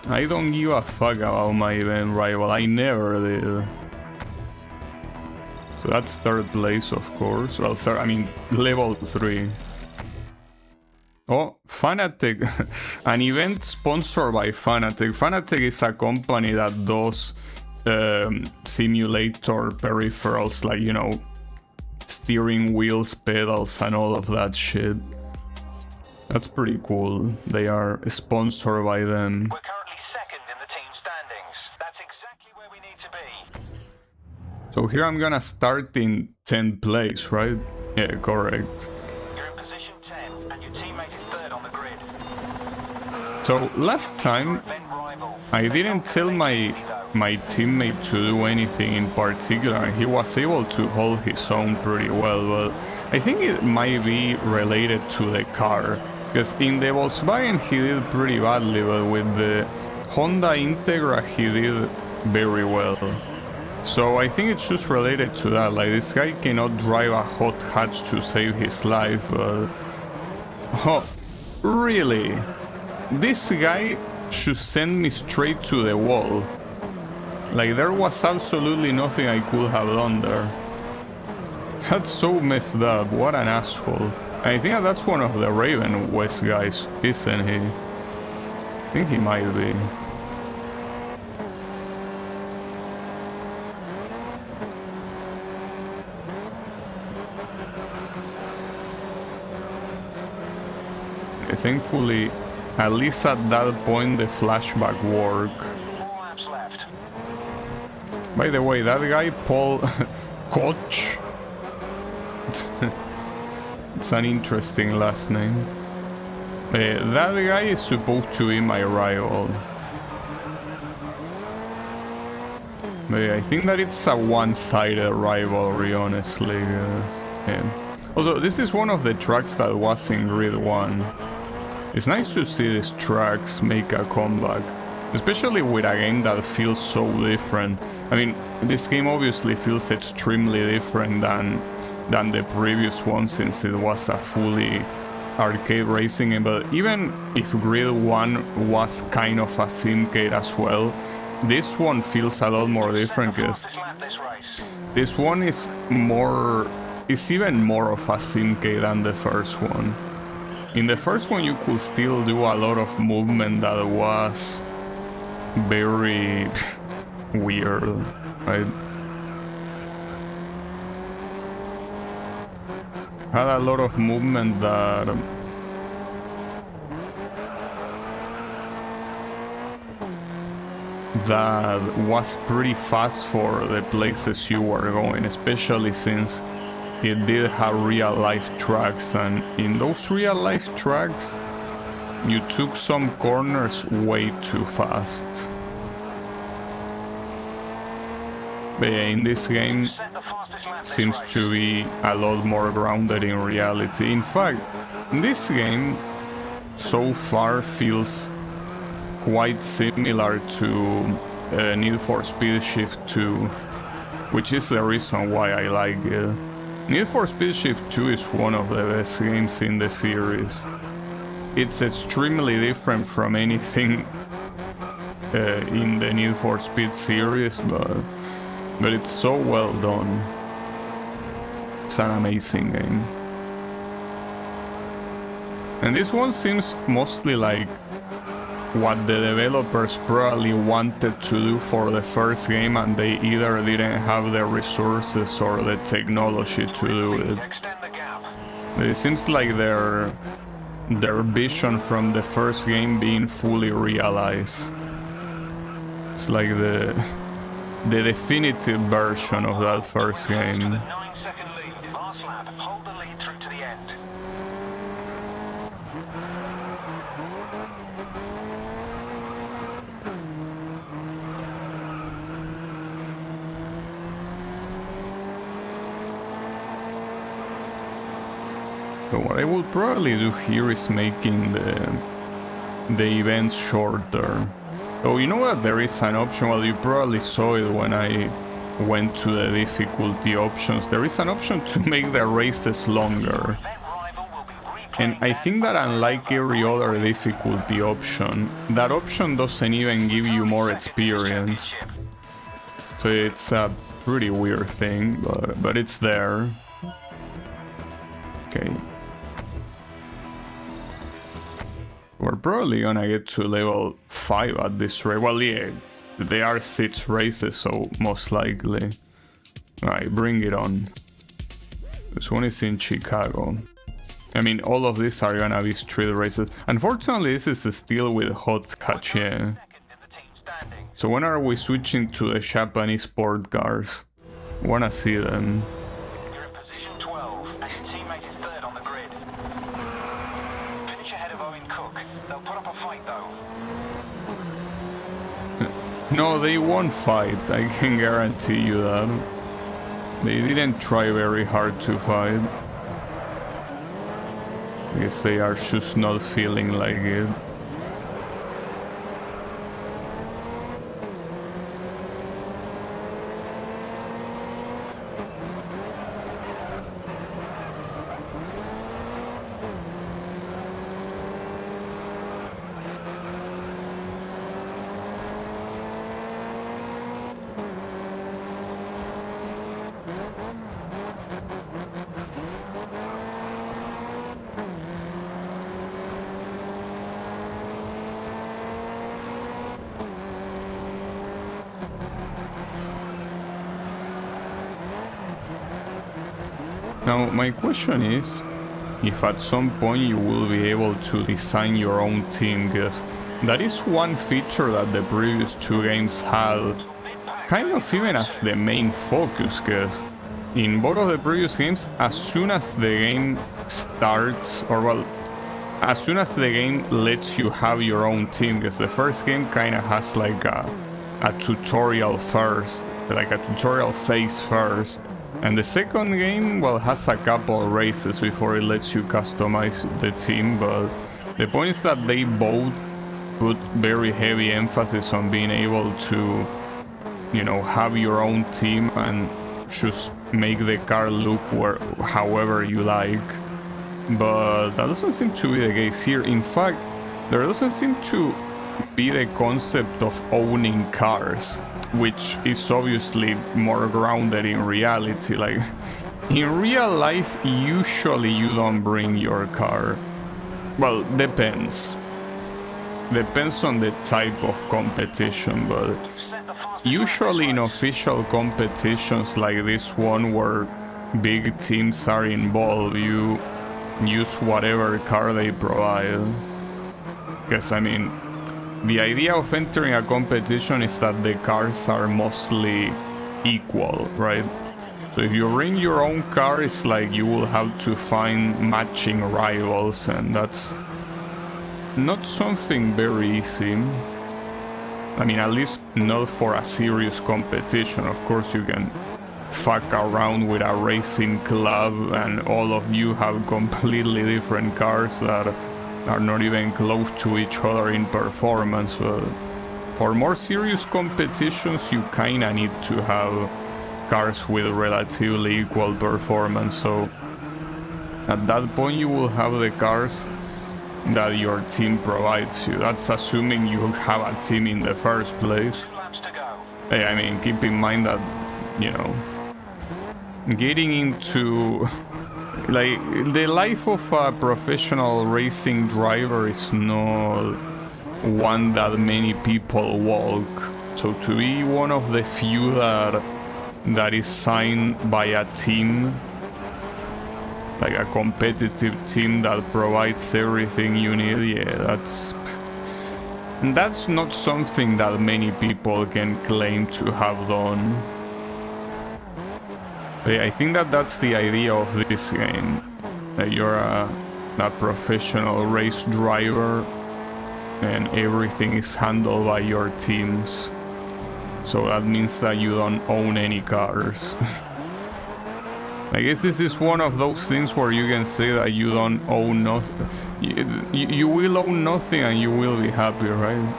I don't give a fuck about my event rival, I never did. So that's 3rd place, of course. Well, I mean, level 3. Oh, Fanatec. An event sponsored by Fanatec. Fanatec is a company that does simulator peripherals, like, you know, steering wheels, pedals, and all of that shit. That's pretty cool. They are sponsored by them. We're currently 2nd in the team standings. That's exactly where we need to be. So here I'm gonna start in 10th place, right? Yeah, correct. You're in position 10, and your teammate is 3rd on the grid. So last time Event rival. I didn't tell my teammate to do anything in particular, and he was able to hold his own pretty well, but I think it might be related to the car, because in the Volkswagen he did pretty badly, but with the Honda Integra he did very well. So I think it's just related to that, like this guy cannot drive a hot hatch to save his life, but... Oh, really? This guy should send me straight to the wall. Like, there was absolutely nothing I could have done there. That's so messed up, what an asshole. And I think that's one of the Raven West guys, isn't he? I think he might be. Thankfully, at least at that point, the flashback worked. 4 laps left. By the way, that guy, Paul Koch, it's an interesting last name. That guy is supposed to be my rival. But I think that it's a one-sided rivalry, honestly. Yeah. Also, this is one of the tracks that was in Grid 1. It's nice to see these tracks make a comeback, especially with a game that feels so different. I mean, this game obviously feels extremely different than the previous one, since it was a fully arcade racing game, but even if Grid 1 was kind of a simcade as well, this one feels a lot more different, because This one is more... It's even more of a simcade than the first one. In the first one you could still do a lot of movement that was very weird, right? Had a lot of movement that was pretty fast for the places you were going, especially since it did have real-life tracks, and in those real-life tracks you took some corners way too fast. But yeah, in this game it seems to be a lot more grounded in reality. In fact, this game so far feels quite similar to Need for Speed Shift 2, which is the reason why I like it. Need for Speed Shift 2 is one of the best games in the series. It's extremely different from anything in the Need for Speed series, but it's so well done. It's an amazing game. And this one seems mostly like what the developers probably wanted to do for the first game, and they either didn't have the resources or the technology to do it. It seems like their vision from the first game being fully realized. It's like the definitive version of that first game. So what I would probably do here is making the events shorter. Oh, you know what? There is an option. Well, you probably saw it when I went to the difficulty options. There is an option to make the races longer. And I think that unlike every other difficulty option, that option doesn't even give you more experience. So it's a pretty weird thing, but it's there. Okay. We're probably gonna get to level 5 at this rate. Well, yeah, there are 6 races, so most likely. Alright, bring it on. This one is in Chicago. I mean, all of these are gonna be street races. Unfortunately, this is still with hot cache. So when are we switching to the Japanese sport cars? Wanna see them. You're in position 12, and your teammate is third on the grid. Finish ahead of Owen Cook. They'll put up a fight, though. No, they won't fight, I can guarantee you that. They didn't try very hard to fight. I guess they are just not feeling like it. Now, my question is, if at some point you will be able to design your own team, because that is one feature that the previous 2 games had, kind of even as the main focus, because in both of the previous games, as soon as the game starts, or well, as soon as the game lets you have your own team, because the first game kind of has like a tutorial first, like a tutorial phase first. And the second game, well, has a couple races before it lets you customize the team, but the point is that they both put very heavy emphasis on being able to, you know, have your own team and just make the car look however you like. But that doesn't seem to be the case here. In fact, there doesn't seem to be the concept of owning cars, which is obviously more grounded in reality. Like, in real life, usually you don't bring your car. Well, depends. Depends on the type of competition, but usually in official competitions like this one where big teams are involved, you use whatever car they provide. Because, I mean, the idea of entering a competition is that the cars are mostly equal, right? So if you bring your own car, it's like you will have to find matching rivals, and that's not something very easy. I mean, at least not for a serious competition. Of course, you can fuck around with a racing club and all of you have completely different cars that are not even close to each other in performance. But for more serious competitions, you kinda need to have cars with relatively equal performance. So at that point, you will have the cars that your team provides you. That's assuming you have a team in the first place. Hey, I mean, keep in mind that, you know, getting into, like, the life of a professional racing driver is not one that many people walk. So to be one of the few that is signed by a team, like a competitive team that provides everything you need, yeah, that's not something that many people can claim to have done. I think that's the idea of this game. That you're a professional race driver and everything is handled by your teams. So that means that you don't own any cars. I guess this is one of those things where you can say that you don't own nothing. You will own nothing and you will be happy, right?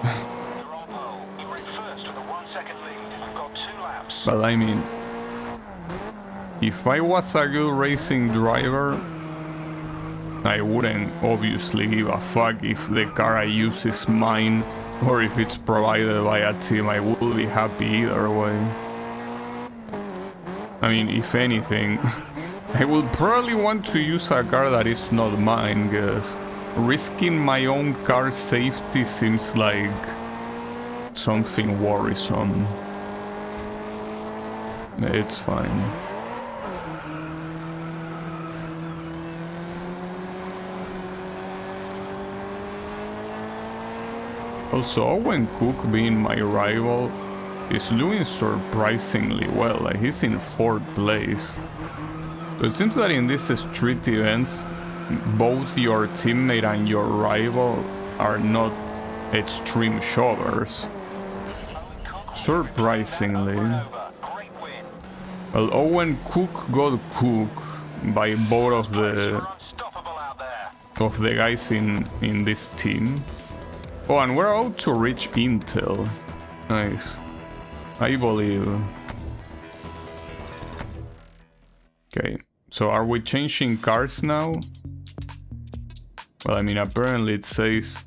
But I mean, if I was a good racing driver, I wouldn't obviously give a fuck if the car I use is mine or if it's provided by a team. I will be happy either way. I mean, if anything, I will probably want to use a car that is not mine, because risking my own car's safety seems like something worrisome. It's fine. Also, Owen Cook, being my rival, is doing surprisingly well. Like, he's in 4th place. So it seems that in these street events, both your teammate and your rival are not extreme shovers. Surprisingly. Well, Owen Cook got cooked by both of the guys in this team. Oh, and we're out to reach Intel. Nice. I believe. Okay, so are we changing cars now? Well, I mean, apparently it says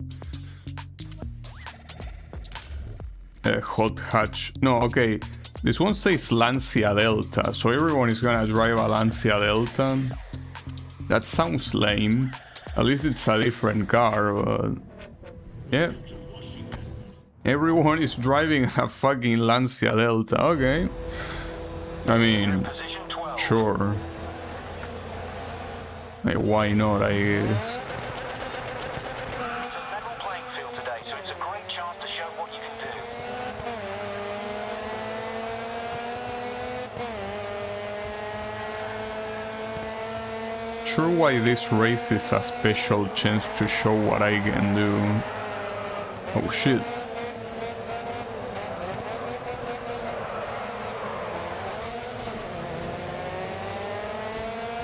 hot hatch. No, okay. This one says Lancia Delta, so everyone is gonna drive a Lancia Delta. That sounds lame. At least it's a different car, but yeah. Everyone is driving a fucking Lancia Delta, okay. I mean, sure. Like, why not, I guess. Sure, why this race is a special chance to show what I can do. Oh shit.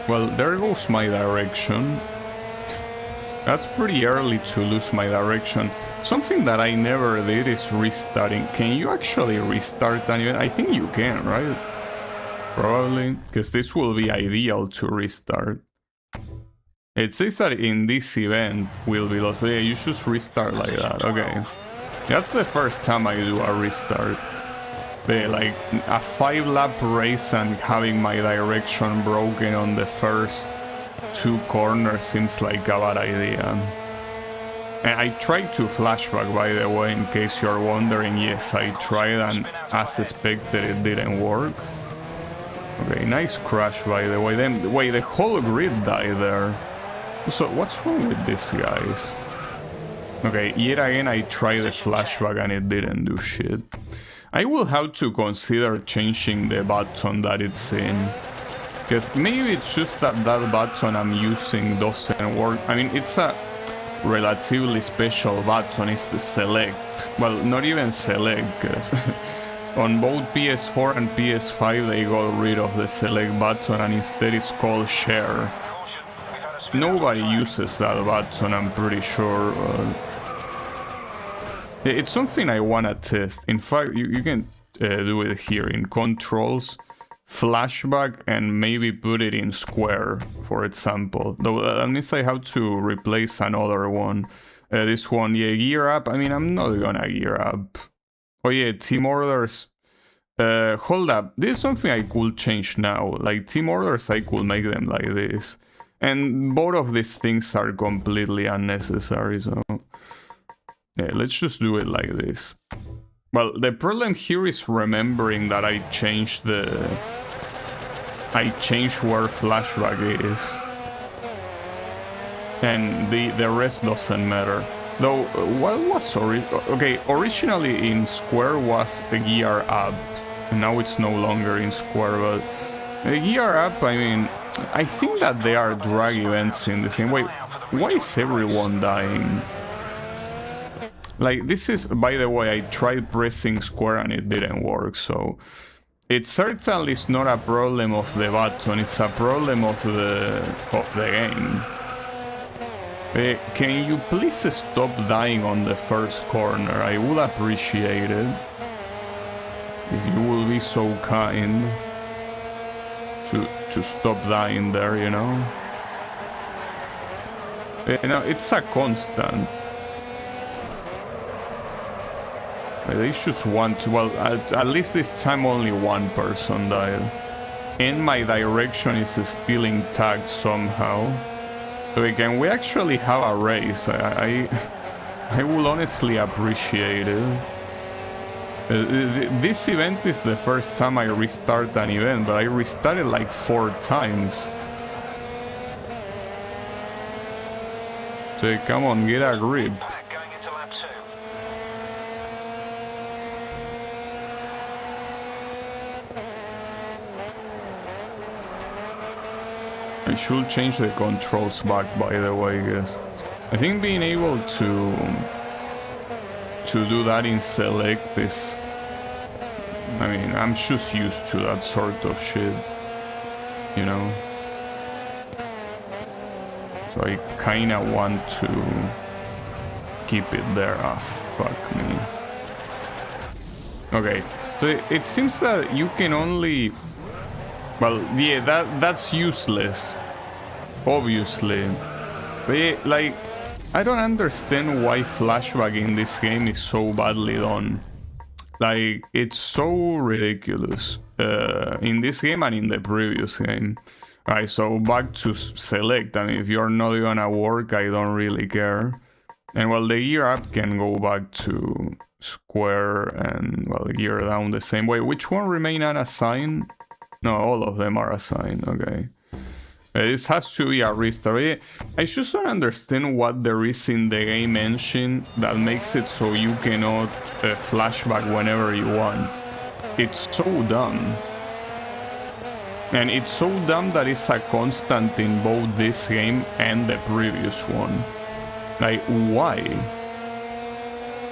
Well, there goes my direction. That's pretty early to lose my direction. Something that I never did is restarting. Can you actually restart an event? I think you can, right? Probably, because this will be ideal to restart. It says that in this event will be lost. But yeah, you should restart like that. Okay. That's the first time I do a restart. Like a 5-lap race and having my direction broken on the first 2 corners seems like a bad idea. And I tried to flashback, by the way, in case you're wondering. Yes, I tried, and as expected it didn't work. Okay, nice crash, by the way. Then, wait, the whole grid died there. So what's wrong with these guys? Okay, yet again I tried the flashback and it didn't do shit. I will have to consider changing the button that it's in. Because maybe it's just that that button I'm using doesn't work. I mean, it's a relatively special button. It's the select. Well, not even select, because on both PS4 and PS5 they got rid of the select button and instead it's called share. Nobody uses that button, I'm pretty sure. It's something I wanna test. In fact, you can do it here in controls, flashback, and maybe put it in square, for example. Though that means I have to replace another one. This one, yeah, gear up. I mean, I'm not gonna gear up. Oh yeah, team orders. Hold up. This is something I could change now. Like team orders, I could make them like this. And both of these things are completely unnecessary, so... yeah, let's just do it like this. Well, the problem here is remembering that I changed where flashback is. And the rest doesn't matter. Though, what was originally in square was a gear up. And now it's no longer in square, but... a gear up, I mean... I think that there are drag events in this game. Wait, why is everyone dying? Like, this is, by the way, I tried pressing square and it didn't work, so... it certainly is not a problem of the button, it's a problem of the game. Can you please stop dying on the first corner? I would appreciate it. If you will be so kind to stop dying there, you know? You know, it's a constant. They just want to, well, at least this time only one person died. And my direction is still intact somehow. So can we actually have a race? I will honestly appreciate it. This event is the first time I restart an event, but I restarted like 4 times. So come on, get a grip. I should change the controls back, by the way, guys. I think being able to do that in select is... I mean, I'm just used to that sort of shit, you know? So I kinda want to keep it there. Ah, fuck me. Okay, so it seems that you can only... well, yeah, that's useless, obviously. But yeah, like, I don't understand why flashback in this game is so badly done. Like, it's so ridiculous in this game and in the previous game. Alright, so back to select. I mean, if you're not gonna work, I don't really care. And well, the gear up can go back to square and, well, gear down the same way. Which one remain unassigned? No, all of them are assigned, okay. This has to be a restart. I just don't understand what there is in the game engine that makes it so you cannot flashback whenever you want. It's so dumb. And it's so dumb that it's a constant in both this game and the previous one. Like, why?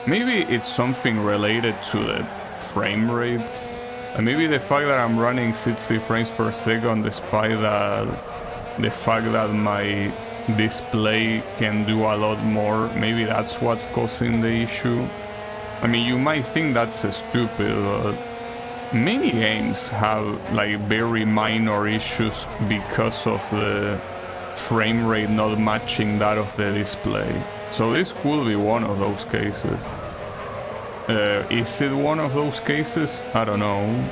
Maybe it's something related to the frame rate. Maybe the fact that I'm running 60 frames per second despite that the fact that my display can do a lot more, maybe that's what's causing the issue. I mean, you might think that's stupid, but many games have like very minor issues because of the frame rate not matching that of the display. So this could be one of those cases. Is it one of those cases? I don't know,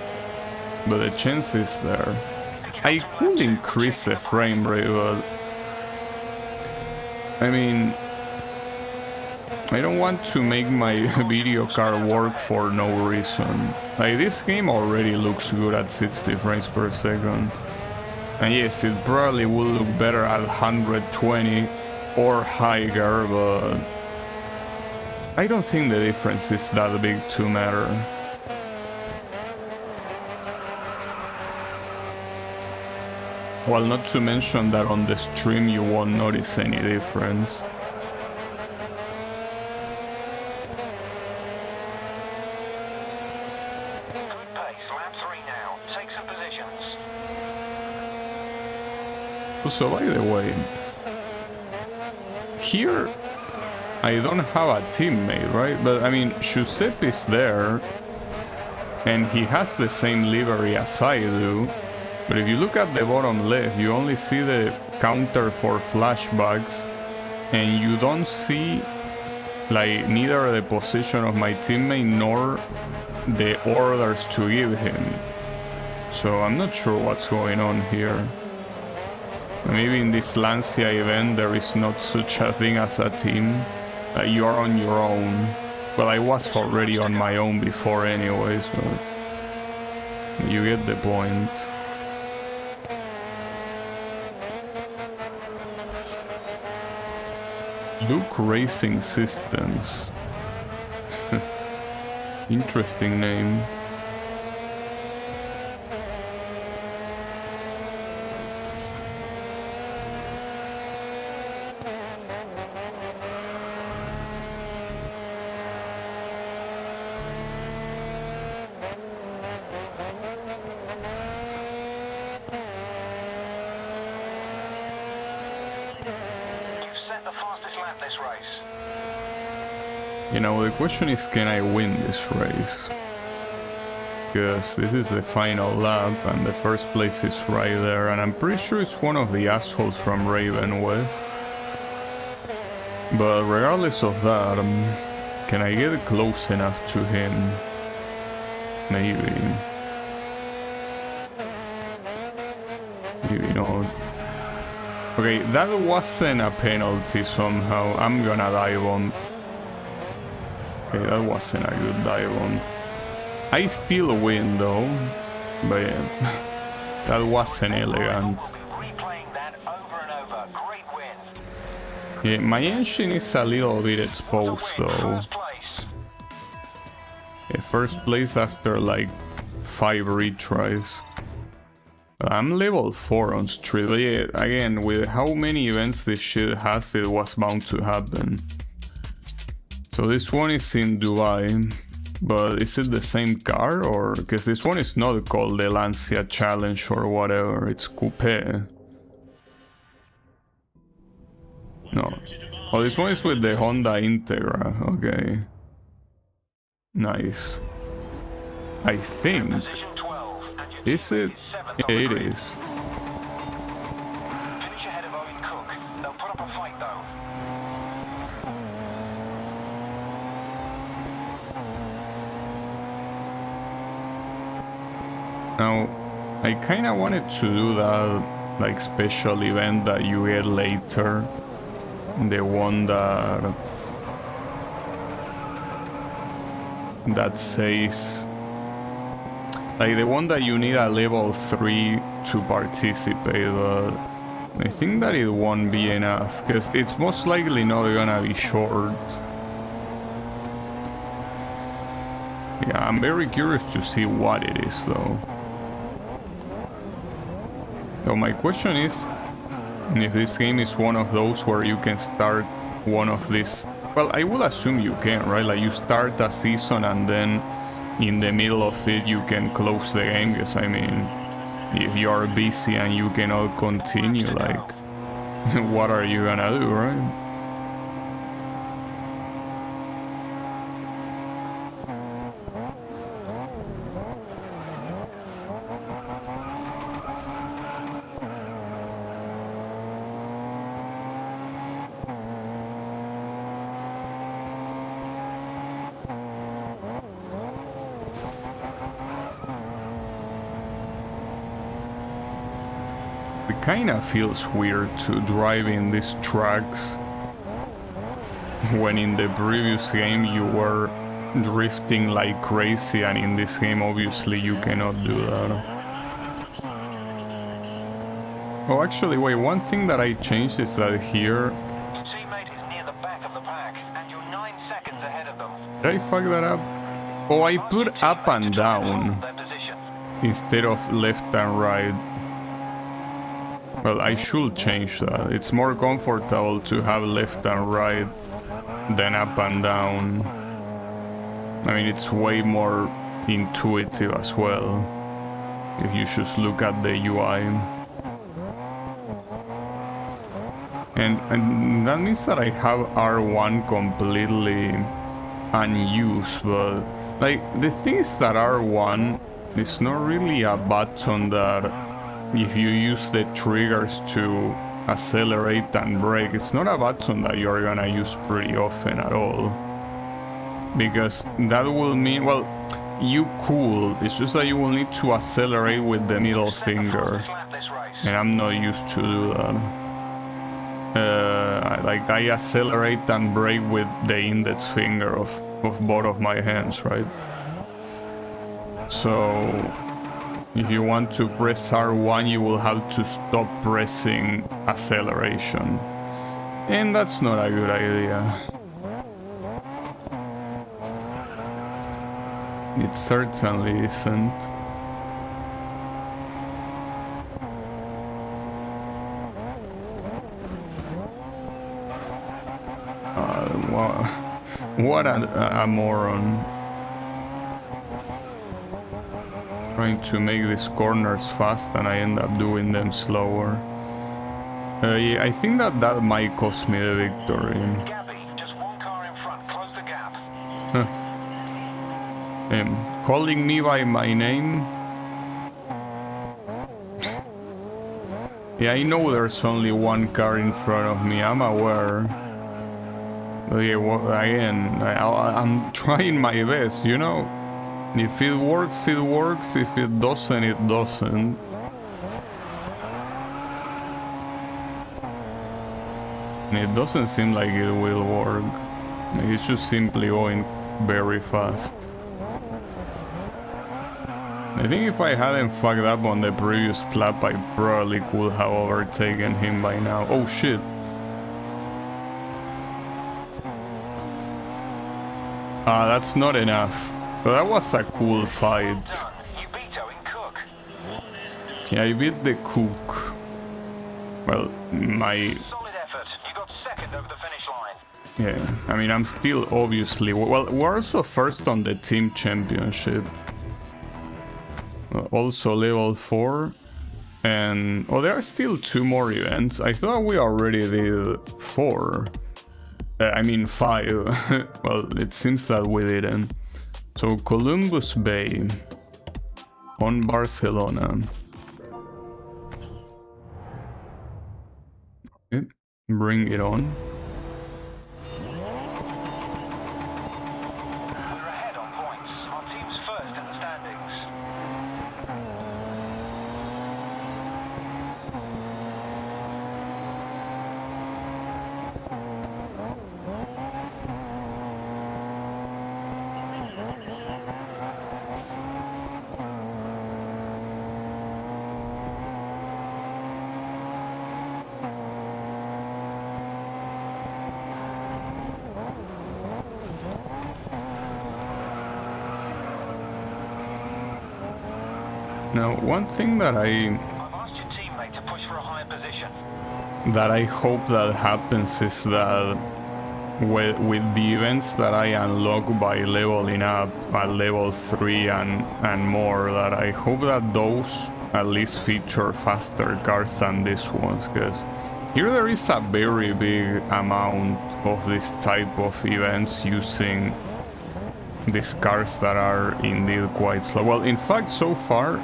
but the chance is there. I could increase the frame rate, but I mean, I don't want to make my video card work for no reason. Like, this game already looks good at 60 frames per second. And yes, it probably will look better at 120 or higher, but I don't think the difference is that big to matter. Well, not to mention that on the stream you won't notice any difference. Good pace, lap 3 now. Take some positions. So, by the way, here I don't have a teammate, right? But I mean, Giuseppe is there, and he has the same livery as I do. But if you look at the bottom left, you only see the counter for flashbacks, and you don't see, like, neither the position of my teammate nor the orders to give him. So I'm not sure what's going on here. Maybe in this Lancia event there is not such a thing as a team. You are on your own. Well, I was already on my own before anyways, but you get the point. Luke Racing Systems. Interesting name. You know, the question is, can I win this race? Because this is the final lap and the first place is right there, and I'm pretty sure it's one of the assholes from Raven West. But regardless of that, can I get close enough to him? Maybe. Maybe not. Okay, that wasn't a penalty somehow. I'm gonna dive on. Okay, that wasn't a good dive on. I still win though, but yeah, that wasn't elegant. Yeah, my engine is a little bit exposed though. Yeah, first place after like 5 retries. I'm level 4 on street, but yeah, again, with how many events this shit has, it was bound to happen. So this one is in Dubai, but is it the same car, or because this one is not called the Lancia Challenge or whatever, it's coupe. No. Oh, this one is with the Honda Integra, okay. Nice. I think. Is it? Yeah, it is. Now, I kinda wanted to do that, like, special event that you get later. The one that says... like, the one that you need a level 3 to participate, but I think that it won't be enough, because it's most likely not gonna be short. Yeah, I'm very curious to see what it is, though. So my question is, if this game is one of those where you can start one of these... Well, I will assume you can, right? Like, you start a season and then in the middle of it you can close the game, because I mean, if you are busy and you cannot continue, like, what are you gonna do, right? It kinda feels weird to drive in these tracks when in the previous game you were drifting like crazy, and in this game obviously you cannot do that. Oh, actually, wait, one thing that I changed is that here... Your teammate is near the back of the pack, and you're 9 seconds ahead of them. Did I fuck that up? Oh, I put up and down Their position. instead of left and right. Well, I should change that. It's more comfortable to have left and right than up and down. I mean, it's way more intuitive as well, if you just look at the UI. And that means that I have R1 completely unused, but like the thing is that R1 is not really a button that if you use the triggers to accelerate and brake, it's not a button that you're gonna use pretty often at all, because that will mean, well, you cool, it's just that you will need to accelerate with the middle finger, and I'm not used to do that. Like I accelerate and brake with the index finger of both of my hands, right? So if you want to press R1, you will have to stop pressing acceleration, and that's not a good idea. It certainly isn't. What a moron. Trying to make these corners fast and I end up doing them slower. Yeah, I think that might cost me the victory. Gabby, just one car in front, close the gap. Calling me by my name? Yeah, I know there's only one car in front of me, I'm aware. Okay, well, again, I'm trying my best, you know? If it works, it works. If it doesn't, it doesn't. It doesn't seem like it will work. It's just simply going very fast. I think if I hadn't fucked up on the previous lap, I probably could have overtaken him by now. Oh shit. That's not enough. But that was a cool fight. You beat Owen Cook. Yeah, I beat the cook. Well, my... Solid effort. You got second over the finish line. Yeah, I mean, I'm still obviously... Well, we're also first on the team championship. Also level 4. And... Oh, there are still 2 more events. I thought we already did 4. I mean 5. Well, it seems that we didn't. So Columbus Bay on Barcelona. Okay, bring it on. We're ahead on points. Our team's first in the standings. Now, one thing that I've asked your teammate to push for a higher position. I hope that happens is that with the events that I unlock by leveling up at level 3 and more, that I hope that those at least feature faster cars than these ones, because here there is a very big amount of this type of events using these cars that are indeed quite slow. Well, in fact, so far,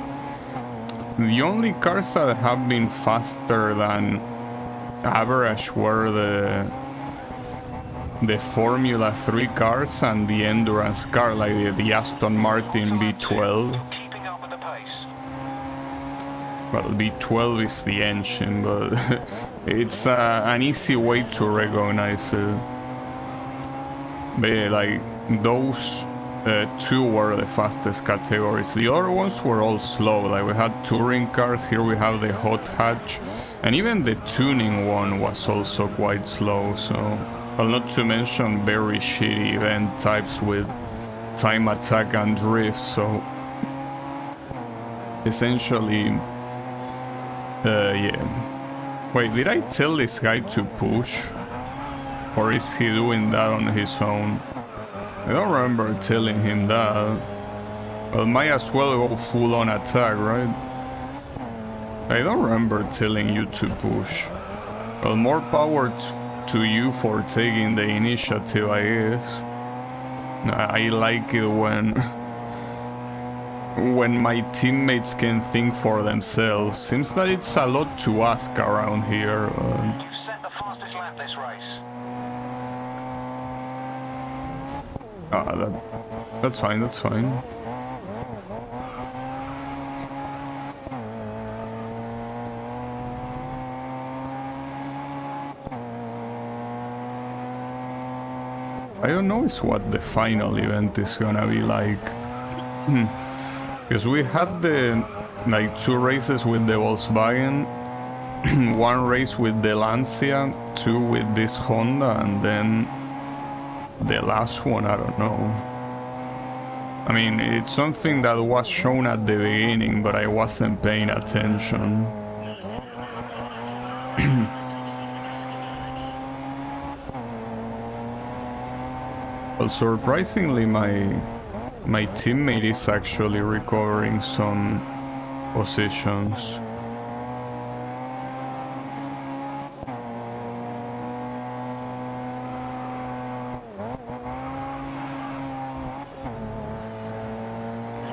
the only cars that have been faster than average were the Formula 3 cars and the endurance car, like the Aston Martin V12. Keeping up with the pace. Well, V12 is the engine, but it's an easy way to recognize it. But, like, those two were the fastest categories. The other ones were all slow. Like, we had touring cars, here we have the hot hatch, and even the tuning one was also quite slow. So, well, not to mention very shitty event types with time attack and drift. So, essentially, yeah. Wait, did I tell this guy to push? Or is he doing that on his own? I don't remember telling him that. Well, might as well go full on attack, right? I don't remember telling you to push. Well, more power to you for taking the initiative, I guess. I like it when my teammates can think for themselves. Seems that it's a lot to ask around here. You set the fastest lap this race. That's fine, that's fine. I don't know what the final event is gonna be like. Because we had the, like, 2 races with the Volkswagen, 1 race with the Lancia, 2 with this Honda, and then the last one, I don't know. I mean, it's something that was shown at the beginning, but I wasn't paying attention. Well, surprisingly, my teammate is actually recovering some positions.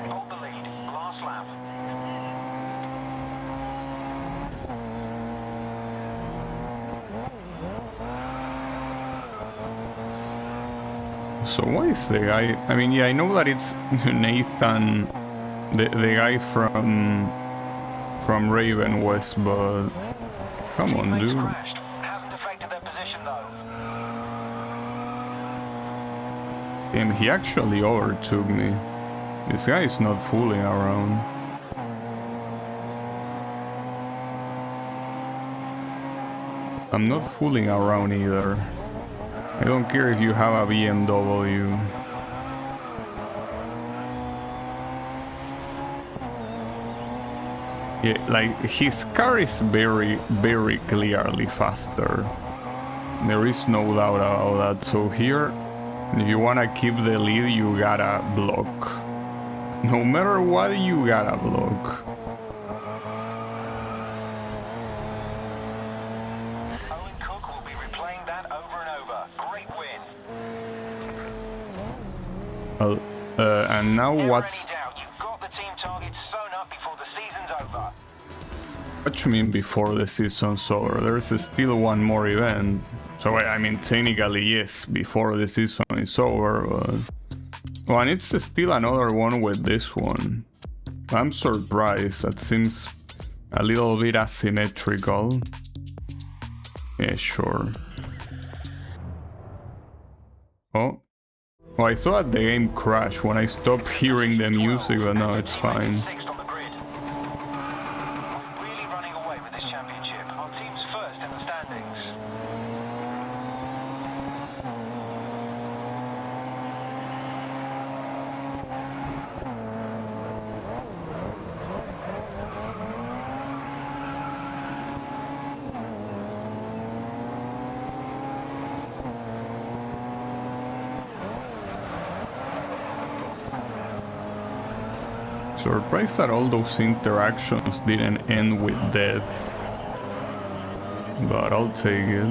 Hold the lead. Last lap. So why is the guy... I mean, yeah, I know that it's Nathan, the guy from Raven West, but come on, dude. Crashed. Hasn't affected their position though. Damn, he actually overtook me. This guy is not fooling around. I'm not fooling around either. I don't care if you have a BMW. Yeah, like, his car is very, very clearly faster. There is no doubt about that. So here, if you wanna keep the lead, you gotta block. No matter what, you gotta block. And now what's... What you mean before the season's over? There's still one more event. So I mean, technically yes, before the season is over, but... Oh, and it's still another one with this one. I'm surprised, that seems a little bit asymmetrical. Yeah, sure. Oh. Oh, I thought the game crashed when I stopped hearing the music, but no, it's fine. Surprised that all those interactions didn't end with death, but I'll take it.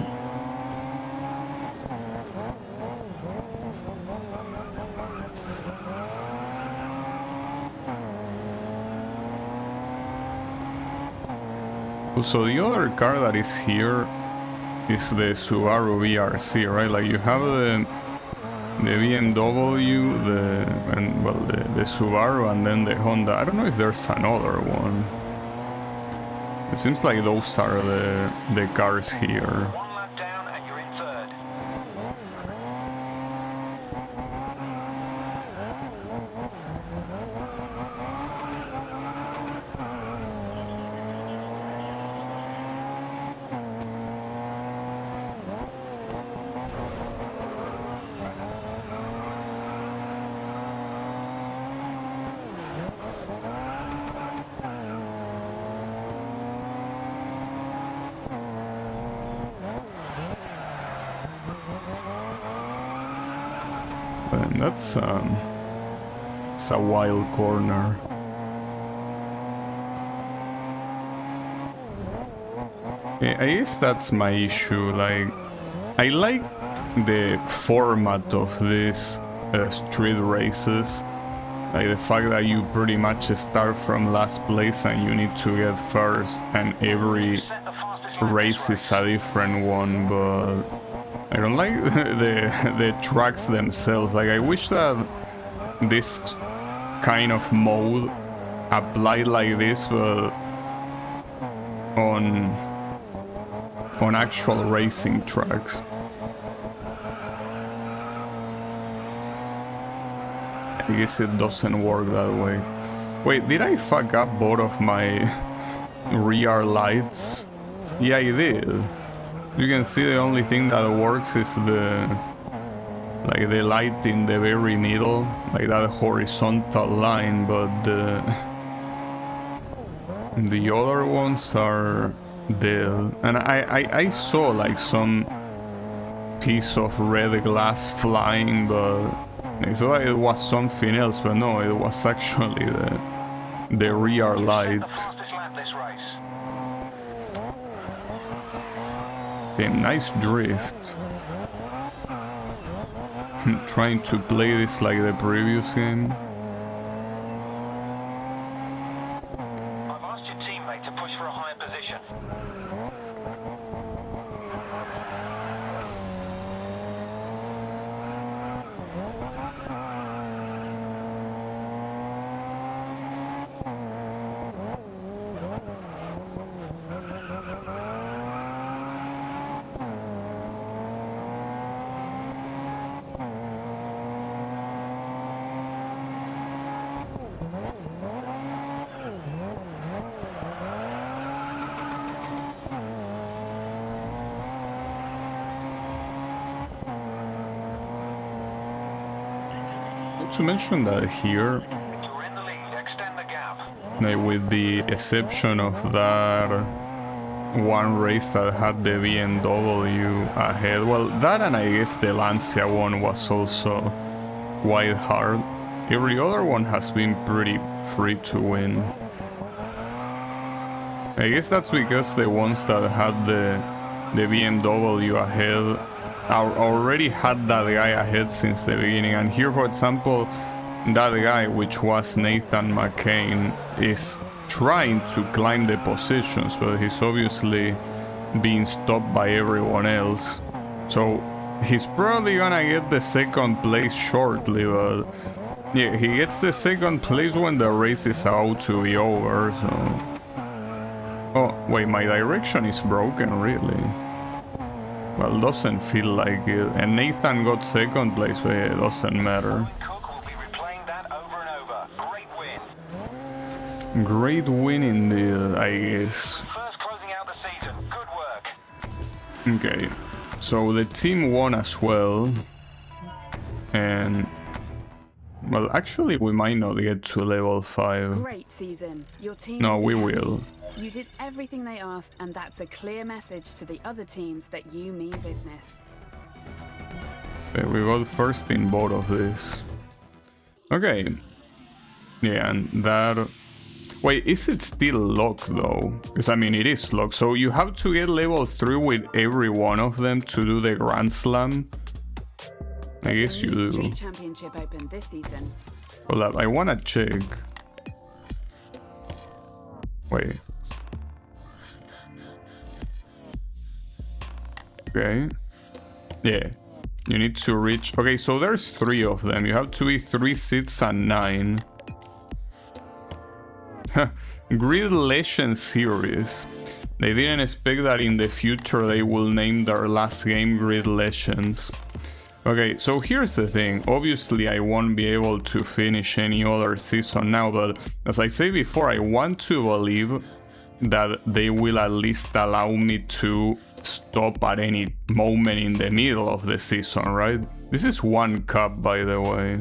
Also, the other car that is here is the Subaru VRC, right? Like, you have the BMW, the Subaru, and then the Honda. I don't know if there's another one. It seems like those are the cars here. One lap down and you're in third. And that's it's a wild corner. I guess that's my issue. Like, I like the format of these street races. Like the fact that you pretty much start from last place and you need to get first, and every Set the fastest lap race this is a different one, but I don't like the tracks themselves. Like, I wish that this kind of mode applied like this, but on actual racing tracks. I guess it doesn't work that way. Wait, did I fuck up both of my rear lights? Yeah, I did. You can see the only thing that works is the light in the very middle, like that horizontal line, but the other ones are dead. And I saw like some piece of red glass flying, but I thought it was something else, but no, it was actually the rear light. The fastest lap this race. Damn, nice drift. Trying to play this like the previous game. I've asked your teammate to push for a higher position. To mention that here, You're in the lead. Extend the gap. like, with the exception of that one race that had the BMW ahead, well, that and I guess the Lancia one was also quite hard. Every other one has been pretty free to win. I guess that's because the ones that had the BMW ahead already had that guy ahead since the beginning. And here, for example, that guy, which was Nathan McCain, is trying to climb the positions, but he's obviously being stopped by everyone else. So he's probably gonna get the second place shortly, but yeah, he gets the second place when the race is about to be over, so... Oh, wait, my direction is broken, really? Well, doesn't feel like it. And Nathan got second place, but it doesn't matter. Cook will be replaying that over and over. Great win. Great win indeed, I guess. First closing out the season. Good work. Okay, so the team won as well. And... well, actually, we might not get to level 5. Great season. Your team. No, will we be happy. will. You did everything they asked, and that's a clear message to the other teams that you mean business. Okay, we got first in both of these. Okay. Yeah, and that... wait, is it still locked though? Because I mean, it is locked. So you have to get level 3 with every one of them to do the Grand Slam? I guess you The new do. Street Championship opened this season. Hold up, I wanna check. Wait. Okay. Yeah. You need to reach... okay, so there's 3 of them. You have to be 3, 6, and 9. Grid Legend Series. They didn't expect that in the future they will name their last game Grid Legends. Okay, so here's the thing. Obviously, I won't be able to finish any other season now, but as I said before, I want to believe that they will at least allow me to stop at any moment in the middle of the season, right? This is one cup, by the way.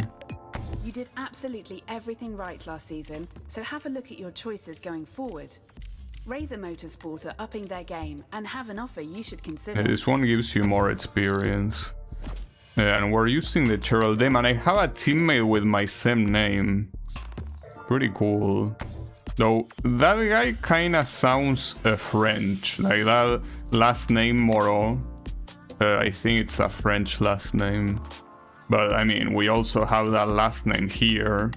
You did absolutely everything right last season, so have a look at your choices going forward. Razor Motorsport are upping their game and have an offer you should consider. This one gives you more experience. And we're using the Cheryl Dame, and I have a teammate with my same name. Pretty cool. Though that guy kinda sounds French, like that last name Moreau. I think it's a French last name. But I mean, we also have that last name here.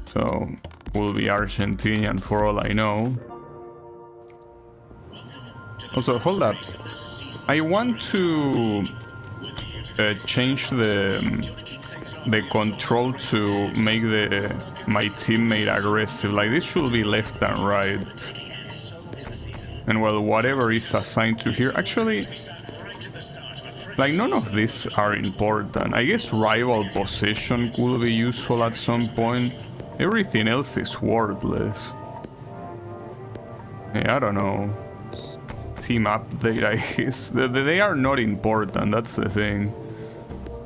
So, will be Argentinian for all I know. Also, hold up. I want to change the control to make my teammate aggressive. Like, this should be left and right. And well, whatever is assigned to here. Actually, like, none of these are important. I guess rival position could be useful at some point. Everything else is worthless. Yeah, I don't know. Team update, I guess. They are not important, that's the thing.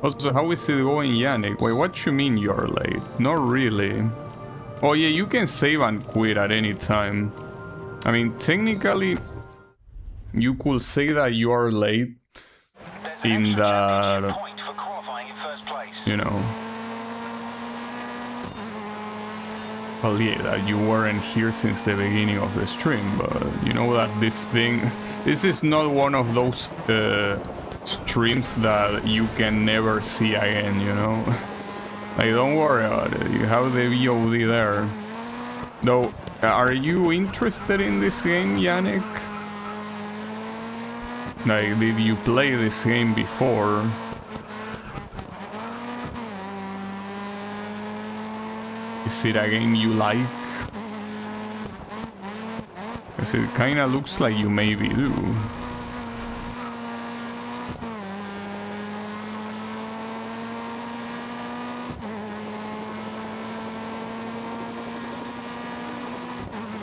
Also, how is it going, Yannick? Wait, what you mean you're late? Not really. Oh yeah, you can save and quit at any time. I mean, technically, you could say that you are late in that, you know, well, yeah, that you weren't here since the beginning of the stream, but you know that this is not one of those streams that you can never see again, you know? Like, don't worry about it, you have the VOD there. Though, are you interested in this game, Yannick? Like, did you play this game before? Is it a game you like? Because it kinda looks like you maybe do.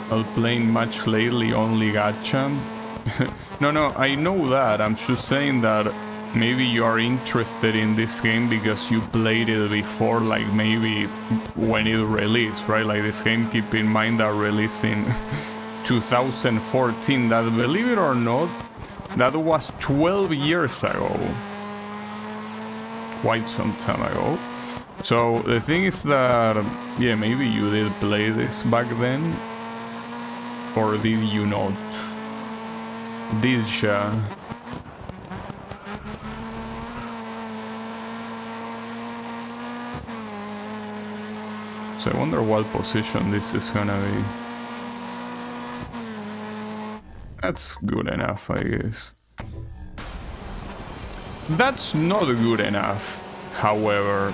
Well, playing much lately, only gacha. No, I know that. I'm just saying that maybe you are interested in this game because you played it before, like maybe when it released, right? Like this game, keep in mind that released in 2014, that, believe it or not, that was 12 years ago. Quite some time ago. So the thing is that, yeah, maybe you did play this back then. Or did you not? Did ya? So I wonder what position this is gonna be. That's good enough, I guess. That's not good enough, however.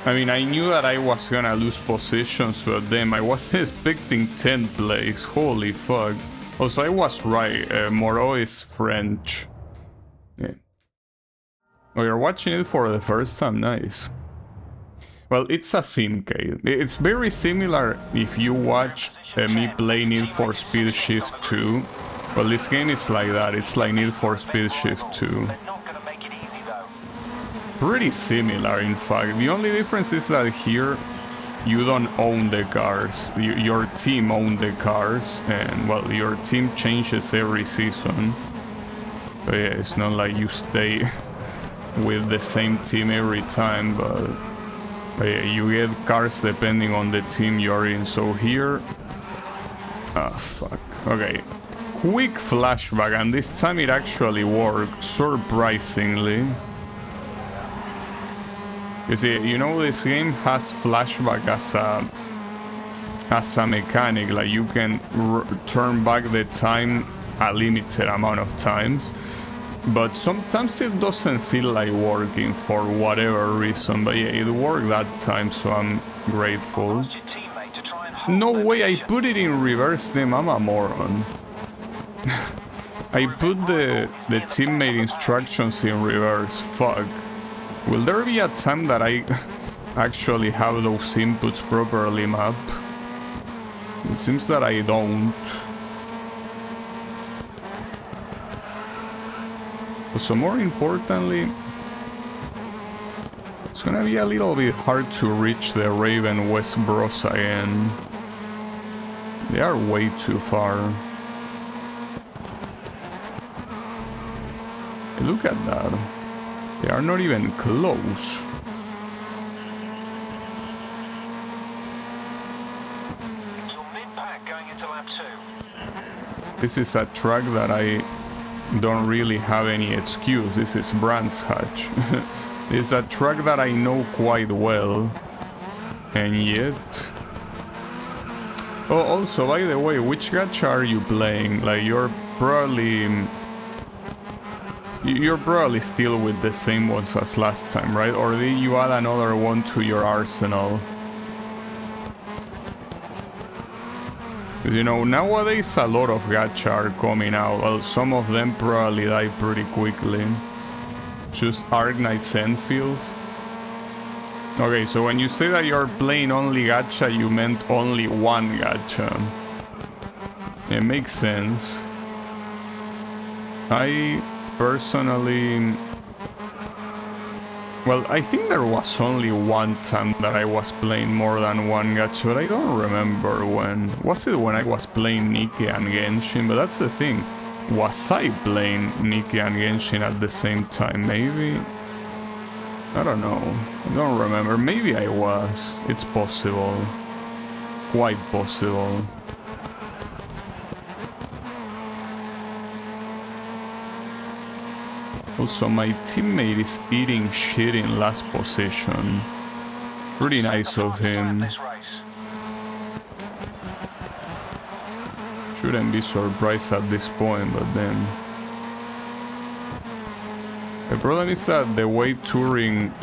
I mean, I knew that I was gonna lose positions, but then I was expecting 10th place. Holy fuck. Also, I was right. Moreau is French. Yeah. Oh, you're watching it for the first time? Nice. Well, it's a simcade. It's very similar if you watch me play Need for Speed Shift 2. Well, this game is like that. It's like Need for Speed Shift 2. Pretty similar, in fact. The only difference is that here you don't own the cars. Your team owns the cars, and well, your team changes every season. But yeah, it's not like you stay with the same team every time, but yeah, you get cars depending on the team you're in. So here, fuck. Okay, quick flashback, and this time it actually worked, surprisingly. You see, you know, this game has flashback as a mechanic. Like, you can turn back the time a limited amount of times, but sometimes it doesn't feel like working for whatever reason. But yeah, it worked that time, so I'm grateful. No way, I put it in reverse, then I'm a moron. I put the teammate instructions in reverse. Fuck. Will there be a time that I actually have those inputs properly mapped? It seems that I don't. So more importantly, it's gonna be a little bit hard to reach the Raven West Bros again. They are way too far. Hey, look at that. They are not even close. This is a track that I don't really have any excuse. This is Brands Hatch. It's a track that I know quite well. And yet... Oh, also, by the way, which gacha are you playing? Like, you're probably still with the same ones as last time, right? Or did you add another one to your arsenal? You know, nowadays a lot of gacha are coming out. Well, some of them probably die pretty quickly. Just Arknight Zenfields. Okay, so when you say that you're playing only gacha, you meant only one gacha. It makes sense. I personally... Well, I think there was only one time that I was playing more than one gacha, but I don't remember when. Was it when I was playing Nikke and Genshin? But that's the thing. Was I playing Nikke and Genshin at the same time? Maybe? I don't know. I don't remember. Maybe I was. It's possible. Quite possible. Also, my teammate is eating shit in last position. Pretty nice of him. Shouldn't be surprised at this point, but then... The problem is that the way touring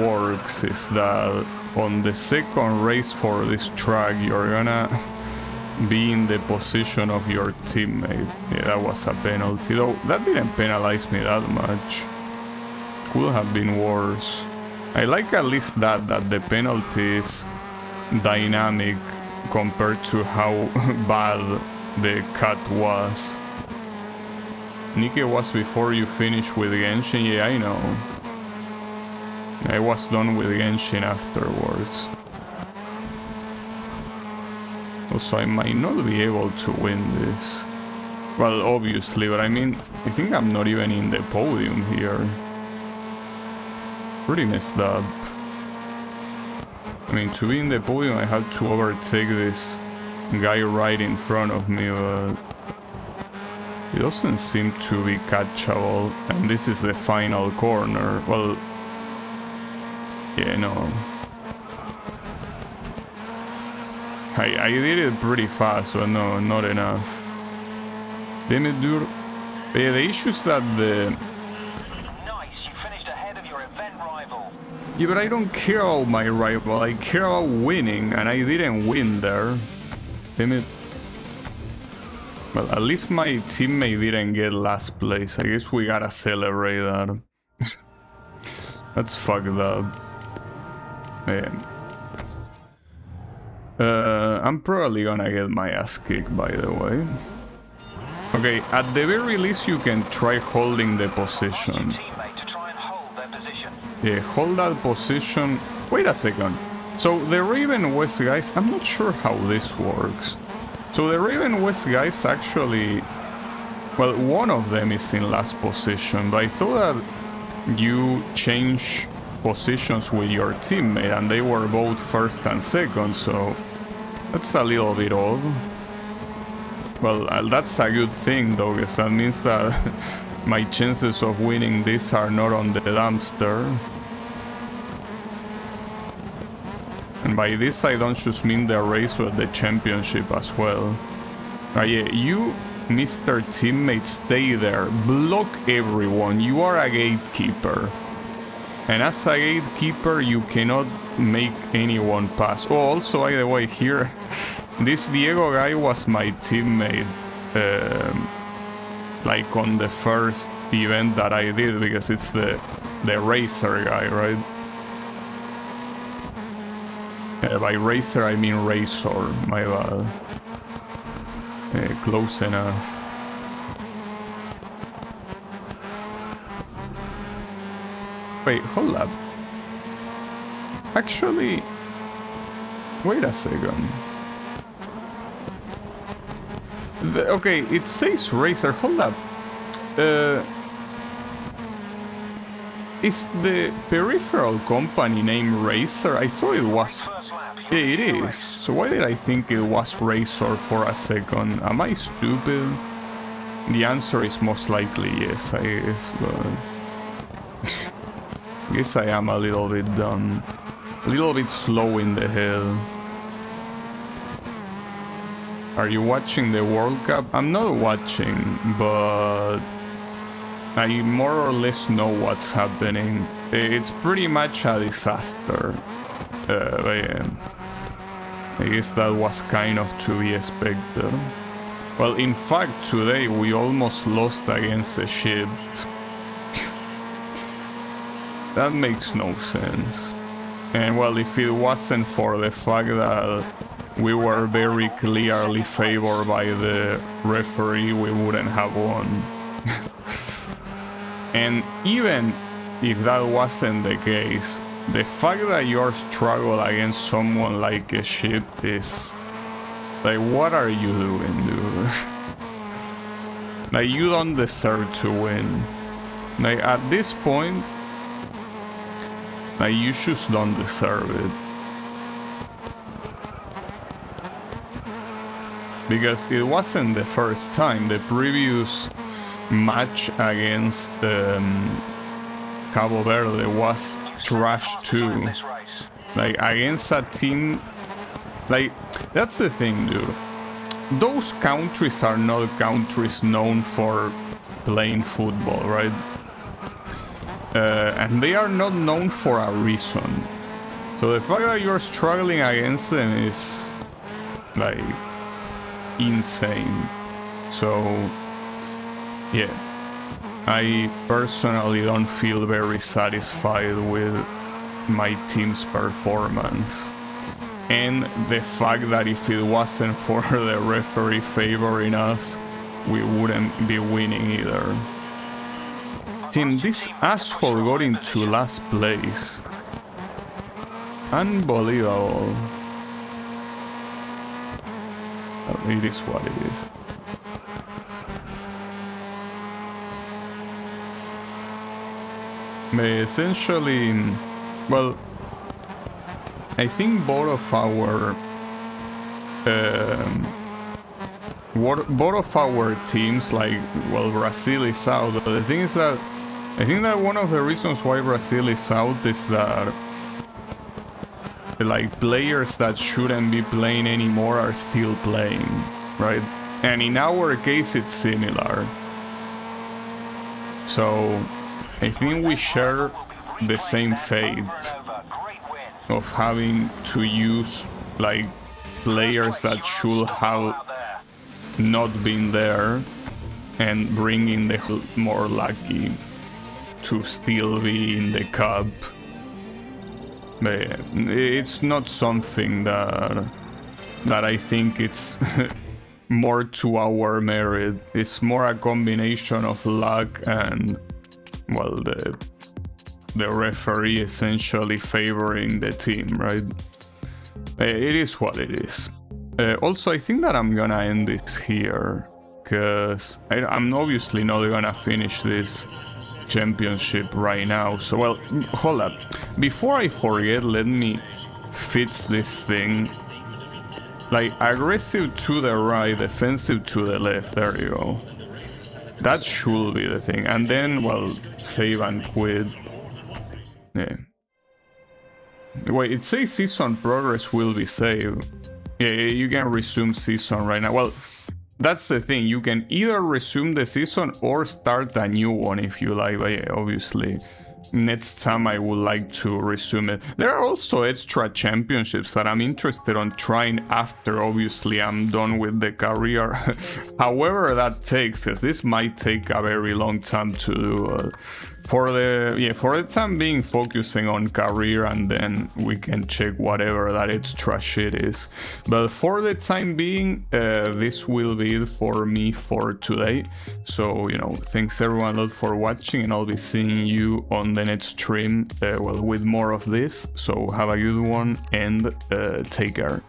works is that on the second race for this track, you're gonna be in the position of your teammate. Yeah, that was a penalty, though that didn't penalize me that much. Could have been worse. I like at least that the penalty is dynamic compared to how bad the cut was. Nikke was before you finished with Genshin. Yeah, I know. I was done with Genshin afterwards. Also, I might not be able to win this. Well, obviously, but I mean, I think I'm not even in the podium here. Pretty messed up. I mean, to be in the podium, I had to overtake this guy right in front of me, but... It doesn't seem to be catchable, and this is the final corner. Well, yeah, no. I did it pretty fast, but no, not enough. Damn it, dude. Yeah, the issue is that the... Nice, you finished ahead of your event rival. Yeah, but I don't care about my rival. I care about winning, and I didn't win there. Damn it. Well, at least my teammate didn't get last place. I guess we gotta celebrate that. That's fucked up. Yeah. I'm probably gonna get my ass kicked, by the way. Okay, at the very least you can try holding the position. Yeah, hold that position. Wait a second. So the Raven West guys, I'm not sure how this works. So the Raven West guys actually... Well, one of them is in last position, but I thought that you change positions with your teammate and they were both first and second, so... That's a little bit odd. Well, that's a good thing though, because that means that my chances of winning this are not on the dumpster. And by this I don't just mean the race, but the championship as well. Yeah, you, Mr. Teammate, stay there. Block everyone. You are a gatekeeper. And as a gatekeeper, you cannot make anyone pass. Oh, also, by the way, here, this Diego guy was my teammate like on the first event that I did, because it's the racer guy, right? By racer I mean razor, my bad. Close enough. Wait, hold up. Actually, wait a second. Okay, it says racer. Hold up. Is the peripheral company named Racer? I thought it was. Yeah, it is. So why did I think it was Razor for a second? Am I stupid? The answer is most likely yes, I guess, but I guess I am a little bit dumb. A little bit slow in the head. Are you watching the World Cup? I'm not watching, but I more or less know what's happening. It's pretty much a disaster. I guess that was kind of to be expected. Well, in fact, today we almost lost against Egypt. That makes no sense. And well, if it wasn't for the fact that we were very clearly favored by the referee, we wouldn't have won. And even if that wasn't the case, the fact that you're struggling against someone like a ship is... like, what are you doing, dude? Like, you don't deserve to win. Like, at this point, like, you just don't deserve it. Because it wasn't the first time. The previous match against Cabo Verde was trash too. Like, against a team... like, that's the thing, dude. Those countries are not countries known for playing football, right? And they are not known for a reason. So the fact that you're struggling against them is... like... insane. So... yeah. I personally don't feel very satisfied with my team's performance. And the fact that if it wasn't for the referee favoring us, we wouldn't be winning either. Team, this asshole got into last place. Unbelievable. It is what it is. Essentially, well, I think both of our teams, like, well, Brazil is out. But the thing is that I think that one of the reasons why Brazil is out is that, like, players that shouldn't be playing anymore are still playing, right? And in our case, it's similar. So I think we share the same fate of having to use, like, players that should have not been there and bringing the more lucky to still be in the cup. But it's not something that I think it's more to our merit. It's more a combination of luck and, well, the referee essentially favoring the team, right? It is what it is. Also, I think that I'm gonna end this here, because I'm obviously not gonna finish this championship right now. So, well, hold up. Before I forget, let me fix this thing. Like, aggressive to the right, defensive to the left. There you go. That should be the thing. And then, well, save and quit. Yeah. Wait, it says season progress will be saved. Yeah, you can resume season right now. Well, that's the thing. You can either resume the season or start a new one if you like. But yeah, obviously, next time I would like to resume it. There are also extra championships that I'm interested on trying after obviously I'm done with the career. However that takes, because this might take a very long time to do. For the time being, focusing on career, and then we can check whatever that extra shit is. But for the time being, this will be it for me for today. So, you know, thanks everyone a lot for watching, and I'll be seeing you on the next stream, well, with more of this. So have a good one, and take care.